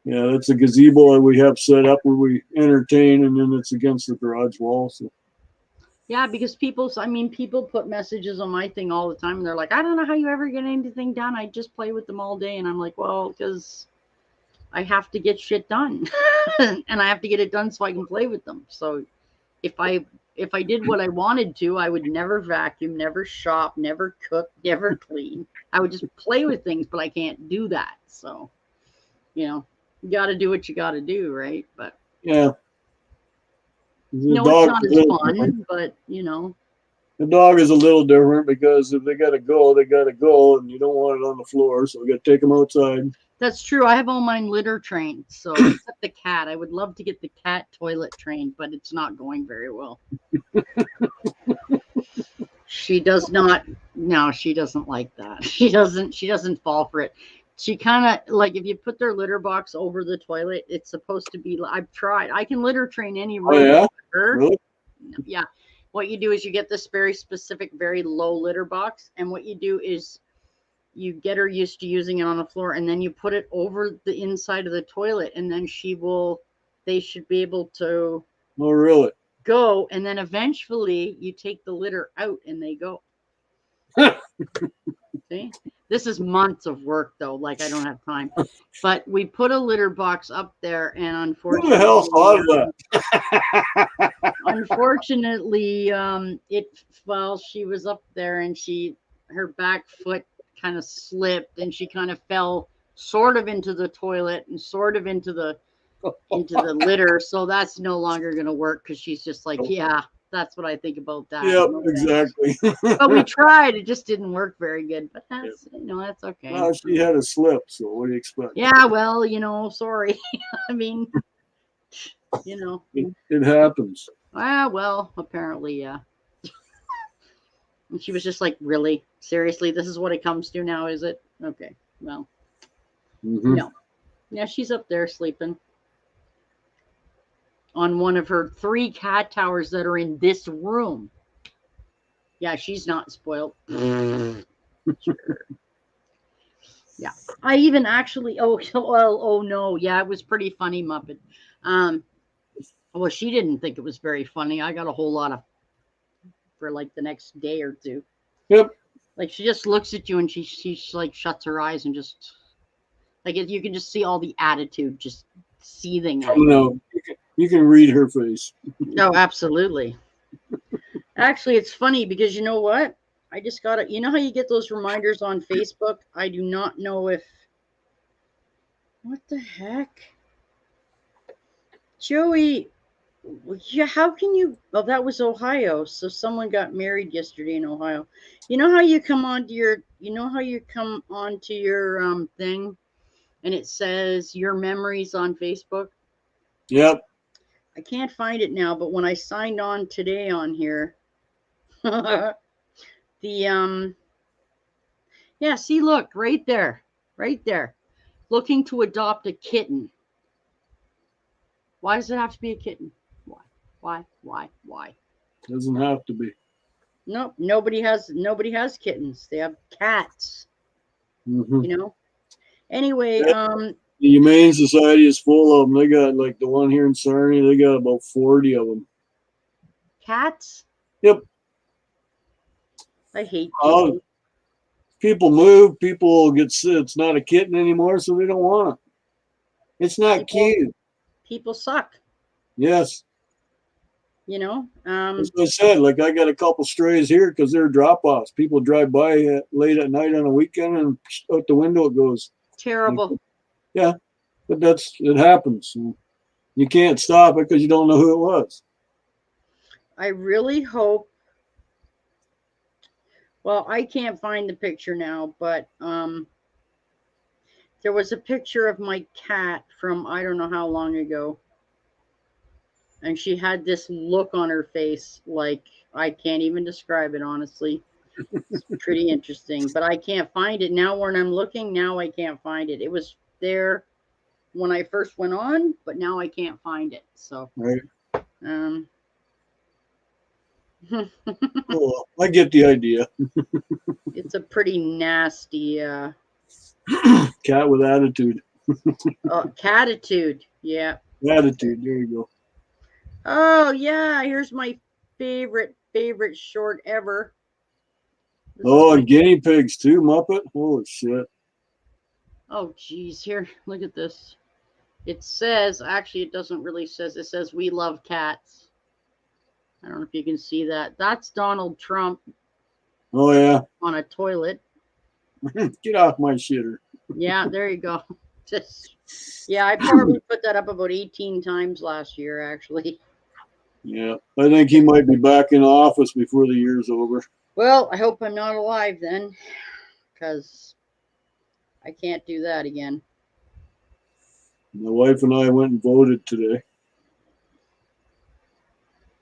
Yeah, that's a gazebo that we have set up where we entertain, and then it's against the garage wall. So. Yeah, because people put messages on my thing all the time, and they're like, I don't know how you ever get anything done. I just play with them all day. And I'm like, well, because I have to get shit done. And I have to get it done so I can play with them. So if I did what I wanted to, I would never vacuum, never shop, never cook, never clean. I would just play with things, but I can't do that. So, you got to do what you got to do, right? But yeah. The No, it's not as fun, but you know. The dog is a little different because if they got to go, they got to go, and you don't want it on the floor, so we got to take them outside. That's true. I have all mine litter trained, so except the cat. I would love to get the cat toilet trained, but it's not going very well. She does not. No, she doesn't like that. She doesn't fall for it. She kind of like if you put their litter box over the toilet, it's supposed to be. I've tried. I can litter train any room. Oh yeah, ever. really? Yeah. What you do is you get this very specific, very low litter box, and what you do is you get her used to using it on the floor, and then you put it over the inside of the toilet, and then they should be able to Oh really? go, and then eventually you take the litter out and they go. See, this is months of work though, like I don't have time, but we put a litter box up there, and unfortunately, Who the hell thought of that? Unfortunately, while she was up there, and her back foot kind of slipped, and she kind of fell sort of into the toilet and sort of into the litter. So that's no longer going to work because she's just like, yeah, that's what I think about that. Yep, exactly. But we tried; it just didn't work very good. But that's that's okay. Well, she had a slip, so what do you expect? Yeah, well, sorry. I mean, it happens. Well, apparently, yeah. And she was just like, really? Seriously? This is what it comes to now, is it? Okay. Well, no. Yeah, she's up there sleeping on one of her 3 cat towers that are in this room. Yeah, she's not spoiled. Sure. Yeah. I even actually, oh no. Yeah, it was pretty funny, Muppet. Well, she didn't think it was very funny. I got a whole lot of for like the next day or two. Yep. Like she just looks at you and she like shuts her eyes and just like you can just see all the attitude just seething. No, you can read her face. No, absolutely. Actually, it's funny because you know what? I just got it. You know how you get those reminders on Facebook? I do not know if. What the heck? Joey, yeah, how can you? Oh, that was Ohio. So someone got married yesterday in Ohio. You know how you come onto your, thing, and it says your memories on Facebook. Yep. I can't find it now, but when I signed on today on here, yeah, see, look right there, looking to adopt a kitten. Why does it have to be a kitten? Why? Doesn't have to be. Nope, nobody has kittens. They have cats. Anyway, the Humane Society is full of them. They got like the one here in Sarnia. They got about 40 of them. Cats? Yep. I hate people. People move. People get sick. It's not a kitten anymore, so they don't want it. It's not cute. People suck. Yes. That's what I said. Like I got a couple strays here because they're drop-offs. People drive by late at night on a weekend, and out the window it goes. Terrible. Yeah, but it happens. You can't stop it because you don't know who it was. I really hope. Well, I can't find the picture now, but there was a picture of my cat from I don't know how long ago. And she had this look on her face like I can't even describe it, honestly. It's pretty interesting, but I can't find it now. When I'm looking now, I can't find it. It was there when I first went on, but now I can't find it. So, right. Oh, I get the idea. It's a pretty nasty cat with attitude. Catitude. Yeah. Attitude. There you go. Oh yeah, here's my favorite short ever. And guinea pigs too, Muppet. Holy shit. Oh geez, here, look at this. It says, actually it doesn't really says, it says we love cats. I don't know if you can see that. That's Donald Trump. Oh yeah. On a toilet. Get off my shitter. Yeah, there you go. Yeah, I probably put that up about 18 times last year, actually. Yeah, I think he might be back in office before the year's over. Well, I hope I'm not alive then, because I can't do that again. My wife and I went and voted today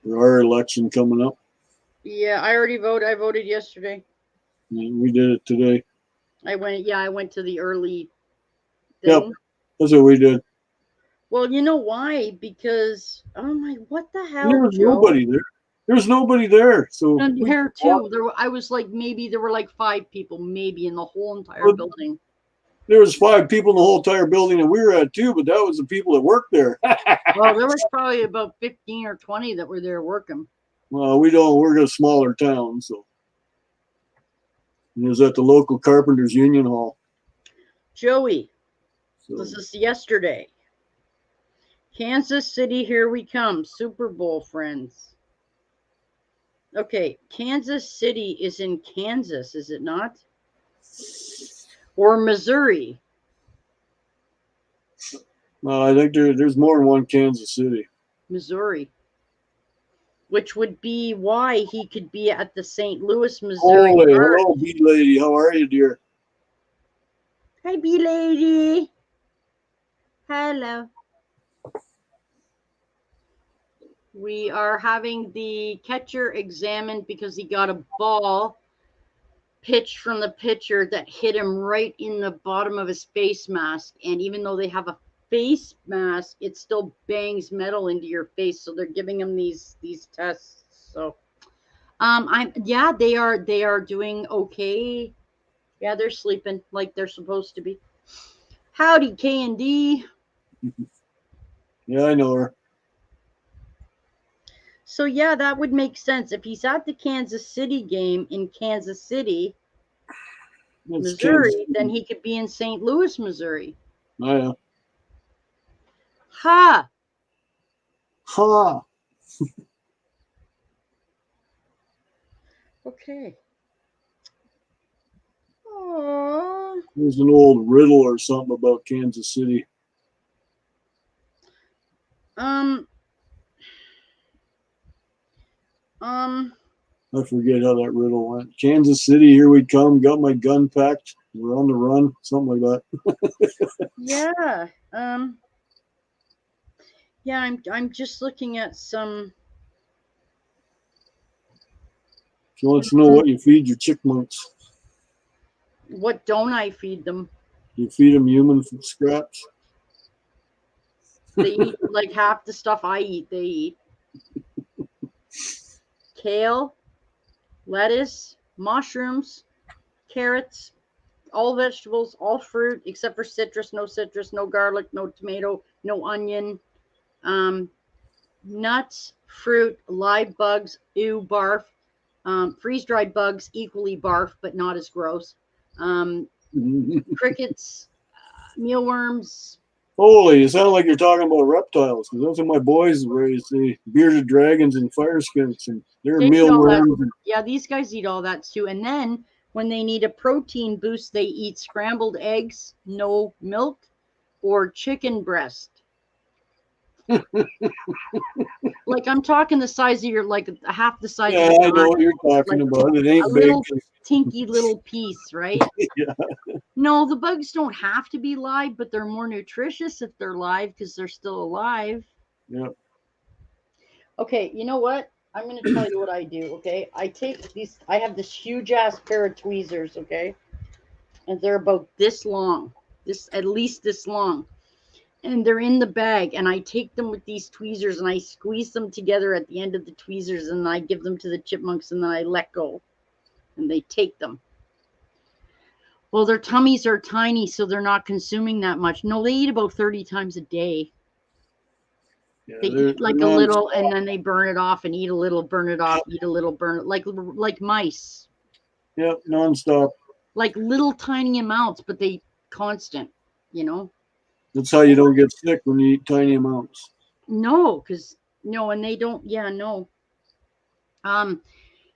for our election coming up. Yeah, I already voted. I voted yesterday. And we did it today. I went to the early Yep, thing. that's what we did. Well, you know why? Because what the And hell, there was Joe? nobody there. There was nobody there. So And here too. I was like, maybe there were like 5 people, maybe in the whole entire building. there was 5 people in the whole entire building that we were at too, but that was the people that worked there. Well, there was probably about 15 or 20 that were there working. Well, we're in a smaller town, so it was at the local Carpenters Union Hall. Joey, So this is yesterday. Kansas City, here we come. Super Bowl friends. Okay, Kansas City is in Kansas, is it not? Or Missouri? I think there's more than one Kansas City. Missouri. Which would be why he could be at the St. Louis, Missouri. Holy, hello, bee lady. How are you, dear? Hi, bee lady. Hello. We are having the catcher examined because he got a ball pitched from the pitcher that hit him right in the bottom of his face mask. And even though they have a face mask, it still bangs metal into your face. So they're giving him these tests. So they are doing okay. Yeah, they're sleeping like they're supposed to be. Howdy, K&D. Yeah, I know her. So yeah, that would make sense. If he's at the Kansas City game in Kansas City, Missouri, then he could be in St. Louis, Missouri. Oh, yeah. Ha! Ha! Okay. Aww. There's an old riddle or something about Kansas City. I forget how that riddle went. Kansas City, here we come. Got my gun packed. We're on the run. Something like that. Yeah. Yeah, I'm just looking at some. She wants to know what you feed your chickmunks. What don't I feed them? You feed them human scraps? They eat like half the stuff I eat, they eat. Kale, lettuce, mushrooms, carrots, all vegetables, all fruit, except for citrus, no garlic, no tomato, no onion, nuts, fruit, live bugs, ew, barf, freeze-dried bugs, equally barf, but not as gross, crickets, mealworms. Holy, it sounds like you're talking about reptiles, because those are my boys raised, the bearded dragons and fire skinks, and they're mealworms. Yeah, these guys eat all that too. And then when they need a protein boost, they eat scrambled eggs, no milk, or chicken breast. Like I'm talking the size of your, like half the size. Yeah, of I know what you're talking about. It ain't a big. Little tinky little piece, right? Yeah. No, the bugs don't have to be live, but they're more nutritious if they're live because they're still alive. Yeah. Okay, you know what? I'm going to tell you what I do, okay? I take these, I have this huge ass pair of tweezers, okay? And they're about this long, at least this long. And they're in the bag, and I take them with these tweezers and I squeeze them together at the end of the tweezers, and I give them to the chipmunks, and then I let go and they take them. Well, their tummies are tiny, so they're not consuming that much. No, they eat about 30 times a day. Yeah, they eat like a little, and then they burn it off and eat a little, burn it off, eat a little, burn it, like mice. Yep, nonstop. Like little tiny amounts, but they constant, you know. That's how you don't get sick when you eat tiny amounts. No, and they don't. Yeah, no.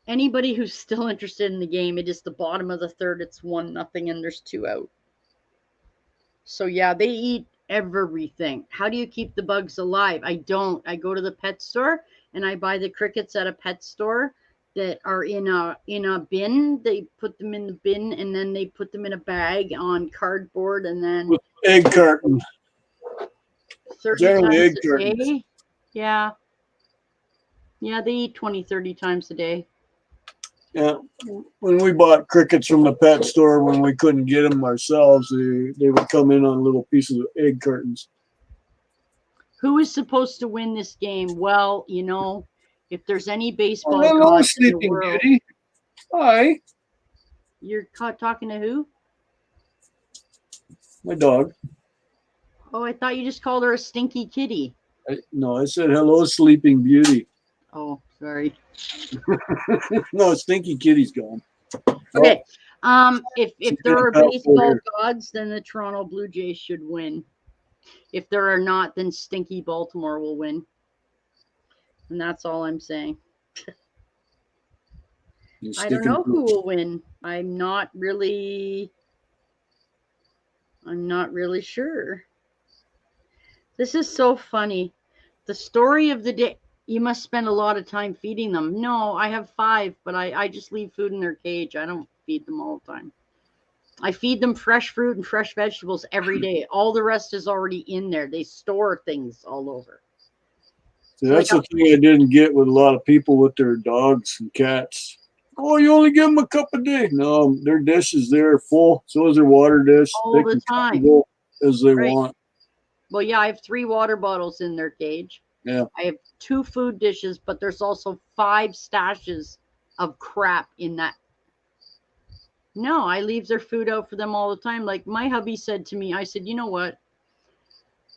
Anybody who's still interested in the game, it is the bottom of the third. It's 1-0, and there's 2 out. So yeah, they eat everything. How do you keep the bugs alive? I don't. I go to the pet store and I buy the crickets at a pet store that are in a bin. They put them in the bin, and then they put them in a bag on cardboard, and then With egg carton. 30 Generally times egg a cartons. day. Yeah. Yeah, they eat 20, 30 times a day. Yeah, when we bought crickets from the pet store, when we couldn't get them ourselves, they would come in on little pieces of egg cartons. Who is supposed to win this game? Well, you know, if there's any baseball Oh, hello, gods in the Sleeping world, Beauty. Hi, you're talking to who? my dog. Oh, I thought you just called her a stinky kitty. No, I said hello, Sleeping Beauty. Oh, sorry. No, Stinky Kitty's gone. Okay. If She's there got are a passport baseball here. gods, then the Toronto Blue Jays should win. If there are not, then stinky Baltimore will win. And that's all I'm saying. I don't know who will win. I'm not really sure. This is so funny. The story of the day. You must spend a lot of time feeding them. No, I have 5, but I just leave food in their cage. I don't feed them all the time. I feed them fresh fruit and fresh vegetables every day. All the rest is already in there. They store things all over. See, that's the thing I didn't get with a lot of people with their dogs and cats. Oh, you only give them a cup a day. No, their dish is there full. So is their water dish. All They the can time. go as they Right. want. Well, yeah, I have 3 water bottles in their cage. Yeah. I have 2 food dishes, but there's also 5 stashes of crap in that. No, I leave their food out for them all the time. Like my hubby said to me, I said, you know what?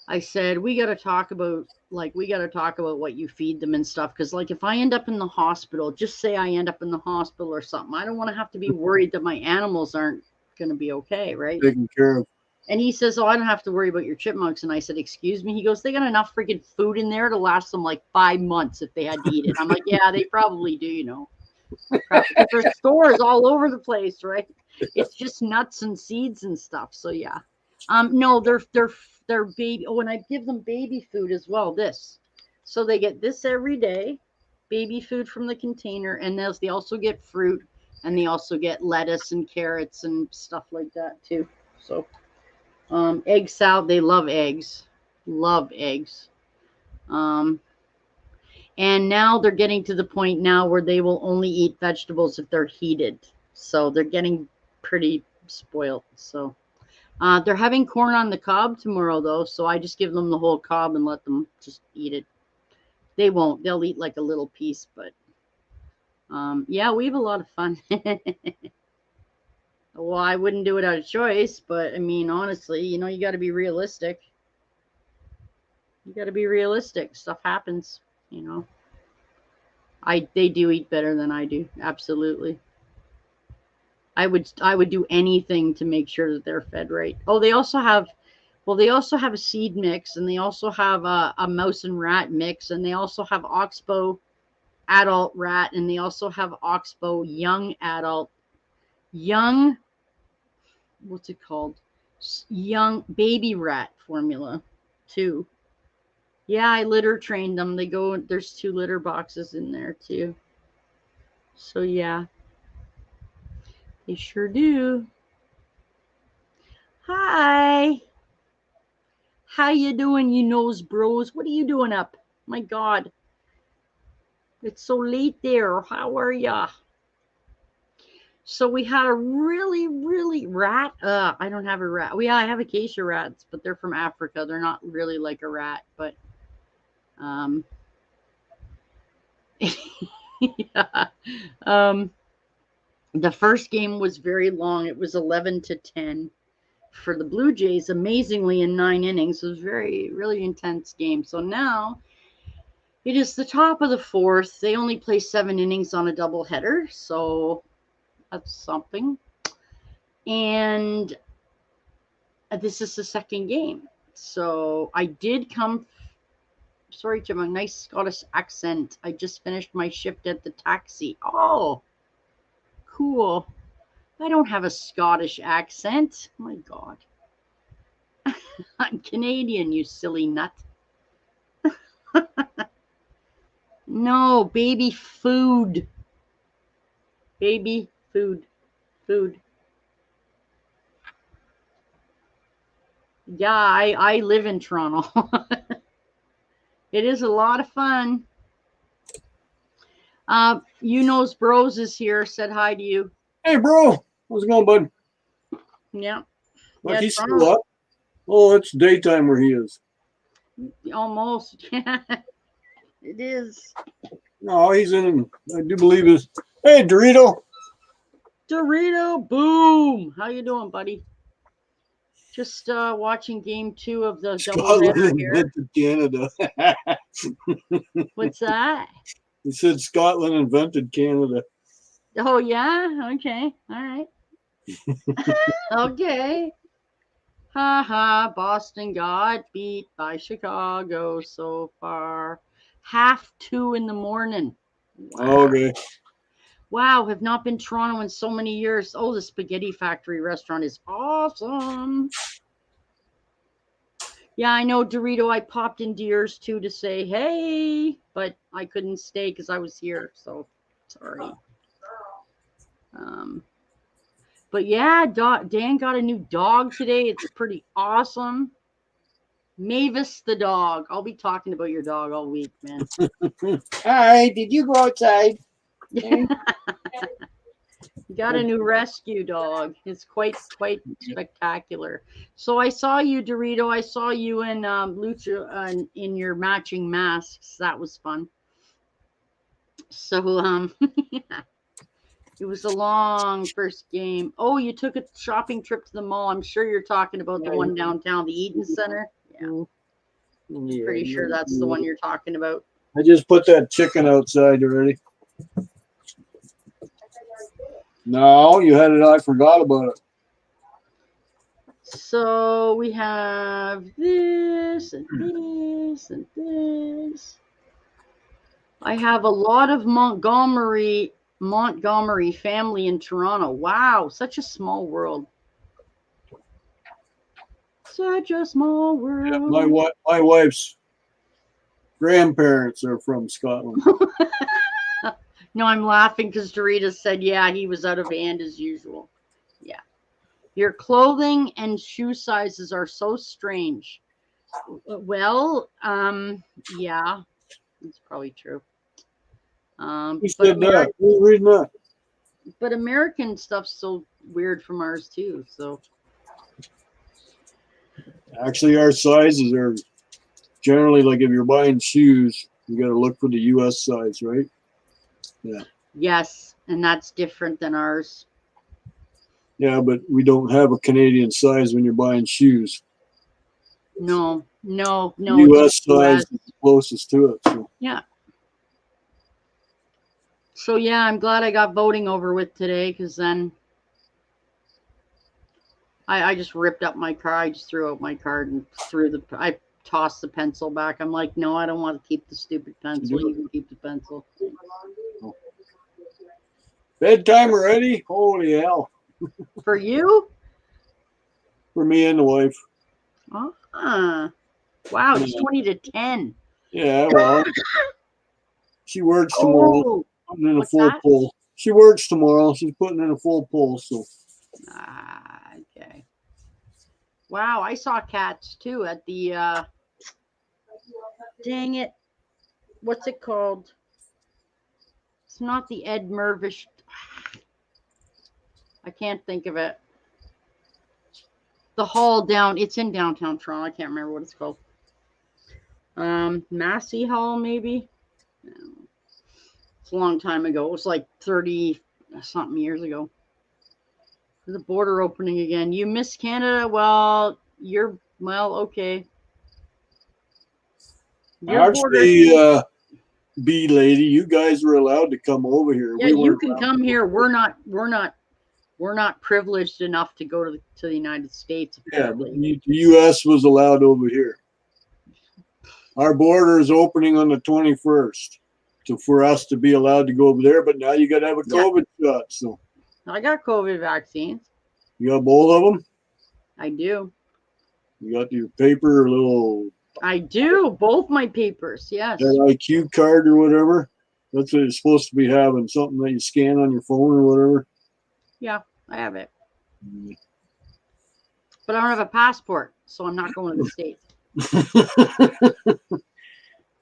I said, we got to talk about what you feed them and stuff. Cause like if I end up in the hospital, just say I end up in the hospital or something, I don't want to have to be worried that my animals aren't going to be okay. Right. Taken care of. And he says, oh, I don't have to worry about your chipmunks. And I said, excuse me? He goes, they got enough freaking food in there to last them like 5 months if they had to eat it. I'm like, yeah, they probably do, you know. Because there's stores all over the place, right? It's just nuts and seeds and stuff. So yeah. No, they're baby. Oh, and I give them baby food as well. This. So they get this every day, baby food from the container, and they also get fruit, and they also get lettuce and carrots and stuff like that too. So egg salad, they love eggs. Love eggs. And now they're getting to the point now where they will only eat vegetables if they're heated. So they're getting pretty spoiled. So they're having corn on the cob tomorrow, though. So I just give them the whole cob and let them just eat it. They won't. They'll eat like a little piece. But yeah, we have a lot of fun. Well, I wouldn't do it out of choice. But I mean, honestly, you know, you got to be realistic. You got to be realistic. Stuff happens, you know. They do eat better than I do. Absolutely. I would do anything to make sure that they're fed right. Oh, they also have a seed mix, and they also have a mouse and rat mix, and they also have oxbow adult rat, and they also have oxbow what's it called? Young baby rat formula too. Yeah, I litter trained them. There's 2 litter boxes in there too. So yeah. They sure do. Hi. How you doing, you nose bros? What are you doing up? My God. It's so late there. How are ya? So we had a really, really rat. I don't have a rat. Well, yeah, I have acacia rats, but they're from Africa. They're not really like a rat, but yeah. The first game was very long. It was 11-10 for the Blue Jays, amazingly, in 9 innings. It was really intense game. So now it is the top of the 4th. They only play 7 innings on a doubleheader, so that's something. And this is the second game. So I did come. Sorry, Jim, a nice Scottish accent. I just finished my shift at the taxi. Oh, cool. I don't have a Scottish accent. My God. I'm Canadian, you silly nut. No, baby food. Baby food. Food. Yeah, I live in Toronto. It is a lot of fun. You knows Bros is here. Said hi to you. Hey, bro. How's it going, bud? Yeah. Like Yeah, he's Toronto. still up. Oh, it's daytime where he is. Almost. Yeah. It is. No, he's in. I do believe his. Hey, Dorito. Dorito, boom. How you doing, buddy? Just watching game 2 of the doubleheader Scotland here. invented Canada. What's that? He said Scotland invented Canada. Oh yeah. Okay. All right. Okay. Ha ha. Boston got beat by Chicago so far. 2:30 in the morning. Wow. Okay. Wow, have not been Toronto in so many years. Oh, the Spaghetti Factory restaurant is awesome. Yeah, I know, Dorito. I popped into yours too to say hey, but I couldn't stay because I was here. So sorry. But yeah, Dan got a new dog today. It's pretty awesome. Mavis the dog. I'll be talking about your dog all week, man. Hi, did you go outside? Got a new rescue dog. It's quite spectacular. So I saw you, Dorito. I saw you in Lucha in your matching masks. That was fun. So it was a long first game. Oh, you took a shopping trip to the mall. I'm sure you're talking about the one downtown, the Eden Center. Yeah. Yeah, Pretty sure that's the one you're talking about. I just put that chicken outside already. No, you had it. I forgot about it. So we have this and this and this. I have a lot of Montgomery family in Toronto. Wow, such a small world. Such a small world. Yeah, my wife's grandparents are from Scotland. No, I'm laughing because Dorita said, yeah, he was out of hand as usual. Yeah. Your clothing and shoe sizes are so strange. Well, yeah, it's probably true. He said that. Who's reading that? But American stuff's so weird from ours too. So Actually, our sizes are generally like if you're buying shoes, you got to look for the U.S. size, right? Yeah. yes, and that's different than ours. Yeah, but we don't have a Canadian size when you're buying shoes. No. U.S. size is the closest to it. So. Yeah. So yeah, I'm glad I got voting over with today because then I just ripped up my car. I just threw out my card and I tossed the pencil back. I'm like, no, I don't want to keep the stupid pencil. You can keep the pencil. Bedtime already? Holy hell. For you? For me and the wife. Wow, it's 20-10. Yeah, well, she works tomorrow. Oh, Putting in a what's full that? pull. She works tomorrow. She's putting in a full pull. So. Okay. Wow, I saw cats too at the dang it. What's it called? It's not the Ed Mervish. I can't think of it. The hall it's in downtown Toronto. I can't remember what it's called. Massey Hall, maybe? It's a long time ago. It was like 30-something years ago. The border opening again. You miss Canada? Well, okay. Actually, B lady, you guys were allowed to come over here. Yeah, you can come here. We're not privileged enough to go to the United States. Apparently. Yeah, but the U.S. was allowed over here. Our border is opening on the 21st, for us to be allowed to go over there. But now you got to have a COVID shot. So I got COVID vaccines. You got both of them? I do. You got your paper little I do. Both my papers. Yes. That IQ card or whatever. That's what it's supposed to be having, something that you scan on your phone or whatever. Yeah, I have it. But I don't have a passport, so I'm not going to the States.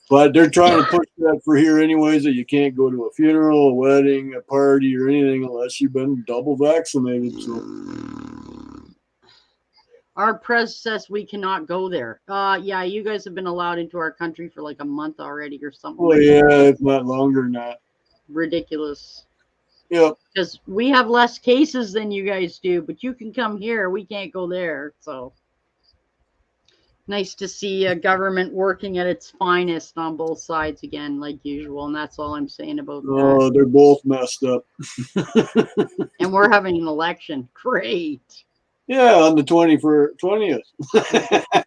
But they're trying to push that for here anyways, that you can't go to a funeral, a wedding, a party, or anything unless you've been double vaccinated. So our press says we cannot go there. Yeah, you guys have been allowed into our country for like a month already or something. well, yeah, if not longer than that. Ridiculous. Yep. Because we have less cases than you guys do, but you can come here. We can't go there. So nice to see a government working at its finest on both sides again, like usual. And that's all I'm saying about Oh, that. they're both messed up. And we're having an election. Great. Yeah, on the 20th.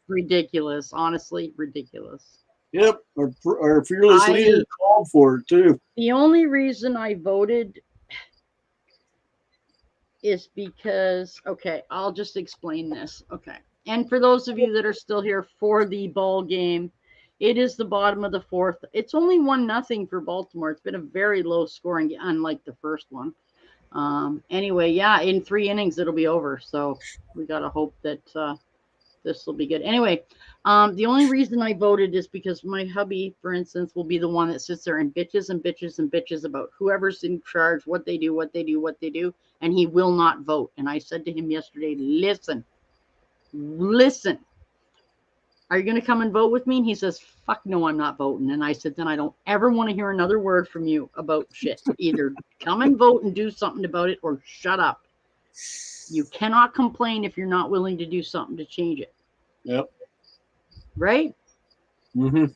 Ridiculous. Honestly, ridiculous. Yep, our fearless leader called for it too. The only reason I voted is because, okay, I'll just explain this. Okay. And for those of you that are still here for the ball game, it is the bottom of the fourth. It's only 1-0 for Baltimore. It's been a very low scoring, unlike the first one. Anyway, yeah, in 3 innings, it'll be over. So we got to hope that this will be good. Anyway, the only reason I voted is because my hubby, for instance, will be the one that sits there and bitches and bitches and bitches about whoever's in charge, what they do, and he will not vote. And I said to him yesterday, listen, are you going to come and vote with me? And he says, fuck no, I'm not voting. And I said, then I don't ever want to hear another word from you about shit. Either come and vote and do something about it or shut up. You cannot complain if you're not willing to do something to change it. Yep. Right? Mm-hmm.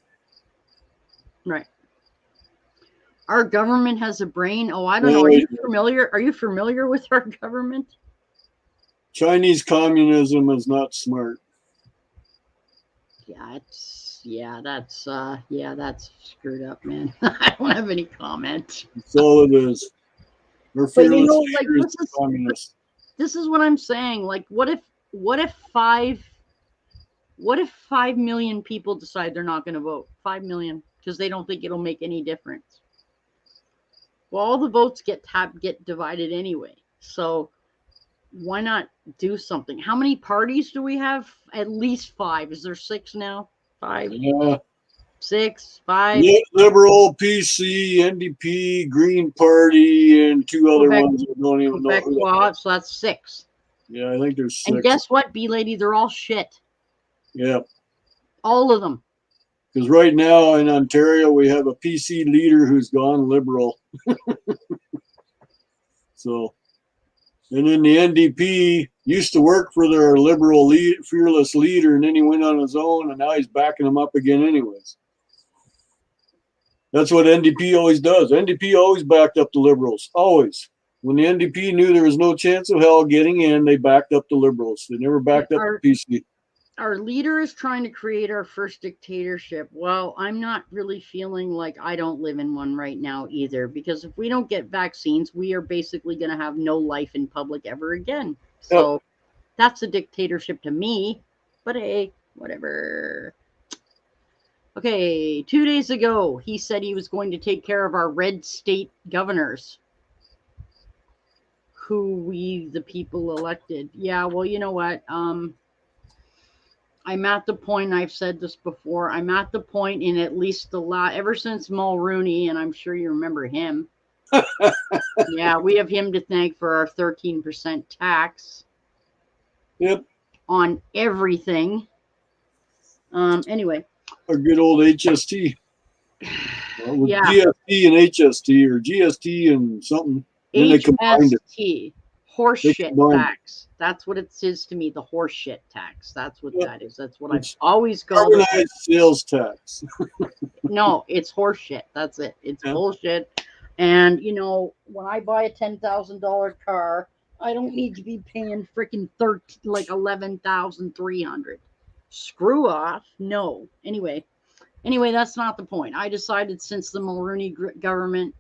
Right. Our government has a brain. Oh, I don't know. Are you familiar? Are you familiar with our government? Chinese communism is not smart. Yeah, that's screwed up, man. I don't have any comment. That's all it is. We're fearless leaders, communists. This is what I'm saying. Like, what if 5 million people decide they're not going to vote? 5 million, because they don't think it'll make any difference. Well, all the votes get divided anyway. So why not do something? How many parties do we have? At least 5. Is there 6 now? 5? Yeah. 6, 5. Yeah, Liberal, PC, NDP, Green Party, and 2 other ones that don't even know. Quebecois, so that's 6. Yeah, I think there's 6. And guess what, B-Lady? They're all shit. Yeah. All of them. Because right now in Ontario, we have a PC leader who's gone Liberal. So, and then the NDP used to work for their Liberal fearless leader, and then he went on his own, and now he's backing him up again anyways. That's what NDP always does. NDP always backed up the Liberals, always. When the NDP knew there was no chance of hell getting in, they backed up the Liberals. They never backed up the PC. Our leader is trying to create our first dictatorship. Well, I'm not really feeling like I don't live in one right now either, because if we don't get vaccines, we are basically going to have no life in public ever again. So that's a dictatorship to me, but hey, whatever. Okay, 2 days ago, he said he was going to take care of our red state governors, who we, the people, elected. Yeah, well, you know what? I'm at the point, I've said this before, I'm at the point in at least ever since Mulrooney, and I'm sure you remember him. Yeah, we have him to thank for our 13% tax. Yep. On everything. Anyway. Our good old HST. With GST and HST, or GST and something. HST. Horseshit tax. That's what it is to me, the horseshit tax. That's what that is. That's what I've always called it. Sales tax. No, it's horseshit. That's it. It's bullshit. And, you know, when I buy a $10,000 car, I don't need to be paying freaking $11,300. Screw off. No. Anyway, that's not the point. I decided since the Mulrooney government,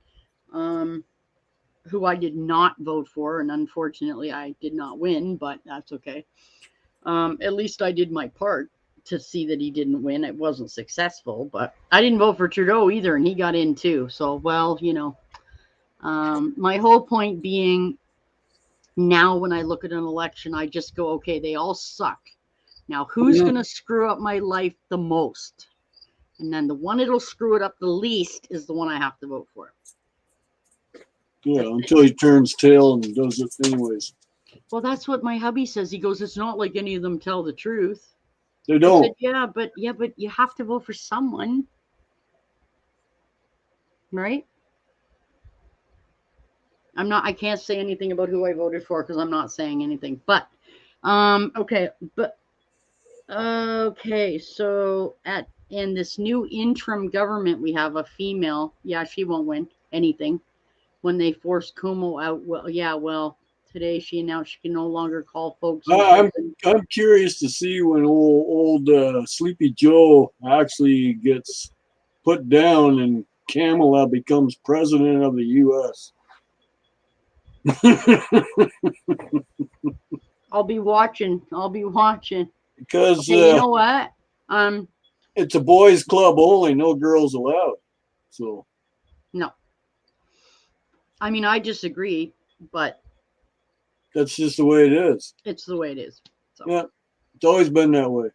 who I did not vote for, and unfortunately I did not win, but that's okay. At least I did my part to see that he didn't win. It wasn't successful, but I didn't vote for Trudeau either, and he got in too. So, well, my whole point being, now when I look at an election, I just go, okay, they all suck. Now, who's going to screw up my life the most? And then the one that'll screw it up the least is the one I have to vote for. Yeah, until he turns tail and does it anyways. Well, that's what my hubby says. He goes, it's not like any of them tell the truth. They don't. Said, yeah, but you have to vote for someone, right? I can't say anything about who I voted for because I'm not saying anything. But, okay. So in this new interim government, we have a female. Yeah, she won't win anything. When they forced Cuomo out, today she announced she can no longer call folks. I'm curious to see when old Sleepy Joe actually gets put down and Kamala becomes president of the U.S. I'll be watching. Because okay, you know what? It's a boys' club only, no girls allowed. So no. I mean, I disagree, but that's just the way it is. It's the way it is. So. Yeah, it's always been that way.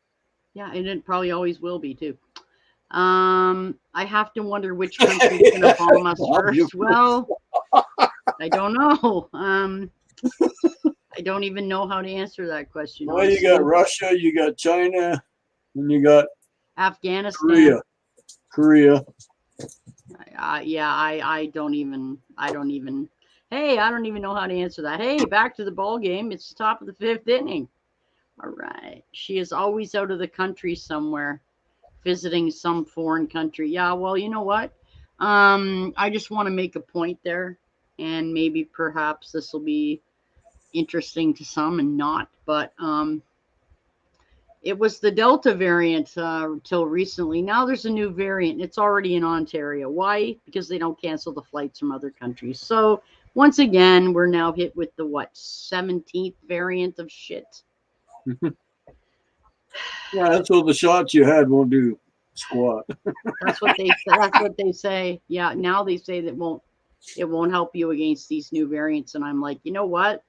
Yeah, and it probably always will be too. I have to wonder which country is going to bomb us first. Well, I don't know. I don't even know how to answer that question. Well, you got Russia, you got China, and you got Afghanistan, Korea. I don't even. Hey, I don't even know how to answer that. Hey, back to the ball game. It's the top of the 5th inning. All right. She is always out of the country somewhere, visiting some foreign country. Yeah, well, you know what? I just want to make a point there, and maybe perhaps this will be interesting to some and not, but it was the Delta variant till recently. Now there's a new variant. It's already in Ontario. Why? Because they don't cancel the flights from other countries. So once again, we're now hit with the 17th variant of shit. Yeah, that's what the shots you had won't do squat. That's what they say. That's what they say. Yeah, now they say that it won't help you against these new variants. And I'm like, you know what?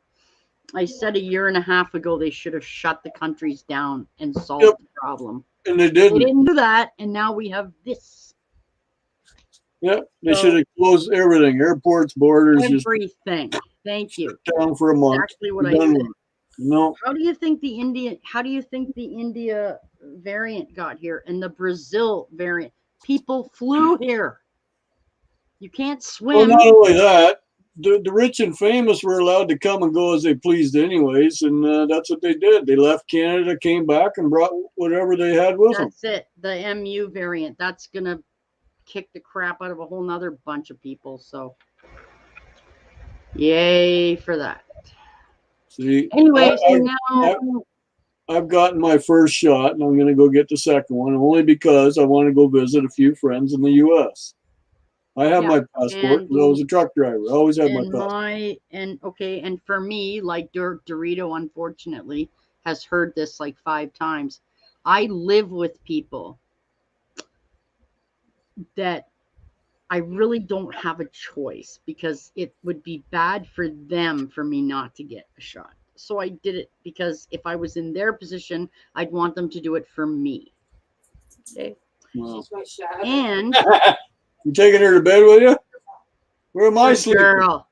I said a year and a half ago they should have shut the countries down and solved the problem. And they didn't. They didn't do that, and now we have this. Yeah, they should have closed everything. Airports, borders. Everything. Thank you. Down for a month. Exactly what I said. No. How do you think the India variant got here and the Brazil variant? People flew here. You can't swim. Well, not only that, the rich and famous were allowed to come and go as they pleased anyways, and that's what they did. They left Canada, came back, and brought whatever they had with them. That's it. The MU variant. That's going to kick the crap out of a whole nother bunch of people. So, yay for that. See, anyway, so now I've gotten my first shot, and I'm going to go get the second one, only because I want to go visit a few friends in the U.S. I have my passport because I was a truck driver. I always had my passport. And for me, like Dorito, unfortunately, has heard this like 5 times. I live with people that I really don't have a choice because it would be bad for them for me not to get a shot. So I did it because if I was in their position, I'd want them to do it for me. Okay. Wow. And you taking her to bed with you? Where am I sleeping? Girl.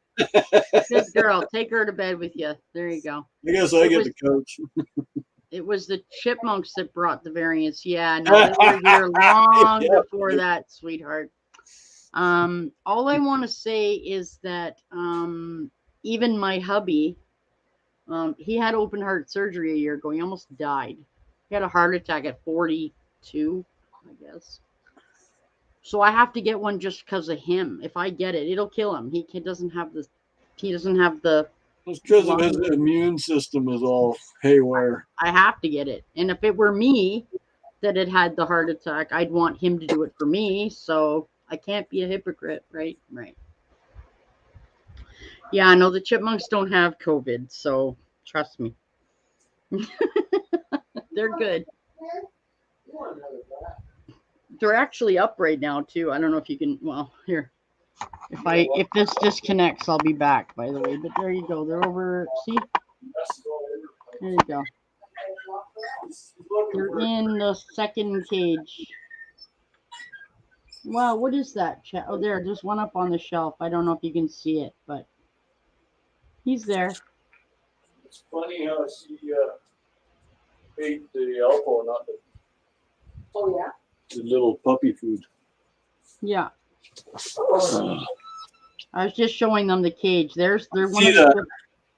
Good girl. Take her to bed with you. There you go. I guess I get the coach. It was the chipmunks that brought the variants. Yeah, no, they were here long before that, sweetheart. All I want to say is that even my hubby, he had open heart surgery a year ago. He almost died. He had a heart attack at 42, I guess. So I have to get one just because of him. If I get it, it'll kill him. He doesn't have the. It's because of his immune system is all haywire. I have to get it. And if it were me that had the heart attack, I'd want him to do it for me. So I can't be a hypocrite, right? Right. Yeah, no, the chipmunks don't have COVID, so trust me. They're good. They're actually up right now too. I don't know if you can. Well, here. If this disconnects, I'll be back. By the way, but there you go. They're over. See. There you go. They're in the second cage. Wow, what is that? Oh, there's one up on the shelf. I don't know if you can see it, but he's there. It's funny how she ate the elbow, not the. Oh, yeah? The little puppy food. Yeah. I was just showing them the cage. They're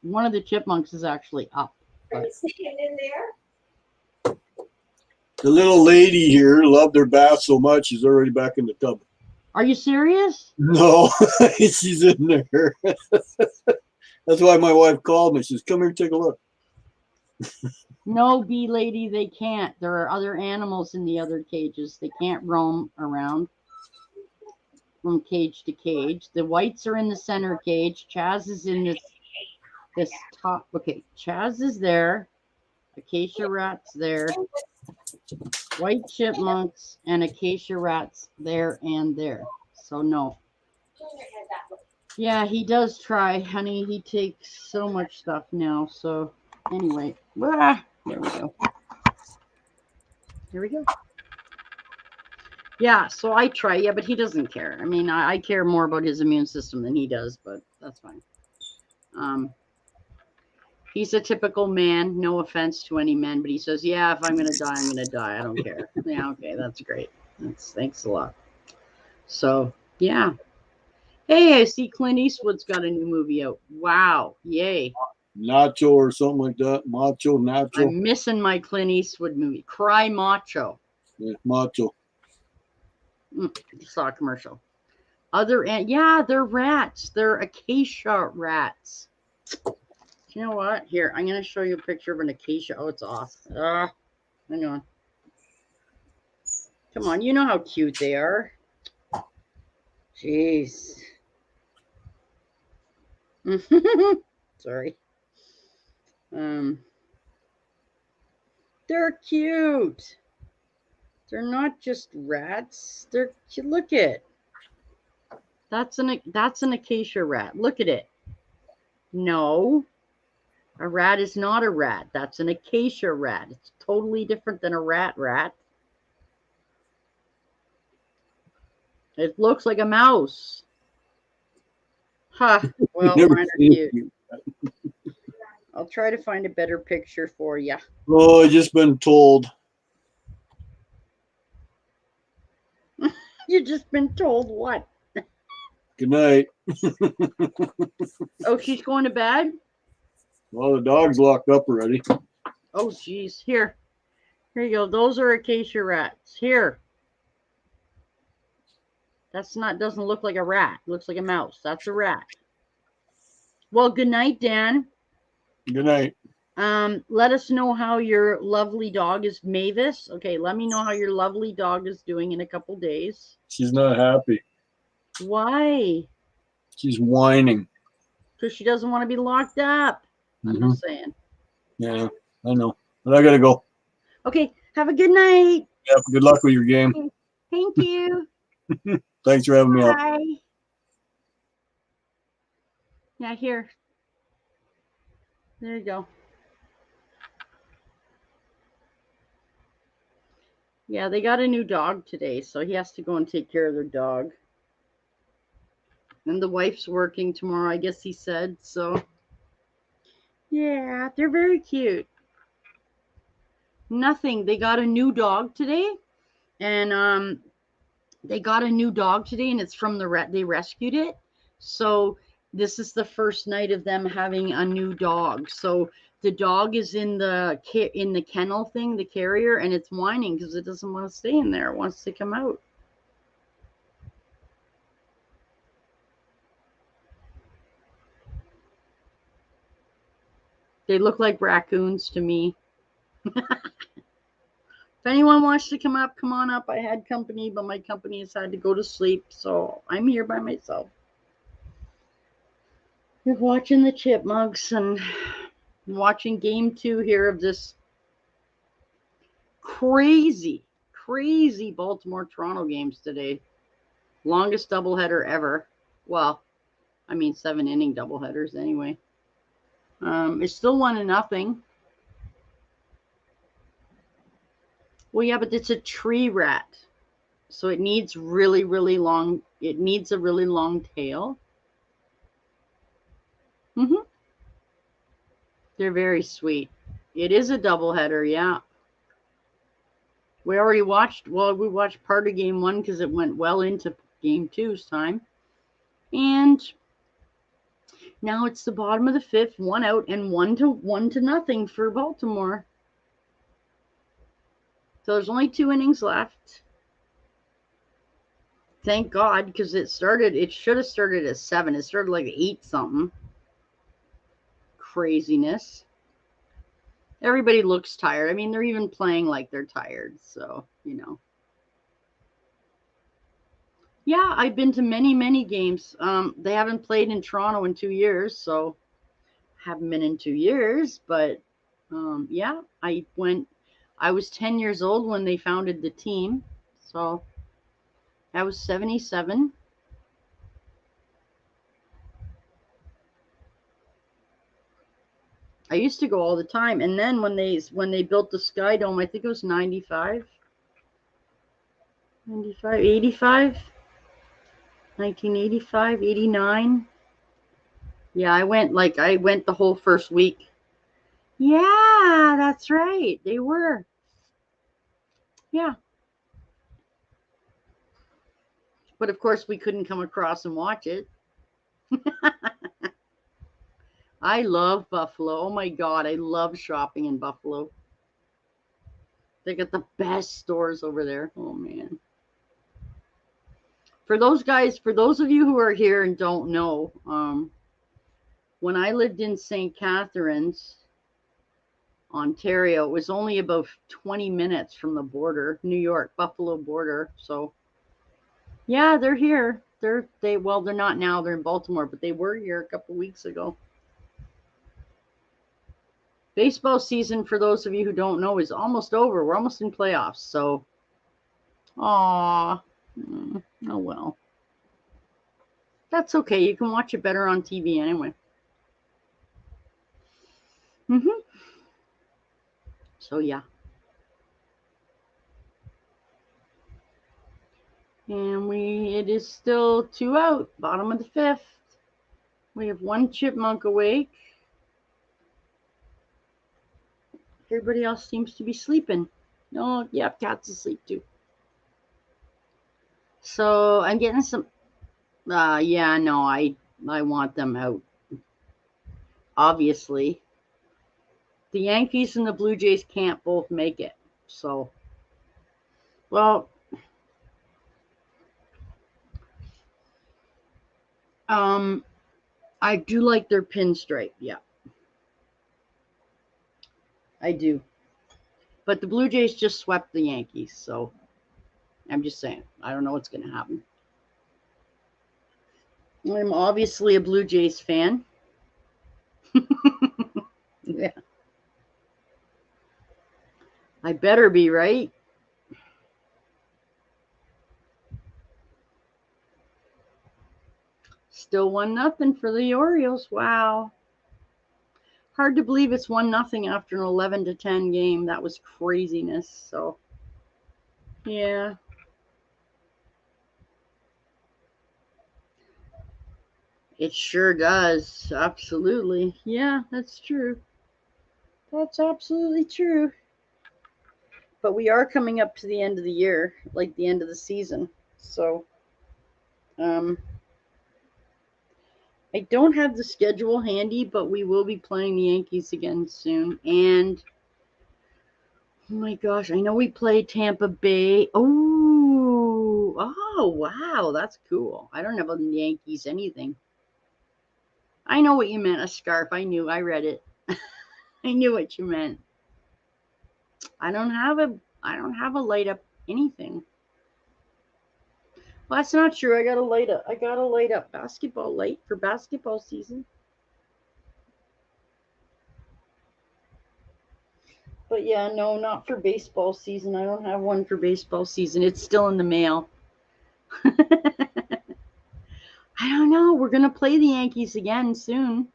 one of the chipmunks is actually up. Are you sticking in there? The little lady here loved her bath so much she's already back in the tub. Are you serious? No, she's in there. That's why my wife called me. She says, "Come here, take a look." No, bee lady, they can't. There are other animals in the other cages. They can't roam around from cage to cage. The whites are in the center cage. Chaz is in this top. Okay, Chaz is there. Acacia rat's there. White chipmunks and acacia rats there and there. So no. Yeah, he does try, honey. He takes so much stuff now. So anyway, there we go. Here we go. Yeah, so I try. Yeah, but he doesn't care. I mean, I care more about his immune system than he does, but that's fine. He's a typical man. No offense to any men, but he says, yeah, if I'm going to die, I'm going to die. I don't care. Yeah, okay, that's great. Thanks a lot. So, yeah. Hey, I see Clint Eastwood's got a new movie out. Wow. Yay. Nacho or something like that. Macho, Nacho. I'm missing my Clint Eastwood movie. Cry Macho. Yeah, Macho. Saw a commercial. Yeah, they're rats. They're acacia rats. You know what? Here, I'm going to show you a picture of an acacia. Oh, it's off. Hang on. Come on. You know how cute they are. Jeez. Sorry. They're cute. They're not just rats. Look at. That's an acacia rat. Look at it. No. A rat is not a rat. That's an acacia rat. It's totally different than a rat. It looks like a mouse. Huh. Well, mine are cute. I'll try to find a better picture for you. Oh, I just been told. You've just been told what? Good night. Oh, she's going to bed? Well, the dog's locked up already. Oh, geez. Here you go. Those are acacia rats. Here. Doesn't look like a rat. It looks like a mouse. That's a rat. Well, good night, Dan. Good night. Let us know how your lovely dog is, Mavis. Okay, let me know how your lovely dog is doing in a couple days. She's not happy. Why? She's whining. Because she doesn't want to be locked up. I'm just saying. Yeah, I know. But I gotta go. Okay, have a good night. Yep, good luck with your game. Thank you. Thanks for having me up. Bye. Yeah, here. There you go. Yeah, they got a new dog today, so he has to go and take care of their dog. And the wife's working tomorrow, I guess he said, so. Yeah, they're very cute. Nothing. They got a new dog today, and it's from they rescued it. So this is the first night of them having a new dog. So the dog is in the kennel thing, the carrier, and it's whining because it doesn't want to stay in there. It wants to come out. They look like raccoons to me. If anyone wants to come up, come on up. I had company, but my company has had to go to sleep, so I'm here by myself. We're watching the chipmunks and watching game 2 here of this crazy crazy Baltimore-Toronto games today. Longest doubleheader ever. Well, I mean 7-inning doubleheaders anyway. It's still 1-0. Well, yeah, but it's a tree rat. So it needs really, really long. It needs a really long tail. They're very sweet. It is a doubleheader, yeah. We already watched, well, we watched part of game 1 because it went well into game 2's time. And now it's the bottom of the 5th, 1 out and 1-0 for Baltimore. So there's only 2 innings left. Thank God, because it should have started at 7. It started like 8 something. Craziness. Everybody looks tired. I mean, they're even playing like they're tired. So, you know. Yeah, I've been to many, many games. They haven't played in Toronto in 2 years, so haven't been in 2 years. But yeah, I went. I was 10 years old when they founded the team, so that was 77. I used to go all the time, and then when they built the Sky Dome, I think it was 95, 85. 1985, 89. Yeah, I went the whole first week. Yeah, that's right. They were. Yeah. But of course we couldn't come across and watch it. I love Buffalo. Oh my God, I love shopping in Buffalo. They got the best stores over there. Oh man. For those of you who are here and don't know, when I lived in St. Catharines, Ontario, it was only about 20 minutes from the border, New York, Buffalo border. So yeah, they're here. They're not now, they're in Baltimore, but they were here a couple weeks ago. Baseball season, for those of you who don't know, is almost over. We're almost in playoffs. So, oh well. That's okay. You can watch it better on TV anyway. So, yeah. And it is still 2 out, bottom of the 5th. We have 1 chipmunk awake. Everybody else seems to be sleeping. Oh, yeah, cat's asleep too. So I'm getting some. Yeah, no, I want them out. Obviously, the Yankees and the Blue Jays can't both make it. So, well, I do like their pinstripe. Yeah, I do. But the Blue Jays just swept the Yankees, so I'm just saying. I don't know what's going to happen. I'm obviously a Blue Jays fan. Yeah. I better be, right? Still 1-0 for the Orioles. Wow. Hard to believe it's 1-0 after an 11-10 game. That was craziness. So, yeah. It sure does. Absolutely. Yeah, that's true. That's absolutely true. But we are coming up to the end of the year, like the end of the season. So, I don't have the schedule handy, but we will be playing the Yankees again soon. And, oh my gosh, I know we played Tampa Bay. Oh, wow, that's cool. I don't have a Yankees anything. I know what you meant, a scarf. I read it. I knew what you meant. I don't have a light up anything. Well, that's not true. I got a light up basketball light for basketball season. But yeah, no, not for baseball season. I don't have one for baseball season. It's still in the mail. I don't know. We're gonna play the Yankees again soon.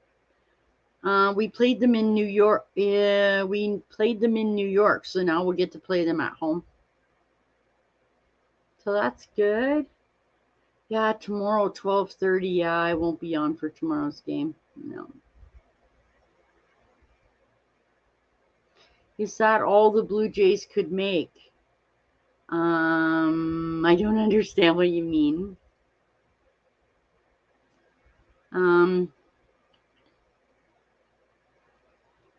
We played them in New York. Yeah, we played them in New York, so now we'll get to play them at home. So that's good. Yeah, tomorrow 12:30. Yeah, I won't be on for tomorrow's game. No. Is that all the Blue Jays could make? I don't understand what you mean.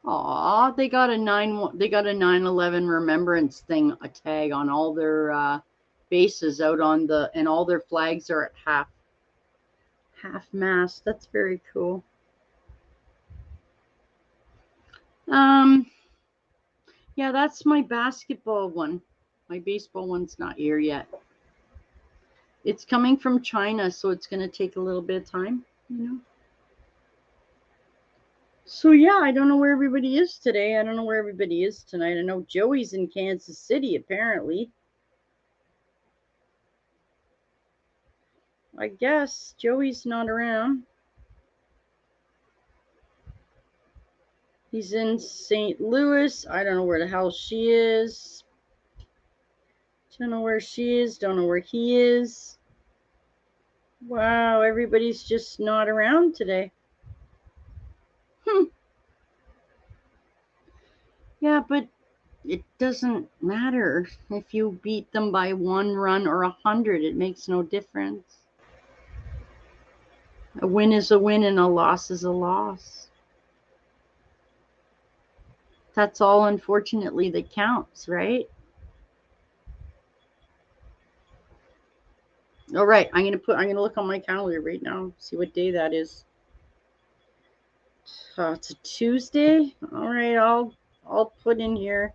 Aw, they got a 9/11 remembrance thing, a tag on all their bases out on and all their flags are at half mast. That's very cool. Yeah, that's my basketball one. My baseball one's not here yet. It's coming from China, so it's going to take a little bit of time, you know. So yeah, I don't know where everybody is today. I don't know where everybody is tonight. I know Joey's in Kansas City, apparently. I guess Joey's not around. He's in St. Louis. I don't know where the hell she is. Don't know where she is. Don't know where he is. Wow, everybody's just not around today. Yeah, but it doesn't matter if you beat them by 1 run or 100. It makes no difference. A win is a win and a loss is a loss. That's all, unfortunately, that counts, right? All right, I'm gonna look on my calendar right now, see what day that is. It's a Tuesday. All right, I'll put in here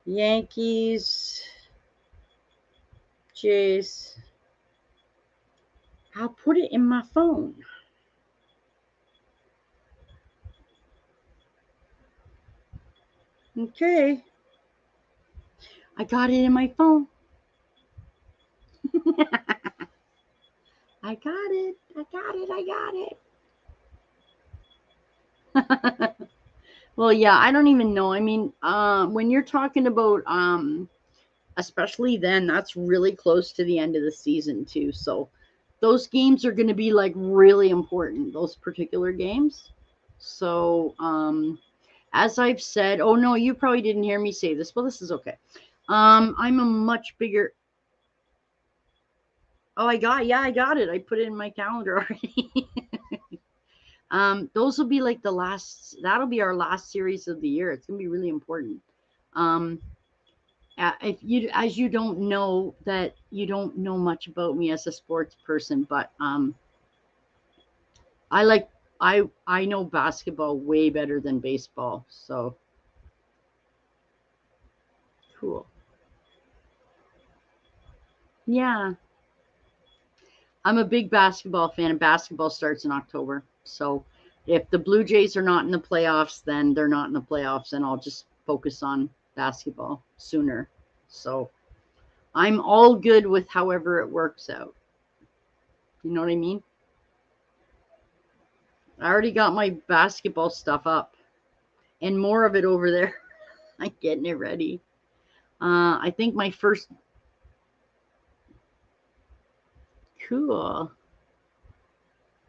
Yankees, Jays. I'll put it in my phone. Okay. I got it in my phone. I got it. Well, yeah, I don't even know. I mean, when you're talking about especially then, that's really close to the end of the season too. So those games are going to be like really important, those particular games. So as I've said, oh no, you probably didn't hear me say this. Well, this is okay. I'm a much bigger. Oh, I got it. I put it in my calendar already. Those will be like that'll be our last series of the year. It's gonna be really important. If you, as you don't know, that you don't know much about me as a sports person, but I know basketball way better than baseball. So cool. Yeah. I'm a big basketball fan, and basketball starts in October. So if the Blue Jays are not in the playoffs, then they're not in the playoffs, and I'll just focus on basketball sooner. So I'm all good with however it works out. You know what I mean? I already got my basketball stuff up and more of it over there. I'm getting it ready. I think my first. Cool.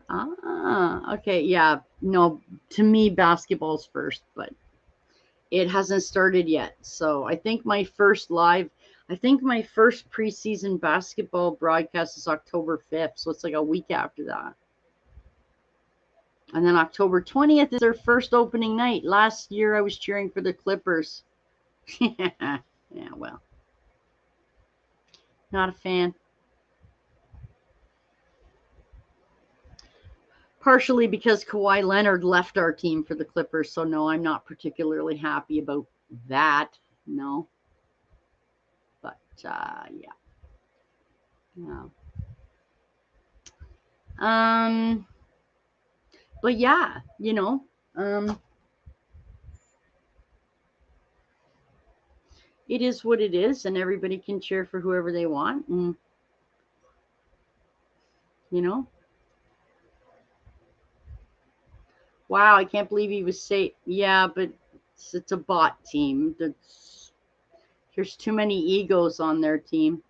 Okay. Yeah. No, to me, basketball's first, but it hasn't started yet. So I think my first preseason basketball broadcast is October 5th. So it's like a week after that. And then October 20th is their first opening night. Last year I was cheering for the Clippers. Yeah, well, not a fan. Partially because Kawhi Leonard left our team for the Clippers. So no, I'm not particularly happy about that. No. But yeah. But yeah, it is what it is, and everybody can cheer for whoever they want. And, you know, wow, I can't believe he was safe. Yeah, but it's a bot team. There's too many egos on their team.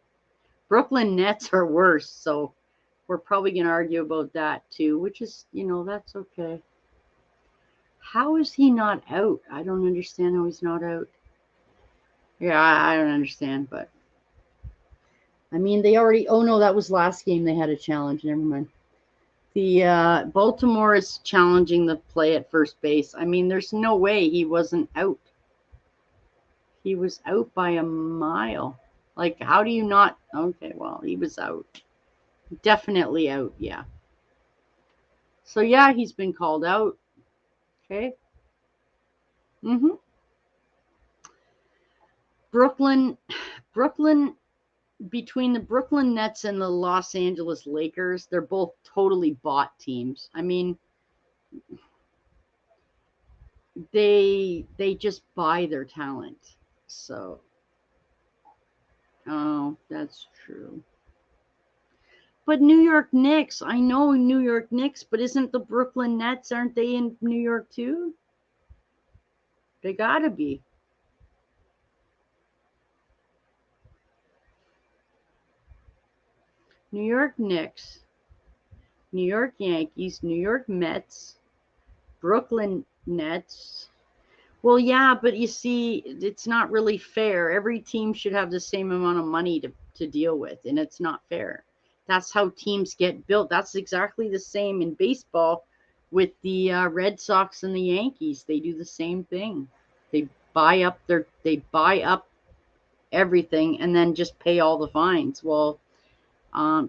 Brooklyn Nets are worse, so we're probably going to argue about that too, which is, that's okay. How is he not out? I don't understand how he's not out. Yeah, I don't understand, but I mean, they already. Oh no, that was last game. They had a challenge. Never mind. The Baltimore is challenging the play at first base. I mean, there's no way he wasn't out. He was out by a mile. Like, how do you not? Okay, well, he was out. Definitely out. Yeah. So yeah, he's been called out. Okay. Brooklyn, between the Brooklyn Nets and the Los Angeles Lakers, they're both totally bought teams. I mean, they just buy their talent. So, oh, that's true. But New York Knicks, I know New York Knicks, but isn't the Brooklyn Nets, aren't they in New York too? They gotta be. New York Knicks, New York Yankees, New York Mets, Brooklyn Nets. Well, yeah, but you see, it's not really fair. Every team should have the same amount of money to deal with, and it's not fair. That's how teams get built. That's exactly the same in baseball with the Red Sox and the Yankees. They do the same thing. They buy up everything and then just pay all the fines. Well,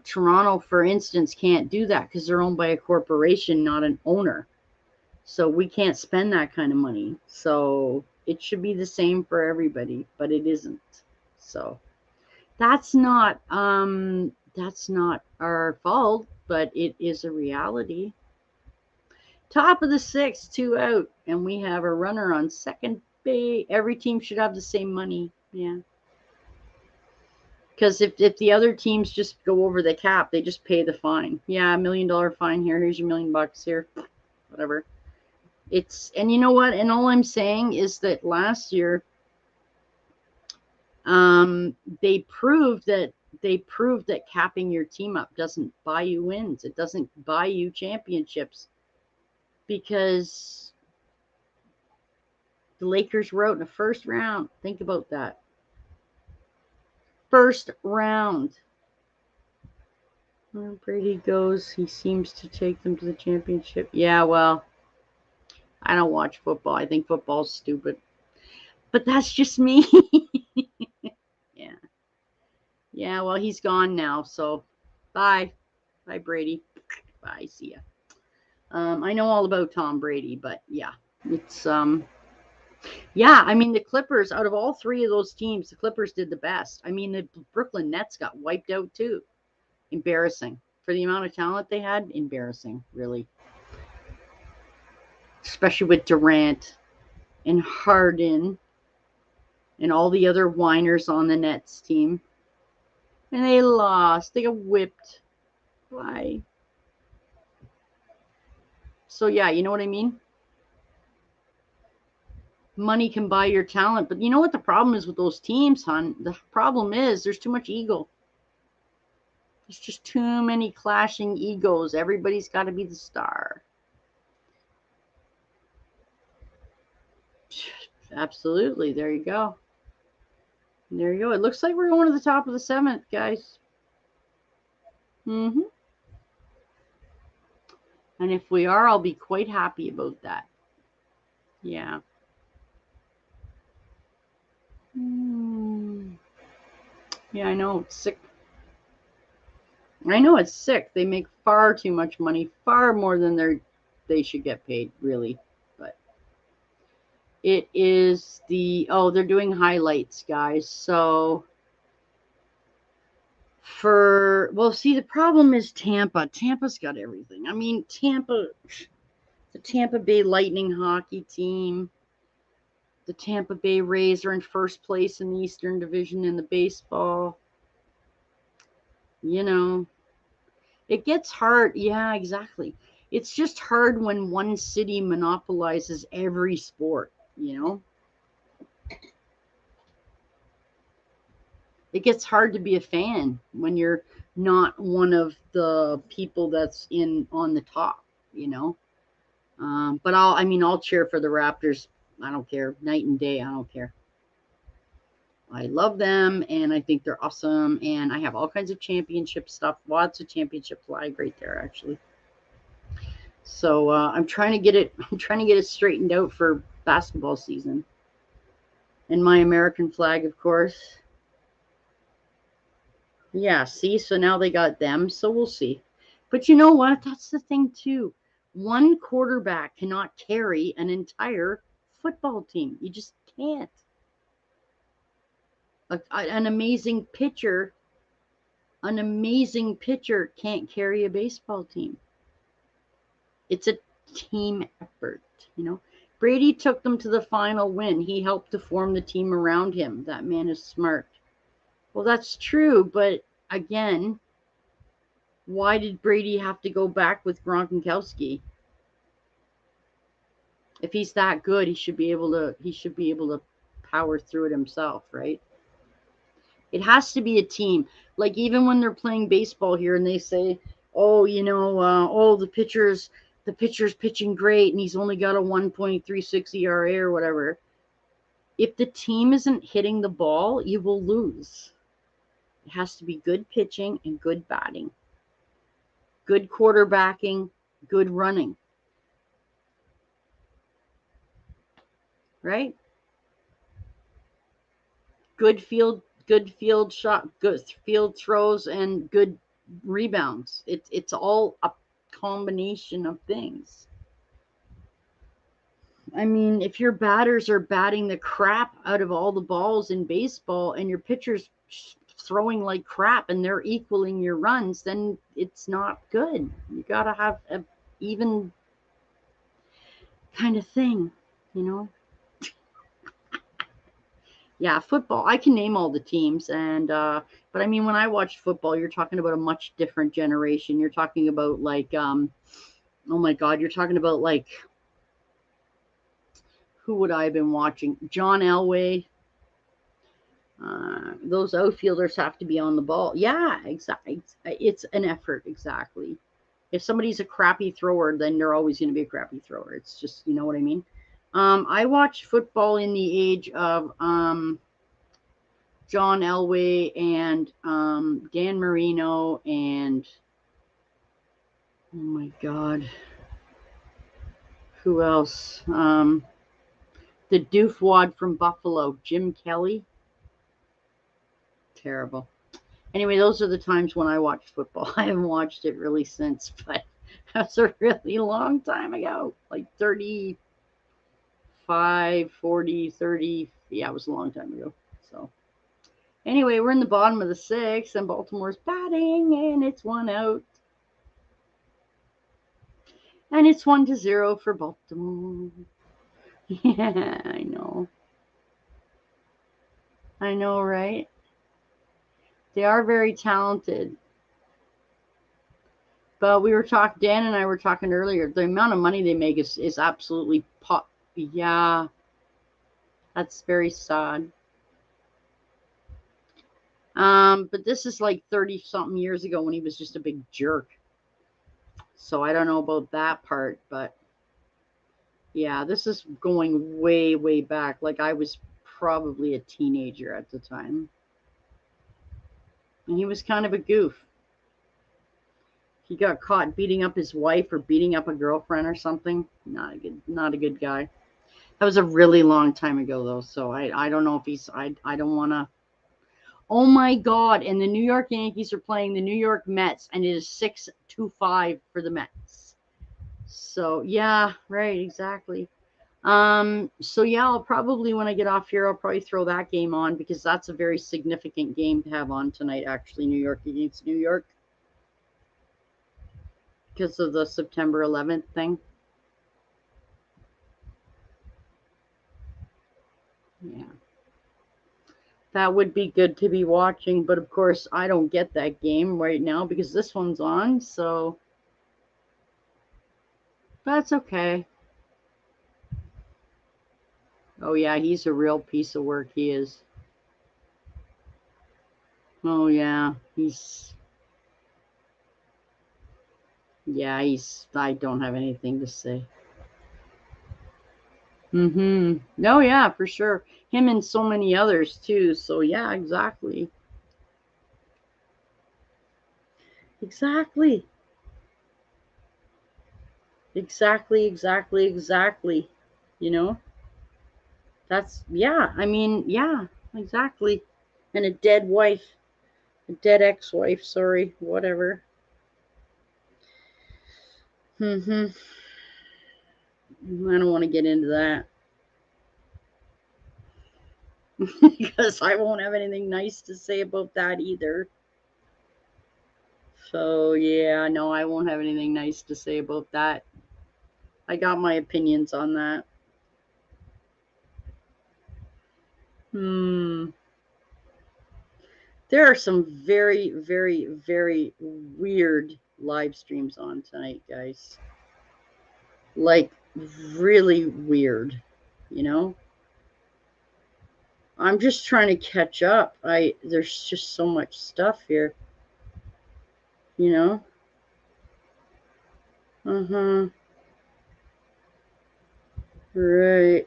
Toronto, for instance, can't do that because they're owned by a corporation, not an owner. So we can't spend that kind of money. So it should be the same for everybody, but it isn't. So that's not our fault, but it is a reality. Top of the sixth, 2 out, and we have a runner on second base. Every team should have the same money. Yeah. Because if the other teams just go over the cap, they just pay the fine. Yeah, $1 million fine here. Here's your $1 million here. Whatever. And you know what? And all I'm saying is that last year, they proved that capping your team up doesn't buy you wins. It doesn't buy you championships because the Lakers were out in the first round. Think about that. First round. Where Brady goes, he seems to take them to the championship. Yeah, well, I don't watch football. I think football's stupid. But that's just me. Yeah. Yeah, well, he's gone now, so bye. Bye, Brady. Bye, see ya. I know all about Tom Brady, but yeah, it's yeah, I mean, the Clippers, out of all three of those teams, the Clippers did the best. I mean, the Brooklyn Nets got wiped out too. Embarrassing. For the amount of talent they had, embarrassing, really. Especially with Durant and Harden and all the other whiners on the Nets team. And they lost. They got whipped. Why? So, yeah, you know what I mean? Money can buy your talent. But you know what the problem is with those teams, hon? The problem is there's too much ego. There's just too many clashing egos. Everybody's got to be the star. Absolutely. There you go. There you go. It looks like we're going to the top of the seventh, guys. And if we are, I'll be quite happy about that. Yeah. Yeah, I know. It's sick. I know it's sick. They make far too much money, far more than they should get paid, really. But it is they're doing highlights, guys. So see, the problem is Tampa. Tampa's got everything. I mean, the Tampa Bay Lightning hockey team. The Tampa Bay Rays are in first place in the Eastern Division in the baseball. You know, it gets hard. Yeah, exactly. It's just hard when one city monopolizes every sport, you know? It gets hard to be a fan when you're not one of the people that's on the top, you know? But I'll cheer for the Raptors. I don't care. Night and day, I don't care. I love them, and I think they're awesome, and I have all kinds of championship stuff. Lots of championship flag right there, actually. So I'm trying to get it straightened out for basketball season. And my American flag, of course. Yeah, see, so now they got them, so we'll see. But you know what? That's the thing too. One quarterback cannot carry an entire football team. You just can't. An amazing pitcher can't carry a baseball team. It's a team effort, you know. Brady took them to the final win. He helped to form the team around him. That man is smart. Well, that's true, but again, why did Brady have to go back with Gronkowski? If he's that good, he should be able to power through it himself, right? It has to be a team. Like even when they're playing baseball here and they say, "Oh, the pitcher's pitching great and he's only got a 1.36 ERA or whatever." If the team isn't hitting the ball, you will lose. It has to be good pitching and good batting, good quarterbacking, good running. Right? Good field shot, good field throws, and good rebounds. It's all a combination of things. I mean, if your batters are batting the crap out of all the balls in baseball and your pitcher's throwing like crap and they're equaling your runs, then it's not good. You got to have an even kind of thing, you know? Yeah, football. I can name all the teams, but I mean, when I watch football, you're talking about a much different generation. You're talking about like, oh my God, you're talking about like, who would I have been watching? John Elway. Those outfielders have to be on the ball. Yeah, exactly. It's an effort, exactly. If somebody's a crappy thrower, then they're always going to be a crappy thrower. It's just, you know what I mean? I watched football in the age of John Elway and Dan Marino and oh my God, who else? The doofwad from Buffalo, Jim Kelly. Terrible. Anyway, those are the times when I watched football. I haven't watched it really since, but that's a really long time ago, like 35, 40, 30. Yeah, it was a long time ago. So anyway, we're in the bottom of the sixth, and Baltimore's batting, and it's 1 out. And it's 1-0 for Baltimore. Yeah, I know. I know, right? They are very talented. But Dan and I were talking earlier, the amount of money they make is absolutely pop. Yeah, that's very sad. But this is like 30-something years ago when he was just a big jerk. So I don't know about that part, but yeah, this is going way, way back. Like I was probably a teenager at the time. And he was kind of a goof. He got caught beating up his wife or beating up a girlfriend or something. Not a good guy. That was a really long time ago though, so I don't know if he's I don't want to. Oh my God, and the New York Yankees are playing the New York Mets and it is 6-5 for the Mets. So, yeah, right, exactly. So yeah, I'll probably, when I get off here, I'll probably throw that game on because that's a very significant game to have on tonight, actually, New York against New York. Because of the September 11th thing. Yeah. That would be good to be watching, but of course I don't get that game right now because this one's on, so that's okay. Oh yeah, he's a real piece of work, he is. Oh yeah, I don't have anything to say. Mm-hmm. No, yeah, for sure. Him and so many others too. So yeah, exactly. Exactly. Exactly. You know? Yeah, I mean, yeah, exactly. And a dead wife, a dead ex-wife, sorry, whatever. Mm-hmm. I don't want to get into that because I won't have anything nice to say about that either. So yeah, no, I won't have anything nice to say about that. I got my opinions on that. Hmm. There are some very weird live streams on tonight, guys. Like really weird, you know? I'm just trying to catch up. There's just so much stuff here, you know? Uh-huh. Right.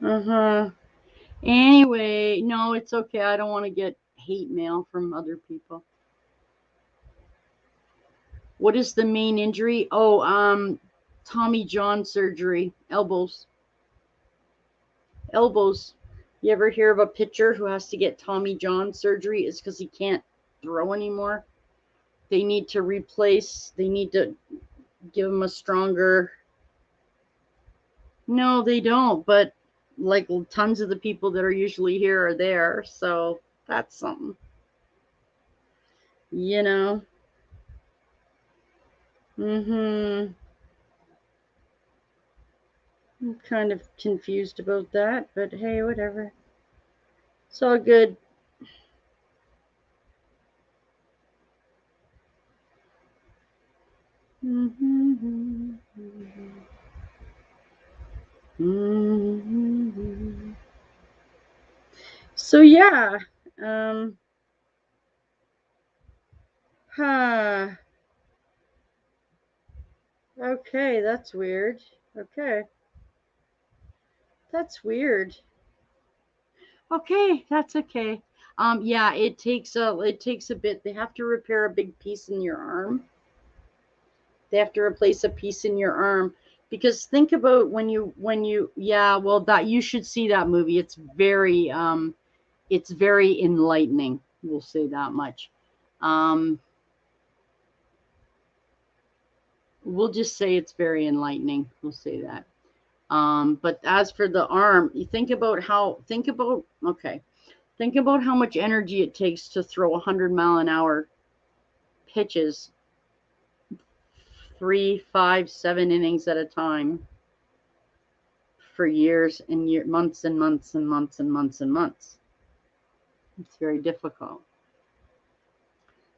Uh-huh. Anyway, no, it's okay. I don't want to get hate mail from other people. What is the main injury? Oh, Tommy John surgery, elbows. Elbows. You ever hear of a pitcher who has to get Tommy John surgery? It's because he can't throw anymore. They need to give him a stronger. No, they don't, but like tons of the people that are usually here are there, so that's something. You know? Mm-hmm. I'm kind of confused about that, but hey, whatever. It's all good. Mm-hmm. Mm-hmm. So yeah, um, huh. Okay, that's weird. Okay, that's weird. Okay, that's okay. Yeah, it takes a bit. They have to repair a big piece in your arm. They have to replace a piece in your arm because think about when you yeah, well that you should see that movie. It's very enlightening. We'll say that much. Um, we'll just say it's very enlightening. We'll say that. But as for the arm, you think about how much energy it takes to throw 100-mile-an-hour pitches 3, 5, 7 innings at a time for years and months and months and months and months and months. It's very difficult.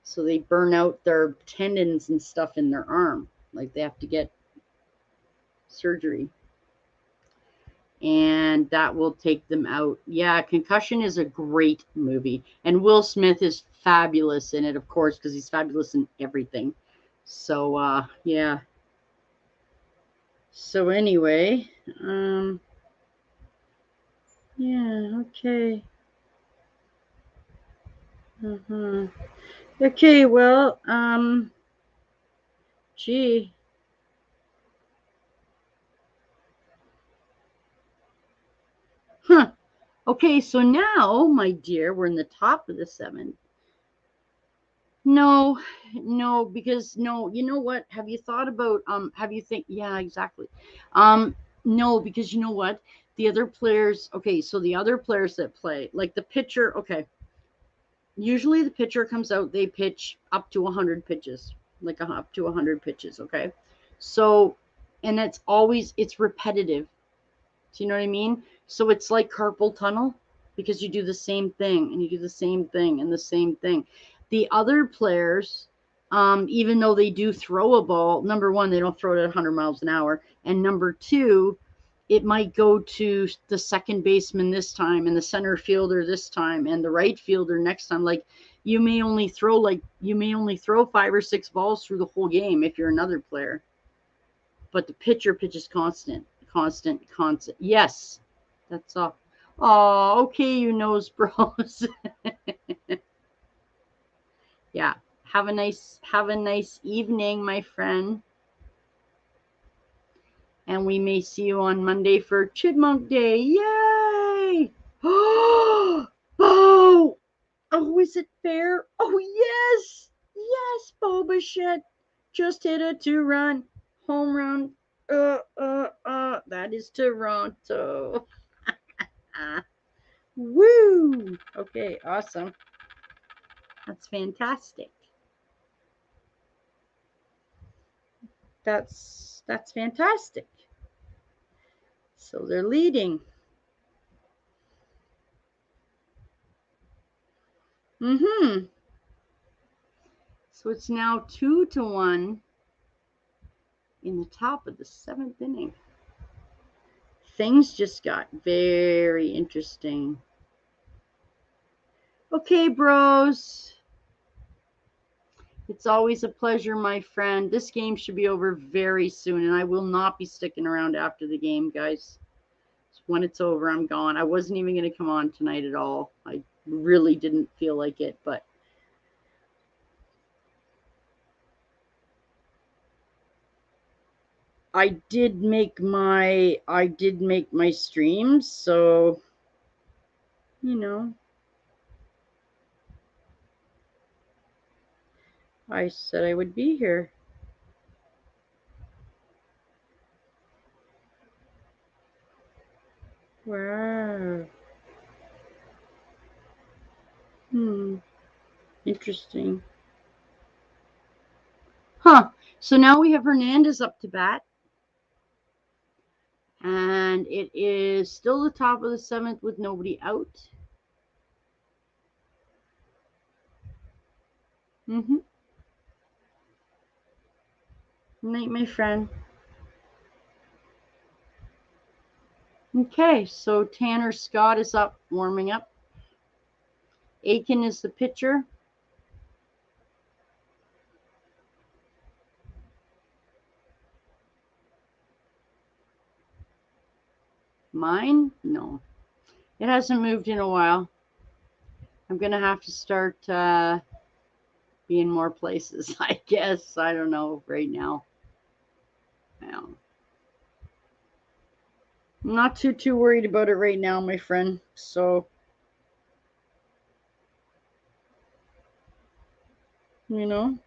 So they burn out their tendons and stuff in their arm. Like they have to get surgery. And that will take them out. Yeah, Concussion is a great movie. And Will Smith is fabulous in it, of course, because he's fabulous in everything. So, yeah. So, anyway, yeah, okay. Uh-huh. Okay, well, gee. Huh. Okay, so now, my dear, we're in the top of the 7th. No, no, because no, you know what? Have you thought about yeah, exactly. No, because you know what? The other players, okay, so the other players that play, like the pitcher, okay. Usually the pitcher comes out, they pitch up to 100 pitches, like up to 100 pitches, okay? So and it's repetitive. Do you know what I mean? So it's like carpal tunnel because you do the same thing and you do the same thing and the same thing. The other players, even though they do throw a ball, number one, they don't throw it at 100 miles an hour. And number two, it might go to the second baseman this time and the center fielder this time and the right fielder next time. Like you may only throw 5 or 6 balls through the whole game if you're another player. But the pitcher pitches constant. Yes, that's all. Oh, okay, you nose bros. Yeah, have a nice evening, my friend. And we may see you on Monday for Chipmunk Day. Yay! Oh, oh, is it fair? Oh, yes, Bo Bichette just hit a 2-run home run. That is Toronto. Woo! Okay, awesome. That's fantastic. That's fantastic. So they're leading. So it's now 2-1 in the top of the 7th inning. Things just got very interesting. Okay, bros. It's always a pleasure, my friend. This game should be over very soon, and I will not be sticking around after the game, guys. When it's over, I'm gone. I wasn't even going to come on tonight at all. I really didn't feel like it, but I did make my streams, so you know, I said I would be here. Wow. Interesting. Huh. So now we have Hernandez up to bat. And it is still the top of the 7th with nobody out. Night, my friend. Okay, so Tanner Scott is up, warming up. Aiken is the pitcher. Mine? No. It hasn't moved in a while. I'm going to have to start being more places, I guess. I don't know right now. I'm not too worried about it right now, my friend. So, you know,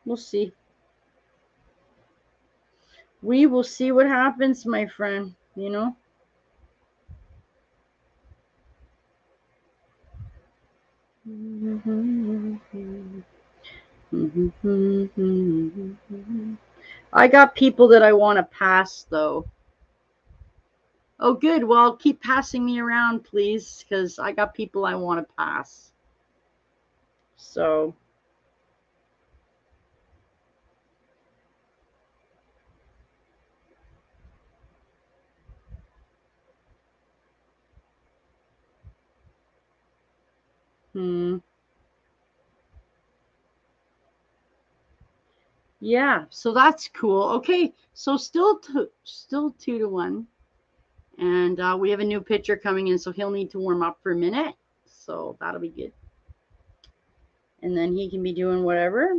we'll see. We will see what happens, my friend, you know. I got people that I want to pass, though. Oh, good. Well, keep passing me around, please, because I got people I want to pass. So. Yeah, so that's cool. Okay, so still 2-1. And we have a new pitcher coming in, so he'll need to warm up for a minute. So that'll be good. And then he can be doing whatever.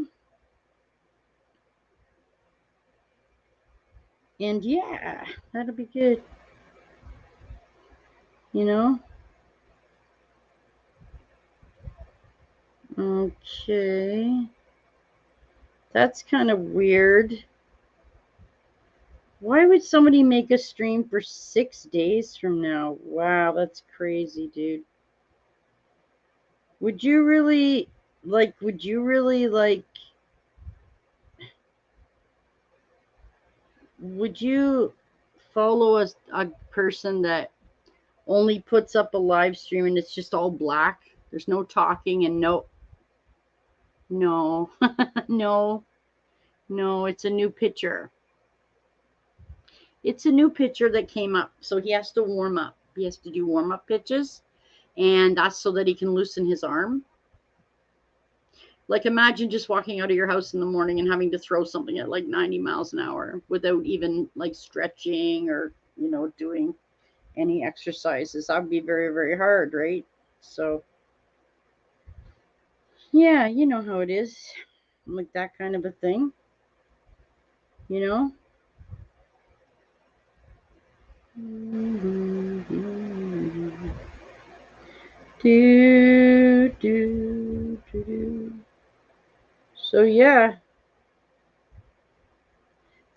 And yeah, that'll be good. You know? Okay. That's kind of weird. Why would somebody make a stream for 6 days from now? Wow, that's crazy, dude. Would you really like would you follow a person that only puts up a live stream and it's just all black? There's no talking and no, no, it's a new picture. It's a new picture that came up. So he has to warm up. He has to do warm-up pitches. And that's so that he can loosen his arm. Like imagine just walking out of your house in the morning and having to throw something at like 90 miles an hour without even like stretching or, doing any exercises. That would be very, very hard, right? So, yeah, you know how it is. Like that kind of a thing, you know? So, yeah,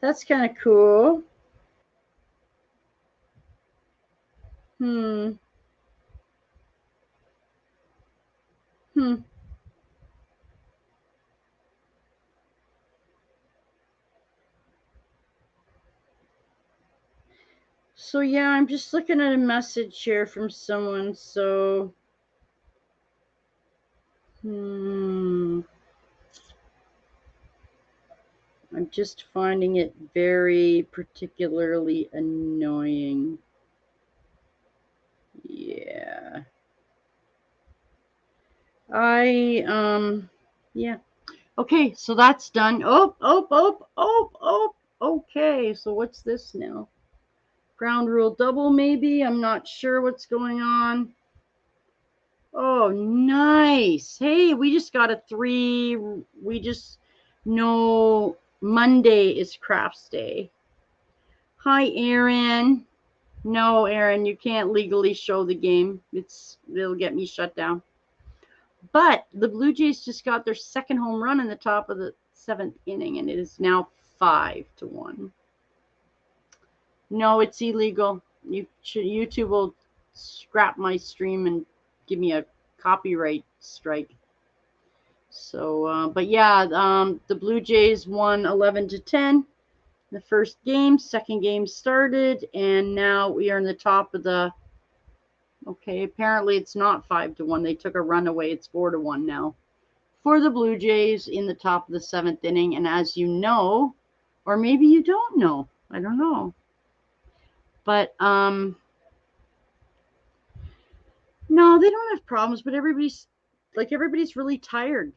that's kind of cool. Hmm. So yeah, I'm just looking at a message here from someone. So, I'm just finding it very particularly annoying. Yeah. Yeah. Okay, so that's done. Okay, so what's this now? Ground rule double, maybe? I'm not sure what's going on. Oh, nice. Hey, we just got a 3. We just know Monday is crafts day. Hi, Aaron. No, Aaron, you can't legally show the game. It'll get me shut down. But the Blue Jays just got their second home run in the top of the 7th inning, and it is now 5-1. No, it's illegal. YouTube will scrap my stream and give me a copyright strike. So, but yeah, the Blue Jays won 11-10. The first game, second game started, and now we are in the top of the. Okay, apparently it's not 5-1. They took a run away. It's 4-1 now for the Blue Jays in the top of the 7th inning. And as you know, or maybe you don't know, I don't know. But no, they don't have problems. But everybody's really tired.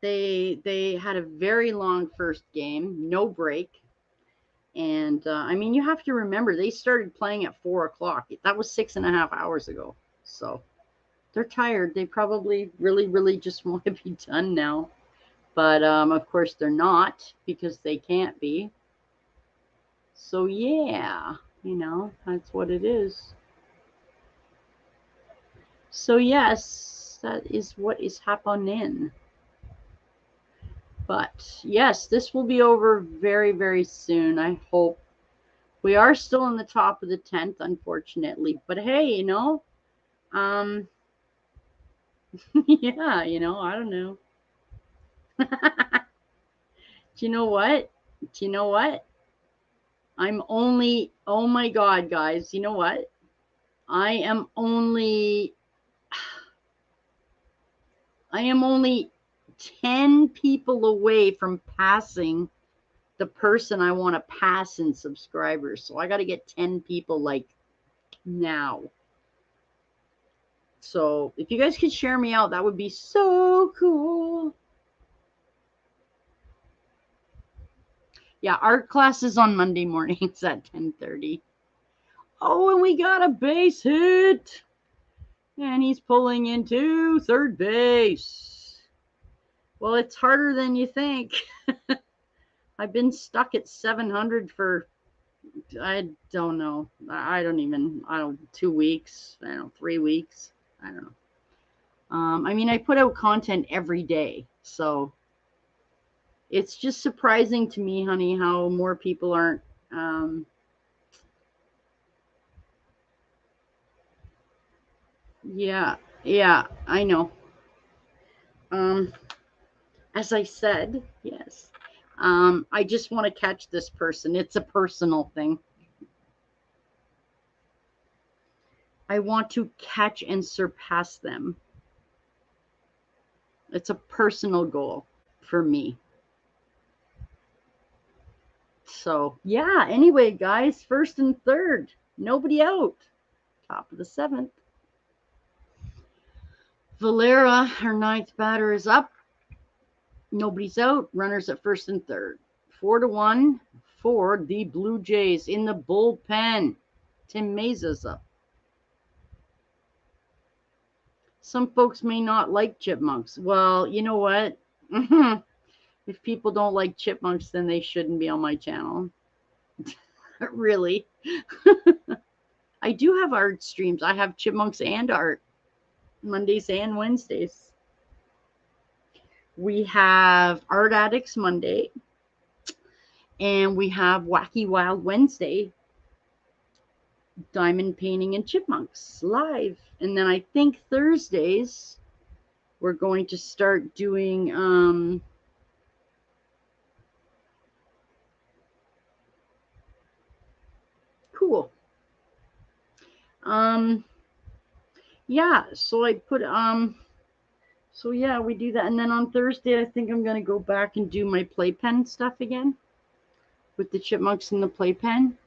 They had a very long first game, no break. And I mean, you have to remember they started playing at 4:00. That was 6.5 hours ago. So they're tired. They probably really, really just want to be done now. But of course they're not because they can't be. So yeah, that's what it is. So yes, that is what is happening. But yes, this will be over very, very soon. I hope. We are still in the top of the 10th, unfortunately. But hey, yeah, I don't know. Do you know what? Oh my God, guys, you know what? I am only 10 people away from passing the person I want to pass in subscribers. So I got to get 10 people like now. So if you guys could share me out, that would be so cool. Yeah, art class is on Monday mornings at 10:30. Oh, and we got a base hit. And he's pulling into third base. Well, it's harder than you think. I've been stuck at 700 for, I don't know. 2 weeks. 3 weeks. I don't know. I mean, I put out content every day. So it's just surprising to me, honey, how more people aren't. Yeah, I know. As I said, yes, I just want to catch this person. It's a personal thing. I want to catch and surpass them. It's a personal goal for me. So, yeah, anyway, guys, first and third, nobody out. Top of the seventh. Valera, our ninth batter, is up. Nobody's out. Runners at first and third. 4-1 for the Blue Jays in the bullpen. Tim Mesa's up. Some folks may not like chipmunks. Well, you know what? If people don't like chipmunks, then they shouldn't be on my channel. Really. I do have art streams. I have chipmunks and art. Mondays and Wednesdays. We have Art Addicts Monday. And we have Wacky Wild Wednesday. Diamond Painting and Chipmunks live. And then I think Thursdays we're going to start doing cool. Yeah, so I put so yeah, we do that. And then on Thursday I think I'm gonna go back and do my playpen stuff again with the chipmunks in the playpen.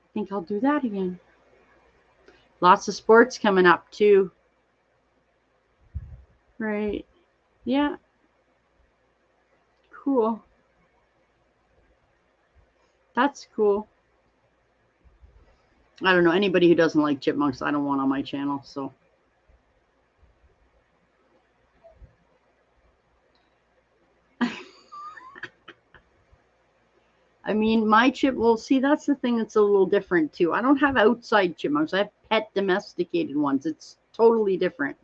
I think I'll do that again. Lots of sports coming up too. Right. Yeah. Cool. That's cool. I don't know. Anybody who doesn't like chipmunks, I don't want on my channel, so. I mean, my well, see, that's the thing that's a little different too. I don't have outside chipmunks. I have pet domesticated ones. It's totally different.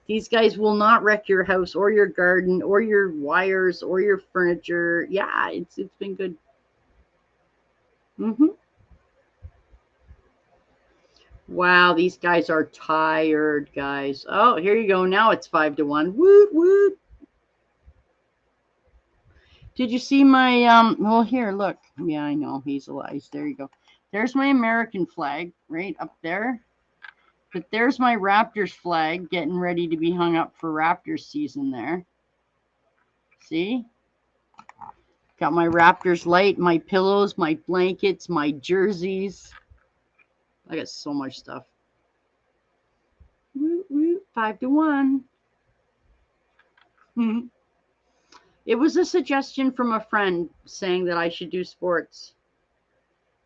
These guys will not wreck your house or your garden or your wires or your furniture. Yeah, it's been good. Wow, these guys are tired, guys. Oh, here you go. Now it's 5-1. Woot woot. Did you see my well, here, look. Yeah, I know. Hazel eyes. There you go. There's my American flag right up there. But there's my Raptors flag getting ready to be hung up for Raptors season there. See? Got my Raptors light, my pillows, my blankets, my jerseys. I got so much stuff. 5-1. It was a suggestion from a friend saying that I should do sports.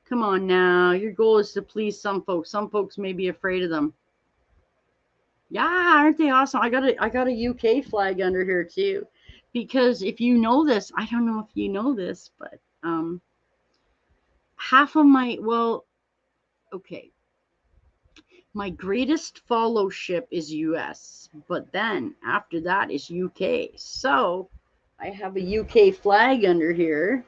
Come on now. Your goal is to please some folks. Some folks may be afraid of them. Yeah, aren't they awesome? I got a UK flag under here too. Because if you know this, I don't know if you know this, but half of my, well, okay. My greatest followship is US, but then after that is UK. So I have a UK flag under here.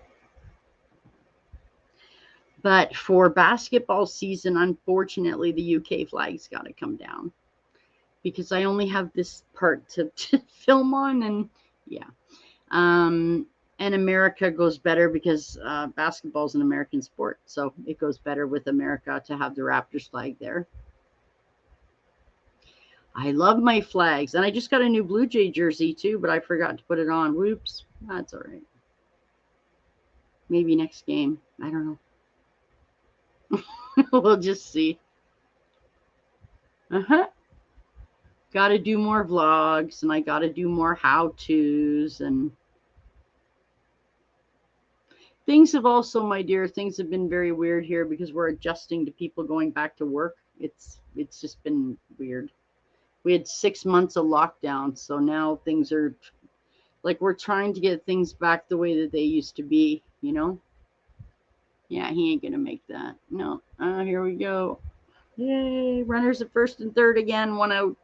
But for basketball season, unfortunately, the UK flag's got to come down because I only have this part to film on. And yeah. And America goes better because basketball is an American sport. So it goes better with America to have the Raptors flag there. I love my flags. And I just got a new Blue Jay jersey too, but I forgot to put it on. Whoops. That's all right. Maybe next game. I don't know. We'll just see. Got to do more vlogs, and I got to do more how-tos, and things have also, my dear, things have been very weird here because we're adjusting to people going back to work. It's just been weird. We had 6 months of lockdown, so now things are like we're trying to get things back the way that they used to be, you know? Yeah, he ain't gonna make that. No. Here we go. Yay. Runners at first and third again. 1 out.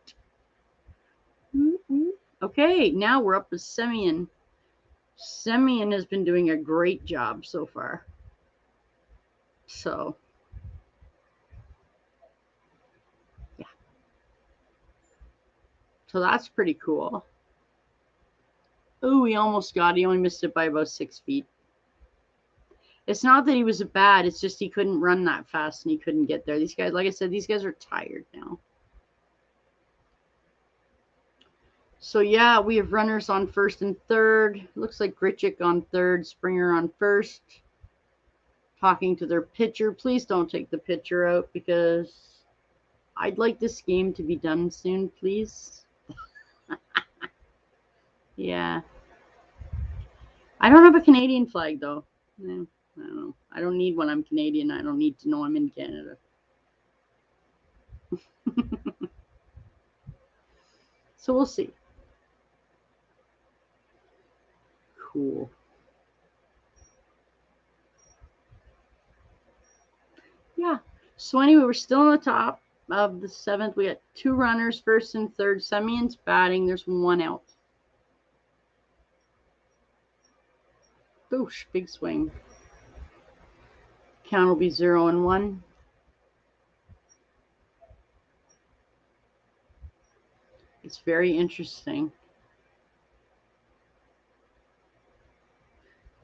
Okay, now we're up to Semyon. Semyon has been doing a great job so far. So, yeah. So that's pretty cool. Oh, he almost got it. He only missed it by about 6 feet. It's not that he was bad. It's just he couldn't run that fast and he couldn't get there. These guys, like I said, these guys are tired now. So, yeah, we have runners on first and third. Looks like Grichuk on third, Springer on first. Talking to their pitcher. Please don't take the pitcher out because I'd like this game to be done soon, please. Yeah. I don't have a Canadian flag, though. No, I don't know. I don't need one. I'm Canadian. I don't need to know I'm in Canada. So we'll see. Cool. Yeah. So anyway, we're still on the top of the 7th. We got 2 runners, first and third. Semion's batting. There's 1 out. Boosh, big swing. Count will be 0-1. It's very interesting.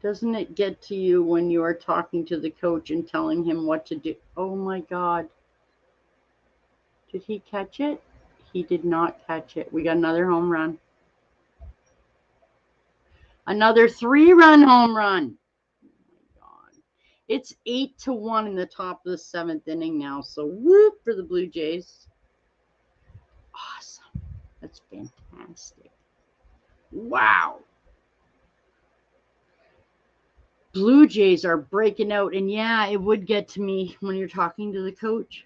Doesn't it get to you when you are talking to the coach and telling him what to do? Oh my God. Did he catch it? He did not catch it. We got another home run. Another 3-run home run. Oh my God. It's 8-1 in the top of the 7th inning now. So whoop for the Blue Jays. Awesome. That's fantastic. Wow. Blue Jays are breaking out. And yeah, it would get to me when you're talking to the coach.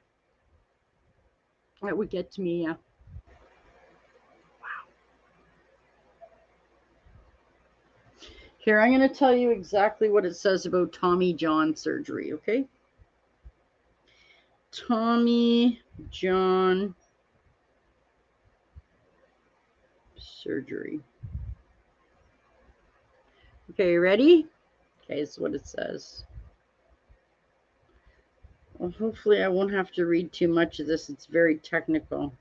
It would get to me, yeah. Wow. Here, I'm going to tell you exactly what it says about Tommy John surgery, okay? Tommy John surgery. Okay, you ready? Okay, this is what it says. Well, hopefully I won't have to read too much of this. It's very technical.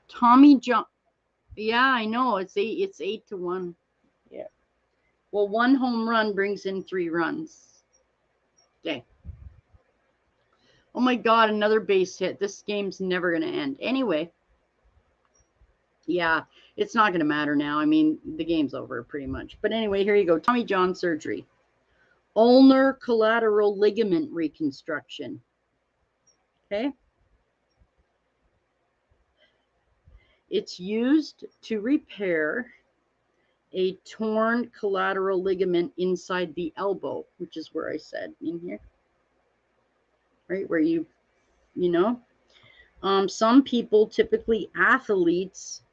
Tommy John. Yeah, I know. It's 8-1. Yeah. Well, 1 home run brings in 3 runs. Okay. Oh my God, another base hit. This game's never going to end. Anyway. Yeah, it's not going to matter now. I mean, the game's over pretty much. But anyway, here you go. Tommy John surgery. Ulnar collateral ligament reconstruction. Okay. It's used to repair a torn collateral ligament inside the elbow, which is where I said in here. Right, where you know. Some people, typically athletes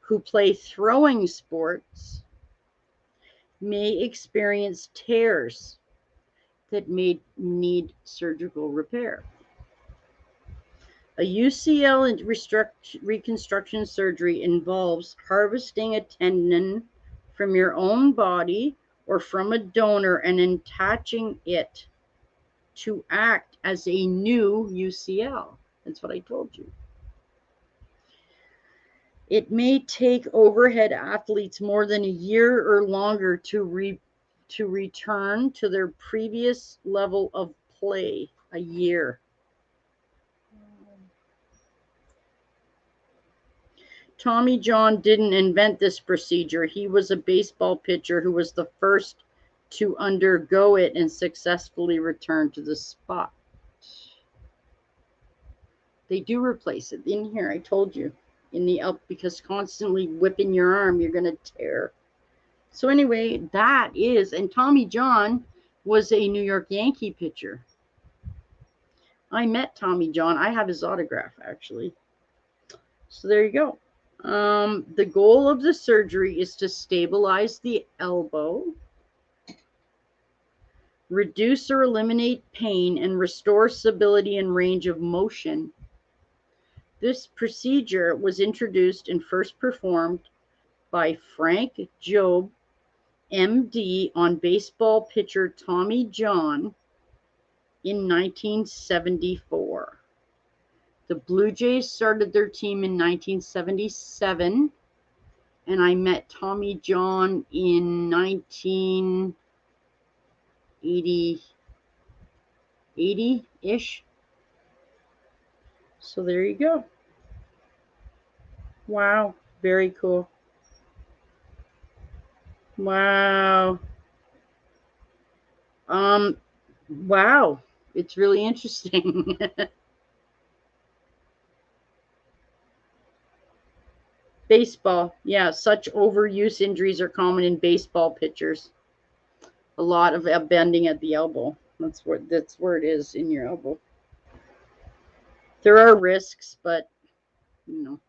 who play throwing sports, may experience tears that may need surgical repair. A UCL reconstruction surgery involves harvesting a tendon from your own body or from a donor and attaching it to act as a new UCL. That's what I told you. It may take overhead athletes more than a year or longer to return to their previous level of play. A year. Tommy John didn't invent this procedure. He was a baseball pitcher who was the first to undergo it and successfully return to the spot. They do replace it. In here, I told you. In the up, because constantly whipping your arm, you're going to tear. So anyway, that is, and Tommy John was a New York Yankee pitcher. I met Tommy John. I have his autograph, actually. So there you go. The goal of the surgery is to stabilize the elbow, reduce or eliminate pain, and restore stability and range of motion. This procedure was introduced and first performed by Frank Jobe, MD, on baseball pitcher Tommy John in 1974. The Blue Jays started their team in 1977 and I met Tommy John in 1980-ish. So there you go. Wow, very cool. Wow. Wow. It's really interesting. Baseball. Yeah, such overuse injuries are common in baseball pitchers. A lot of bending at the elbow. That's where it is, in your elbow. There are risks, but you know.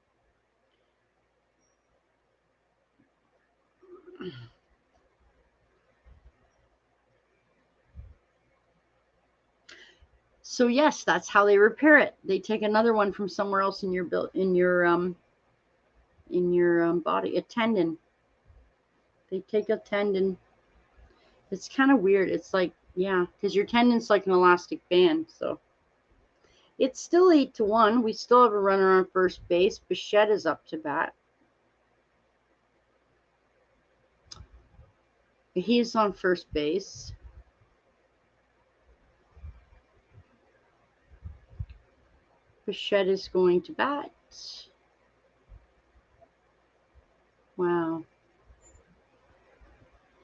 So yes, that's how they repair it. They take another one from somewhere else in your body, a tendon. They take a tendon. It's kind of weird. It's like, yeah, because your tendon's like an elastic band. So it's still 8-1. We still have a runner on first base. Bichette is up to bat. He's on first base. Bichette is going to bat. Wow.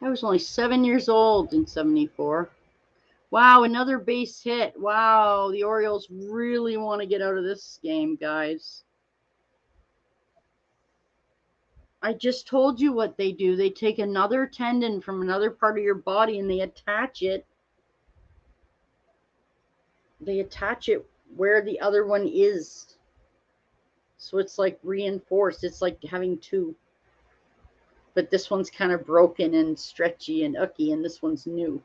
I was only 7 years old in 74. Wow, another base hit. Wow, the Orioles really want to get out of this game, guys. I just told you what they do. They take another tendon from another part of your body and they attach it. They attach it where the other one is. So it's like reinforced. It's like having two. But this one's kind of broken and stretchy and icky, and this one's new.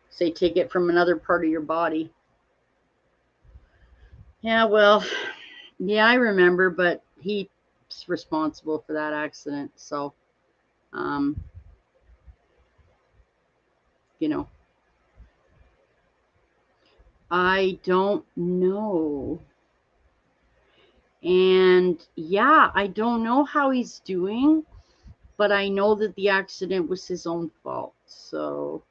So they take it from another part of your body. Yeah, well, yeah, I remember, but he's responsible for that accident. So, you know, I don't know. And yeah, I don't know how he's doing, but I know that the accident was his own fault. So,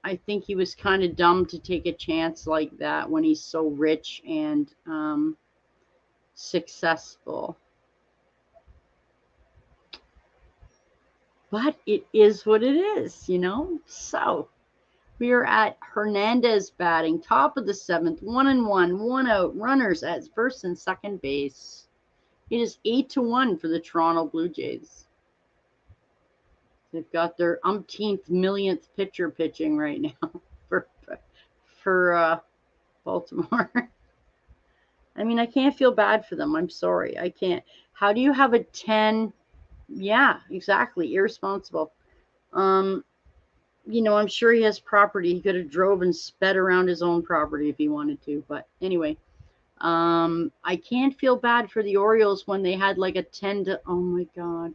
I think he was kind of dumb to take a chance like that when he's so rich and successful. But it is what it is, you know? So we are at Hernandez batting, top of the seventh, 1-1, 1 out, runners at first and second base. It is 8-1 for the Toronto Blue Jays. They've got their umpteenth millionth pitcher pitching right now for Baltimore. I mean, I can't feel bad for them. I'm sorry. I can't. How do you have a 10? Yeah, exactly. Irresponsible. You know, I'm sure he has property. He could have drove and sped around his own property if he wanted to. But anyway, I can't feel bad for the Orioles when they had like a 10 to, oh my God.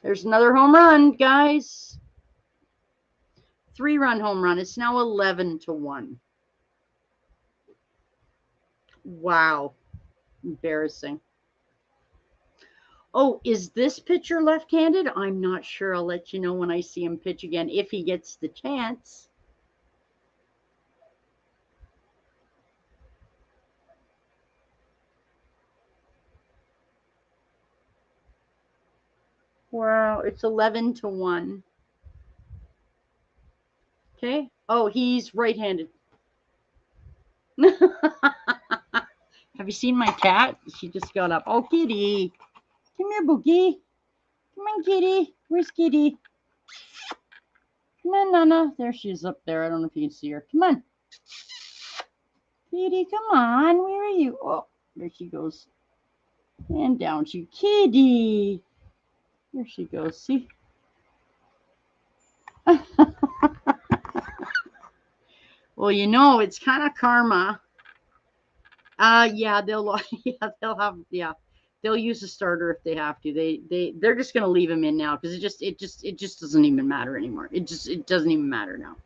There's another home run, guys. 3-run home run. It's now 11-1. Wow. Embarrassing. Oh, is this pitcher left-handed? I'm not sure. I'll let you know when I see him pitch again, if he gets the chance. Wow, it's 11-1. Okay. Oh, he's right-handed. Have you seen my cat? She just got up. Oh, kitty. Come here, Boogie. Come on, kitty. Where's kitty? Come on, Nana. There she is up there. I don't know if you can see her. Come on. Kitty, come on. Where are you? Oh, there she goes. And down she, kitty. There she goes. See? Well, you know, it's kind of karma. Yeah, they'll use a starter if they have to. They're just gonna leave him in now because it just doesn't even matter anymore. It doesn't even matter now.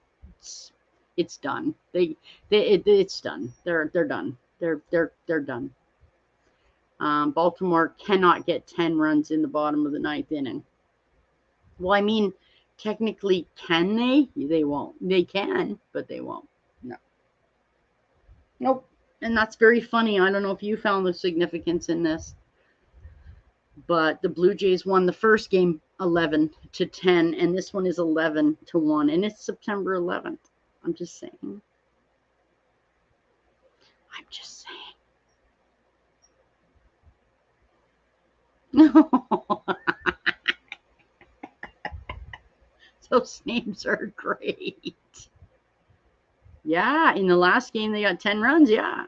It's done. It's done. They're done. They're done. Baltimore cannot get 10 runs in the bottom of the ninth inning. Well, I mean, technically, can they? They won't. They can, but they won't. No. Nope. And that's very funny. I don't know if you found the significance in this, but the Blue Jays won the first game 11-10, and this one is 11-1, and it's September 11th. I'm just saying. No. Those names are great. Yeah, in the last game they got 10 runs. Yeah.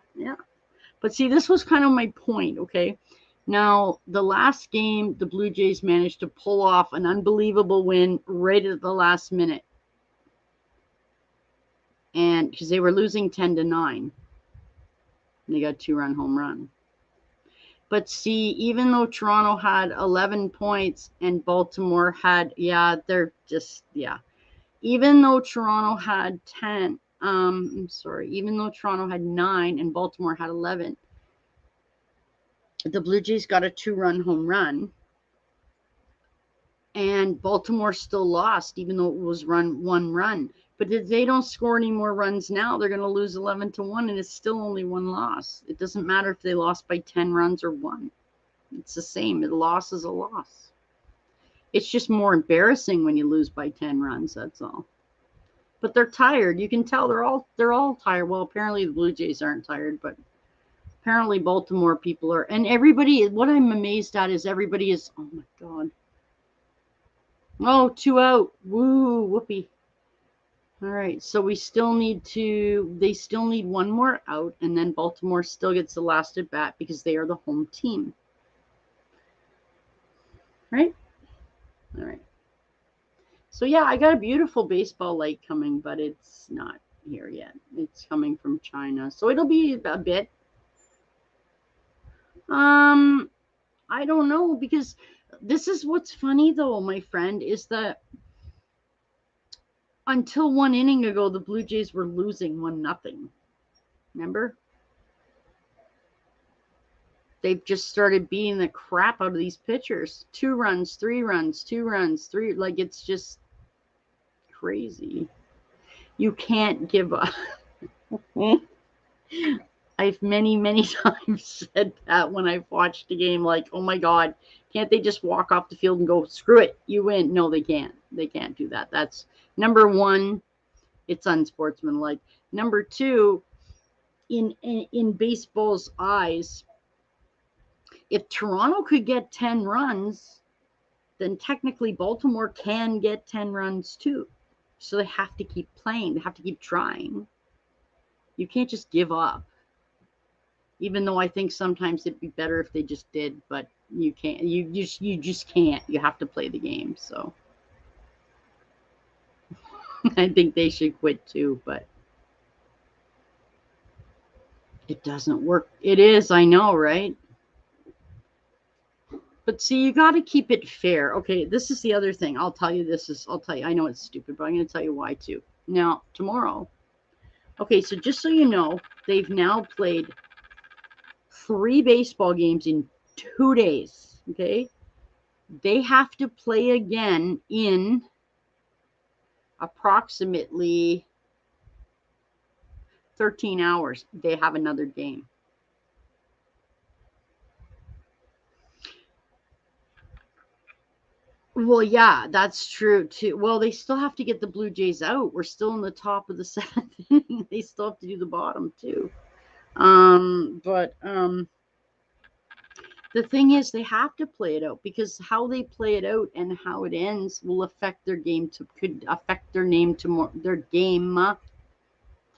But see, this was kind of my point, okay? Now, the last game, the Blue Jays managed to pull off an unbelievable win right at the last minute. And because they were losing 10-9. They got a 2-run home run. But see, even though Toronto had 11 points and Baltimore had, even though Toronto had 10, even though Toronto had 9 and Baltimore had 11, the Blue Jays got a 2-run home run. And Baltimore still lost, even though it was 1 run. But if they don't score any more runs now, they're going to lose 11-1, and it's still only 1 loss. It doesn't matter if they lost by 10 runs or 1. It's the same. A loss is a loss. It's just more embarrassing when you lose by 10 runs, that's all. But they're tired. You can tell they're all tired. Well, apparently the Blue Jays aren't tired, but apparently Baltimore people are. And everybody, what I'm amazed at is everybody is, oh my God. Oh, 2 out. Woo, whoopee. All right, so they still need 1 more out, and then Baltimore still gets the last at bat because they are the home team. Right? All right. So yeah, I got a beautiful baseball light coming, but it's not here yet. It's coming from China, so it'll be a bit. I don't know, because this is what's funny though, my friend, is that until 1 inning ago, the Blue Jays were losing 1-0. Remember? They've just started beating the crap out of these pitchers. 2 runs, 3 runs, 2 runs, 3. Like, it's just crazy. You can't give up. I've many times said that when I've watched a game, like, oh my God, can't they just walk off the field and go, screw it, you win? No, they can't. They can't do that. That's number 1, it's unsportsmanlike. Number 2, in baseball's eyes, if Toronto could get 10 runs, then technically Baltimore can get 10 runs too. So they have to keep playing. They have to keep trying. You can't just give up. Even though I think sometimes it'd be better if they just did, but you can't. You just can't. You have to play the game. So I think they should quit too, but it doesn't work. It is, I know, right? But see, you got to keep it fair. Okay, this is the other thing. I'll tell you, I know it's stupid, but I'm going to tell you why too. Now, tomorrow, okay, so just so you know, they've now played 3 baseball games in 2 days, okay? They have to play again in approximately 13 hours. They have another game. Well, yeah, that's true too. Well, they still have to get the Blue Jays out. We're still in the top of the 7th inning. They still have to do the bottom too. The thing is, they have to play it out, because how they play it out and how it ends will affect their game. Could affect their game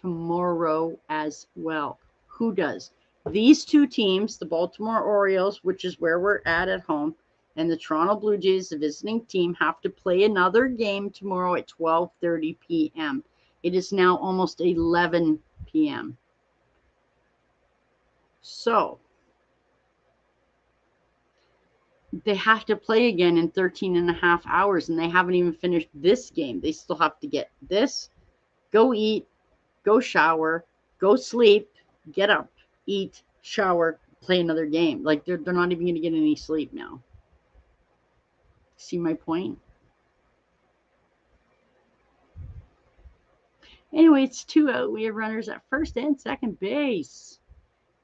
tomorrow as well. Who does? These 2 teams, the Baltimore Orioles, which is where we're at home, and the Toronto Blue Jays, the visiting team, have to play another game tomorrow at 12:30 p.m. It is now almost 11 p.m. So they have to play again in 13 and a half hours, and they haven't even finished this game. They still have to get this, go eat, go shower, go sleep, get up, eat, shower, play another game. Like they're not even going to get any sleep now. See my point? Anyway, it's 2 out. We have runners at first and second base.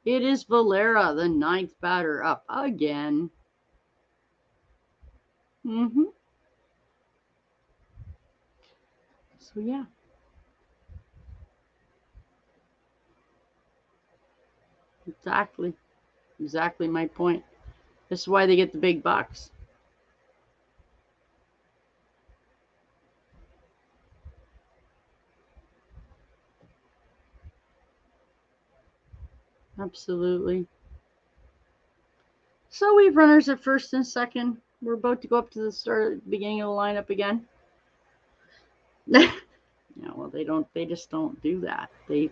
It is Valera, the 9th batter, up again. So, yeah. Exactly my point. This is why they get the big bucks. Absolutely. So we have runners at first and second. We're about to go up to the beginning of the lineup again. Yeah, well, they just don't do that. They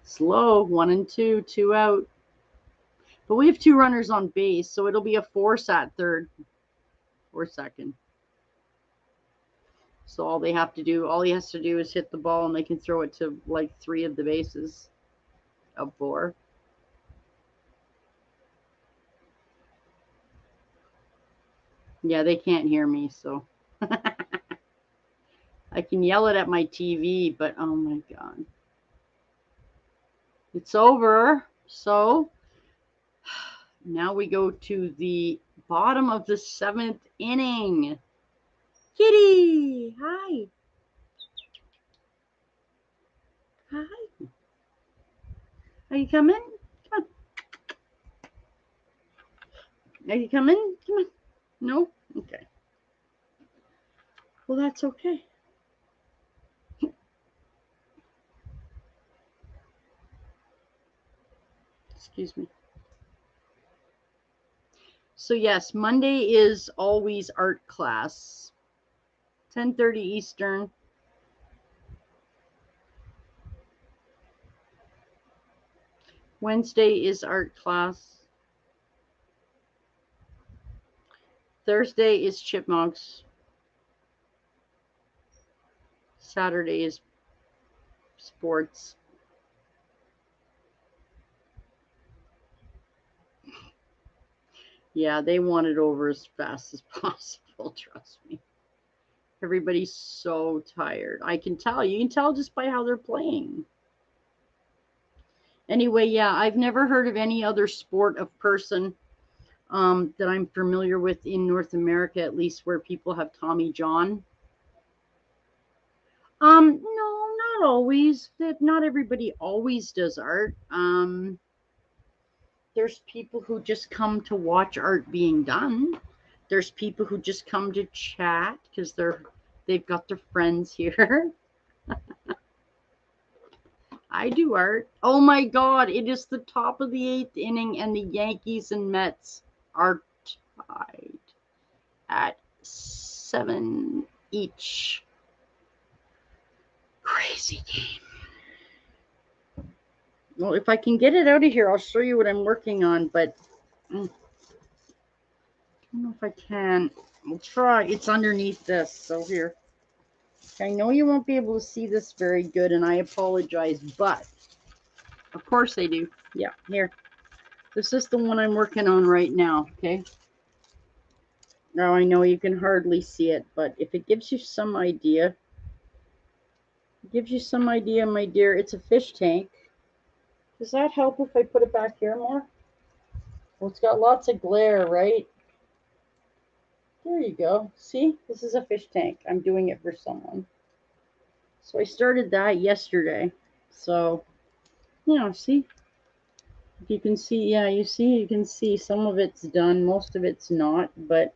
slow, 1 and 2, 2 out. But we have 2 runners on base, so it'll be a force at third or second. So all he has to do is hit the ball, and they can throw it to like 3 of the bases of 4. Yeah, they can't hear me, so I can yell it at my TV, but oh my God. It's over. So now we go to the bottom of the 7th inning. Kitty, hi. Hi. Are you coming? Come on. Are you coming? Come on. No? Okay. Well, that's okay. Excuse me. So yes, Monday is always art class. 10:30 Eastern. Wednesday is art class. Thursday is chipmunks. Saturday is sports. Yeah, they want it over as fast as possible, trust me. Everybody's so tired. I can tell. You can tell just by how they're playing. Anyway, yeah, I've never heard of any other sport of person that I'm familiar with in North America, at least where people have Tommy John. No, not always. Not everybody always does art. There's people who just come to watch art being done. There's people who just come to chat because they've got their friends here. I do art. Oh my God, it is the top of the 8th inning and the Yankees and Mets are tied at 7 each. Crazy game. Well, if I can get it out of here, I'll show you what I'm working on, but I don't know if I can. I'll try. It's underneath this, so here. I know you won't be able to see this very good, and I apologize, but of course I do. Yeah, here. This is the one I'm working on right now, okay? Now I know you can hardly see it, but if it gives you some idea, my dear, it's a fish tank. Does that help if I put it back here more? Well, it's got lots of glare, right? There you go. See, this is a fish tank. I'm doing it for someone. So I started that yesterday. So, yeah, see? If you can see, yeah, you can see some of it's done. Most of it's not, but,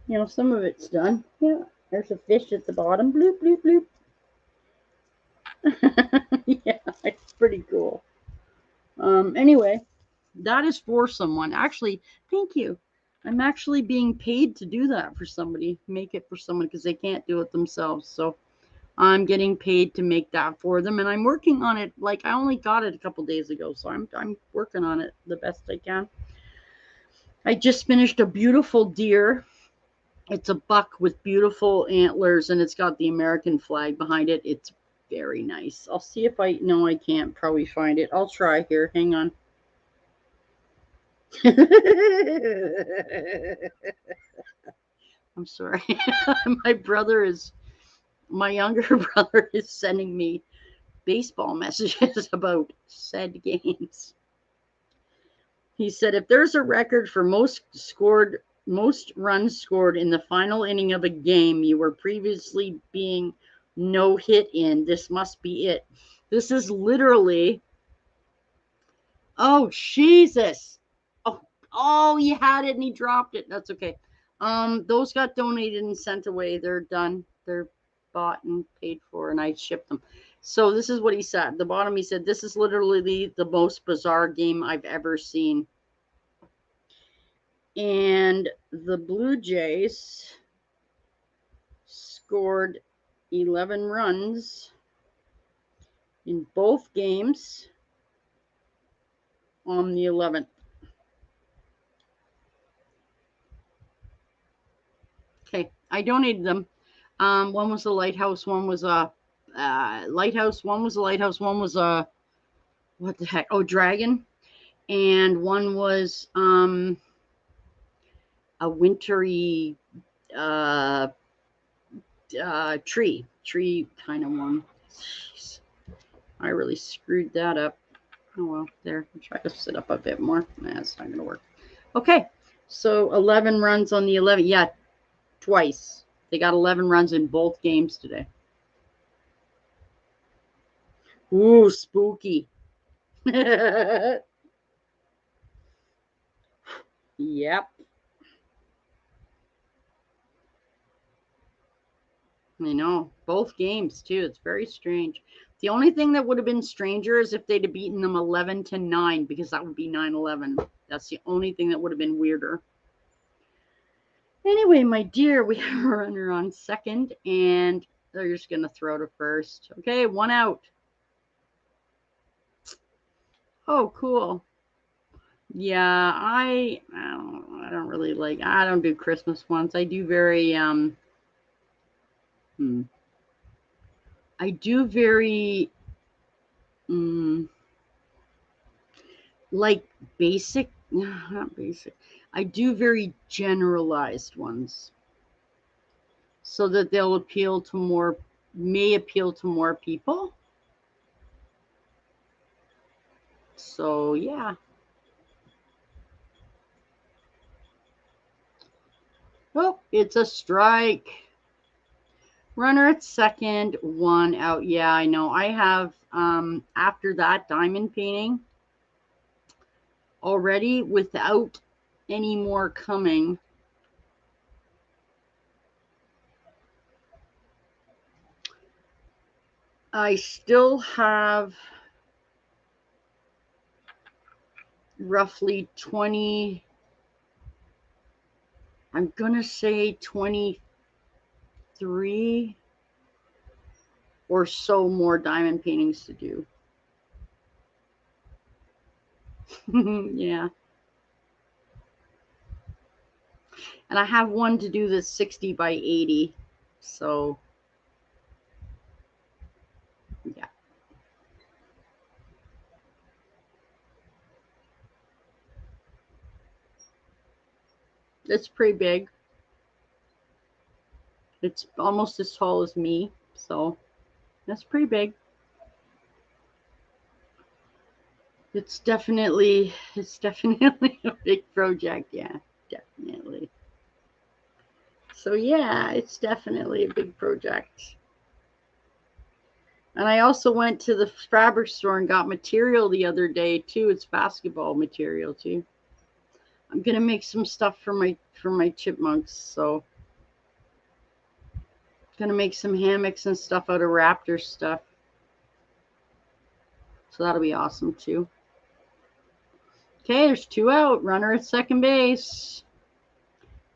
you know, some of it's done. Yeah, there's a fish at the bottom. Bloop, bloop, bloop. Yeah, it's pretty cool. Anyway, that is for someone. Actually, thank you. I'm actually being paid to do that for somebody, make it for someone because they can't do it themselves. So I'm getting paid to make that for them, and I'm working on it. Like I only got it a couple days ago, so I'm working on it the best I can. I just finished a beautiful deer. It's a buck with beautiful antlers, and it's got the American flag behind it. It's Very nice. I'll see if I... No, I can't probably find it. I'll try here. Hang on. I'm sorry. My younger brother is sending me baseball messages about said games. He said, if there's a record for most runs scored in the final inning of a game you were previously being no hit in, this must be it. This is literally... Oh, Jesus. Oh, he had it and he dropped it. That's okay. Those got donated and sent away. They're done. They're bought and paid for, and I shipped them. So this is what he said. At the bottom, he said, this is literally the most bizarre game I've ever seen. And the Blue Jays scored 11 runs in both games on the 11th. Okay, I donated them. One was a lighthouse, one was a lighthouse, one was a lighthouse, one was a... What the heck? Oh, dragon. And one was a wintry tree kind of one. Jeez. I really screwed that up. Oh well, there. I'll try to sit up a bit more. Nah, it's not gonna work. Okay, so 11 runs on the 11th. Yeah, twice. They got 11 runs in both games today. Ooh, spooky. Yep. I know. Both games, too. It's very strange. The only thing that would have been stranger is if they'd have beaten them 11-9, because that would be 9-11. That's the only thing that would have been weirder. Anyway, my dear, we have a runner on second, and they're just going to throw to first. Okay, 1 out. Oh, cool. Yeah, I don't really like... I don't do Christmas ones. I do very... I do very, like basic, not basic. I do very generalized ones so that they'll may appeal to more people. So, yeah. Oh, it's a strike. Runner at second, 1 out. Yeah, I know. I have, after that diamond painting already, without any more coming, I still have roughly 20, I'm going to say 23 or so more diamond paintings to do. Yeah. And I have one to do that's 60 by 80. So, yeah. It's pretty big. It's almost as tall as me. So, that's pretty big. It's definitely a big project. Yeah, definitely. So, yeah, it's definitely a big project. And I also went to the fabric store and got material the other day too. It's basketball material too. I'm gonna make some stuff for my chipmunks. So gonna make some hammocks and stuff out of raptor stuff. So that'll be awesome too. Okay, there's 2 out. Runner at second base.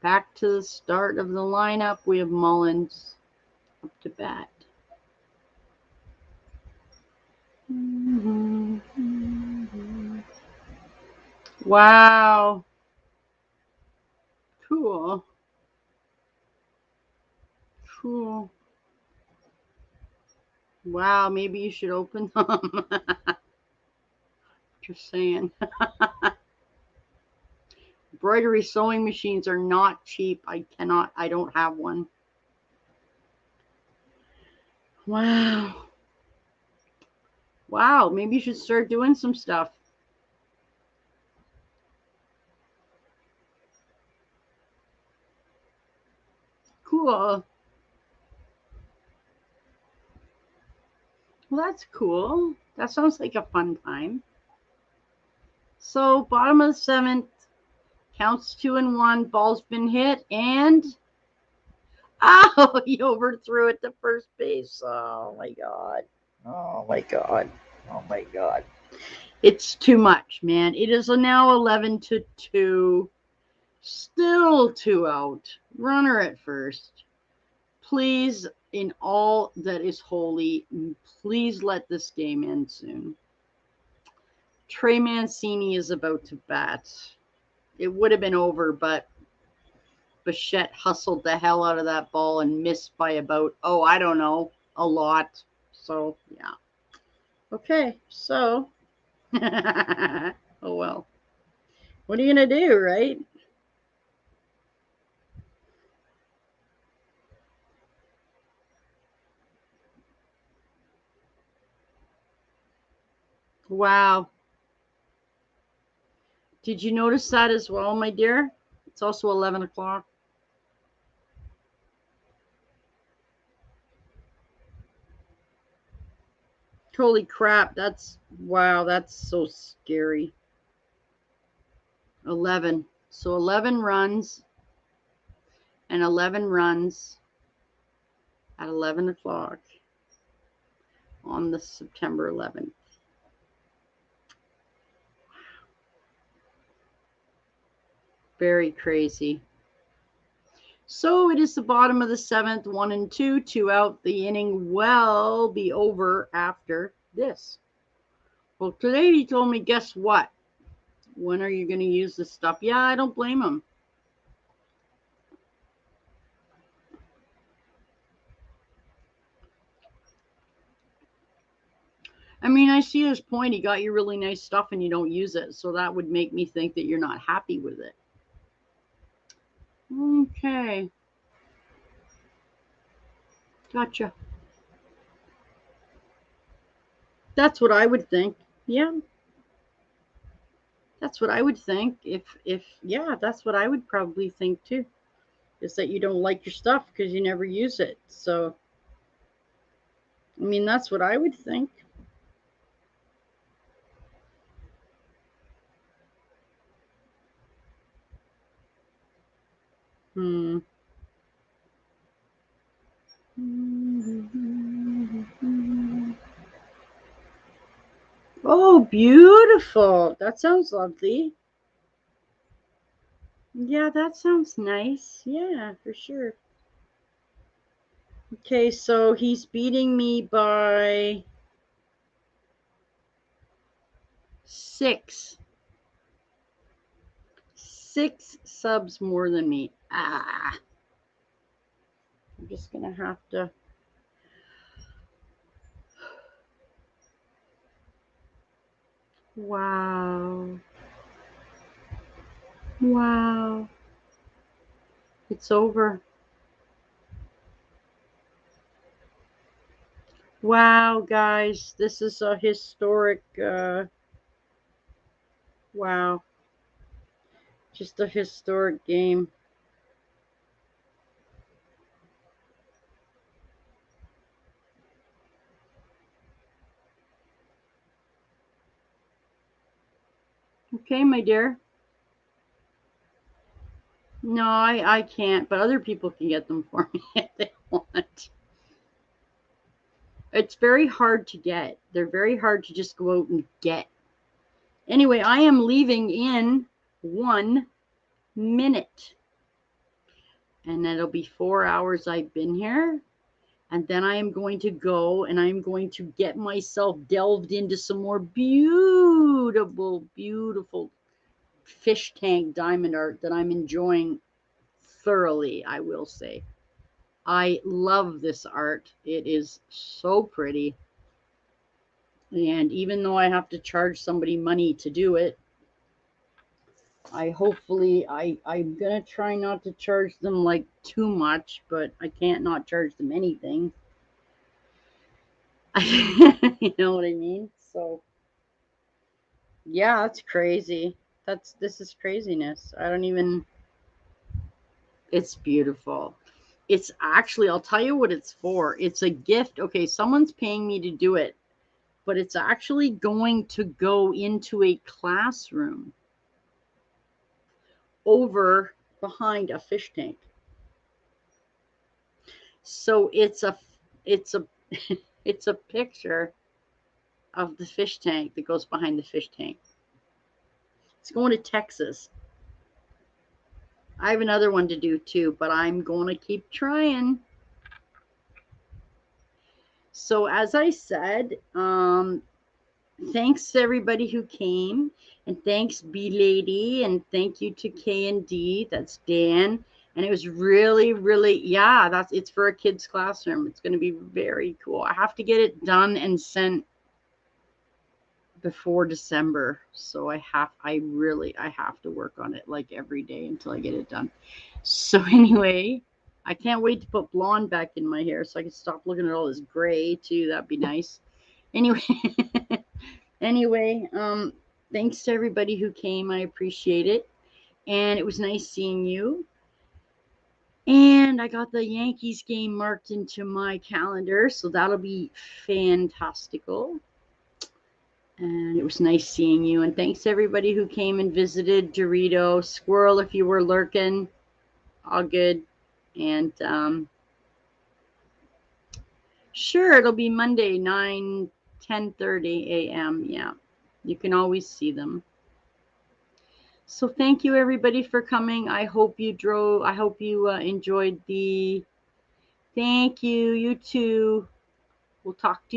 Back to the start of the lineup. We have Mullins up to bat. Wow. Cool. Cool. Wow, maybe you should open them. Just saying. Embroidery sewing machines are not cheap. I don't have one. Wow. Wow, maybe you should start doing some stuff. Cool. Well, that's cool. That sounds like a fun time. So, bottom of the 7th, counts 2-1, ball's been hit, and oh, he overthrew it to first base. Oh my God. Oh my God. Oh my God. It's too much, man. It is now 11-2. Still 2 out. Runner at first. Please, in all that is holy, please let this game end soon. Trey Mancini is about to bat. It would have been over, but Bichette hustled the hell out of that ball and missed by about, I don't know, a lot. So, yeah. Okay, so, oh well. What are you going to do, right? Wow. Did you notice that as well, my dear? It's also 11 o'clock. Holy crap, wow, that's so scary. 11. So 11 runs and 11 runs at 11 o'clock on the September 11th. Very crazy. So it is the bottom of the 7th, 1-2, 2 out. The inning will be over after this. Well, today he told me, guess what? When are you going to use this stuff? Yeah, I don't blame him. I mean, I see his point. He got you really nice stuff and you don't use it. So that would make me think that you're not happy with it. Okay. Gotcha. That's what I would think. Yeah. That's what I would think. Yeah, that's what I would probably think too. Is that you don't like your stuff because you never use it. So, I mean, that's what I would think. Oh, beautiful. That sounds lovely. Yeah, that sounds nice. Yeah, for sure. Okay, so he's beating me by 6. 6 subs more than me. I'm just going to have to. Wow. Wow. It's over. Wow, guys. This is a historic, wow. Just a historic game. Okay, my dear. No, I can't, but other people can get them for me if they want. It's very hard to get. They're very hard to just go out and get. Anyway, I am leaving in 1 minute. And that'll be 4 hours I've been here. And then I am going to go and I'm going to get myself delved into some more beautiful, beautiful fish tank diamond art that I'm enjoying thoroughly, I will say. I love this art. It is so pretty. And even though I have to charge somebody money to do it, I'm gonna try not to charge them like too much, but I can't not charge them anything. You know what I mean? So yeah, that's crazy. This is craziness. It's beautiful. It's actually, I'll tell you what it's for. It's a gift. Okay, someone's paying me to do it, but it's actually going to go into a classroom over behind a fish tank. So it's a it's a picture of the fish tank that goes behind the fish tank. It's going to Texas. I have another one to do too, but I'm going to keep trying. So as I said, thanks to everybody who came, and thanks B Lady, and thank you to K and D. That's Dan. And it was really, really, yeah, it's for a kid's classroom. It's going to be very cool. I have to get it done and sent before December. So I have to work on it like every day until I get it done. So anyway, I can't wait to put blonde back in my hair so I can stop looking at all this gray too. That'd be nice. Anyway, thanks to everybody who came. I appreciate it. And it was nice seeing you. And I got the Yankees game marked into my calendar, so that'll be fantastical. And it was nice seeing you. And thanks to everybody who came and visited. Dorito, Squirrel, if you were lurking, all good. And sure, it'll be Monday, 10:30 a.m. Yeah, you can always see them. So thank you everybody for coming. I hope you enjoyed the. Thank you. You too. We'll talk to you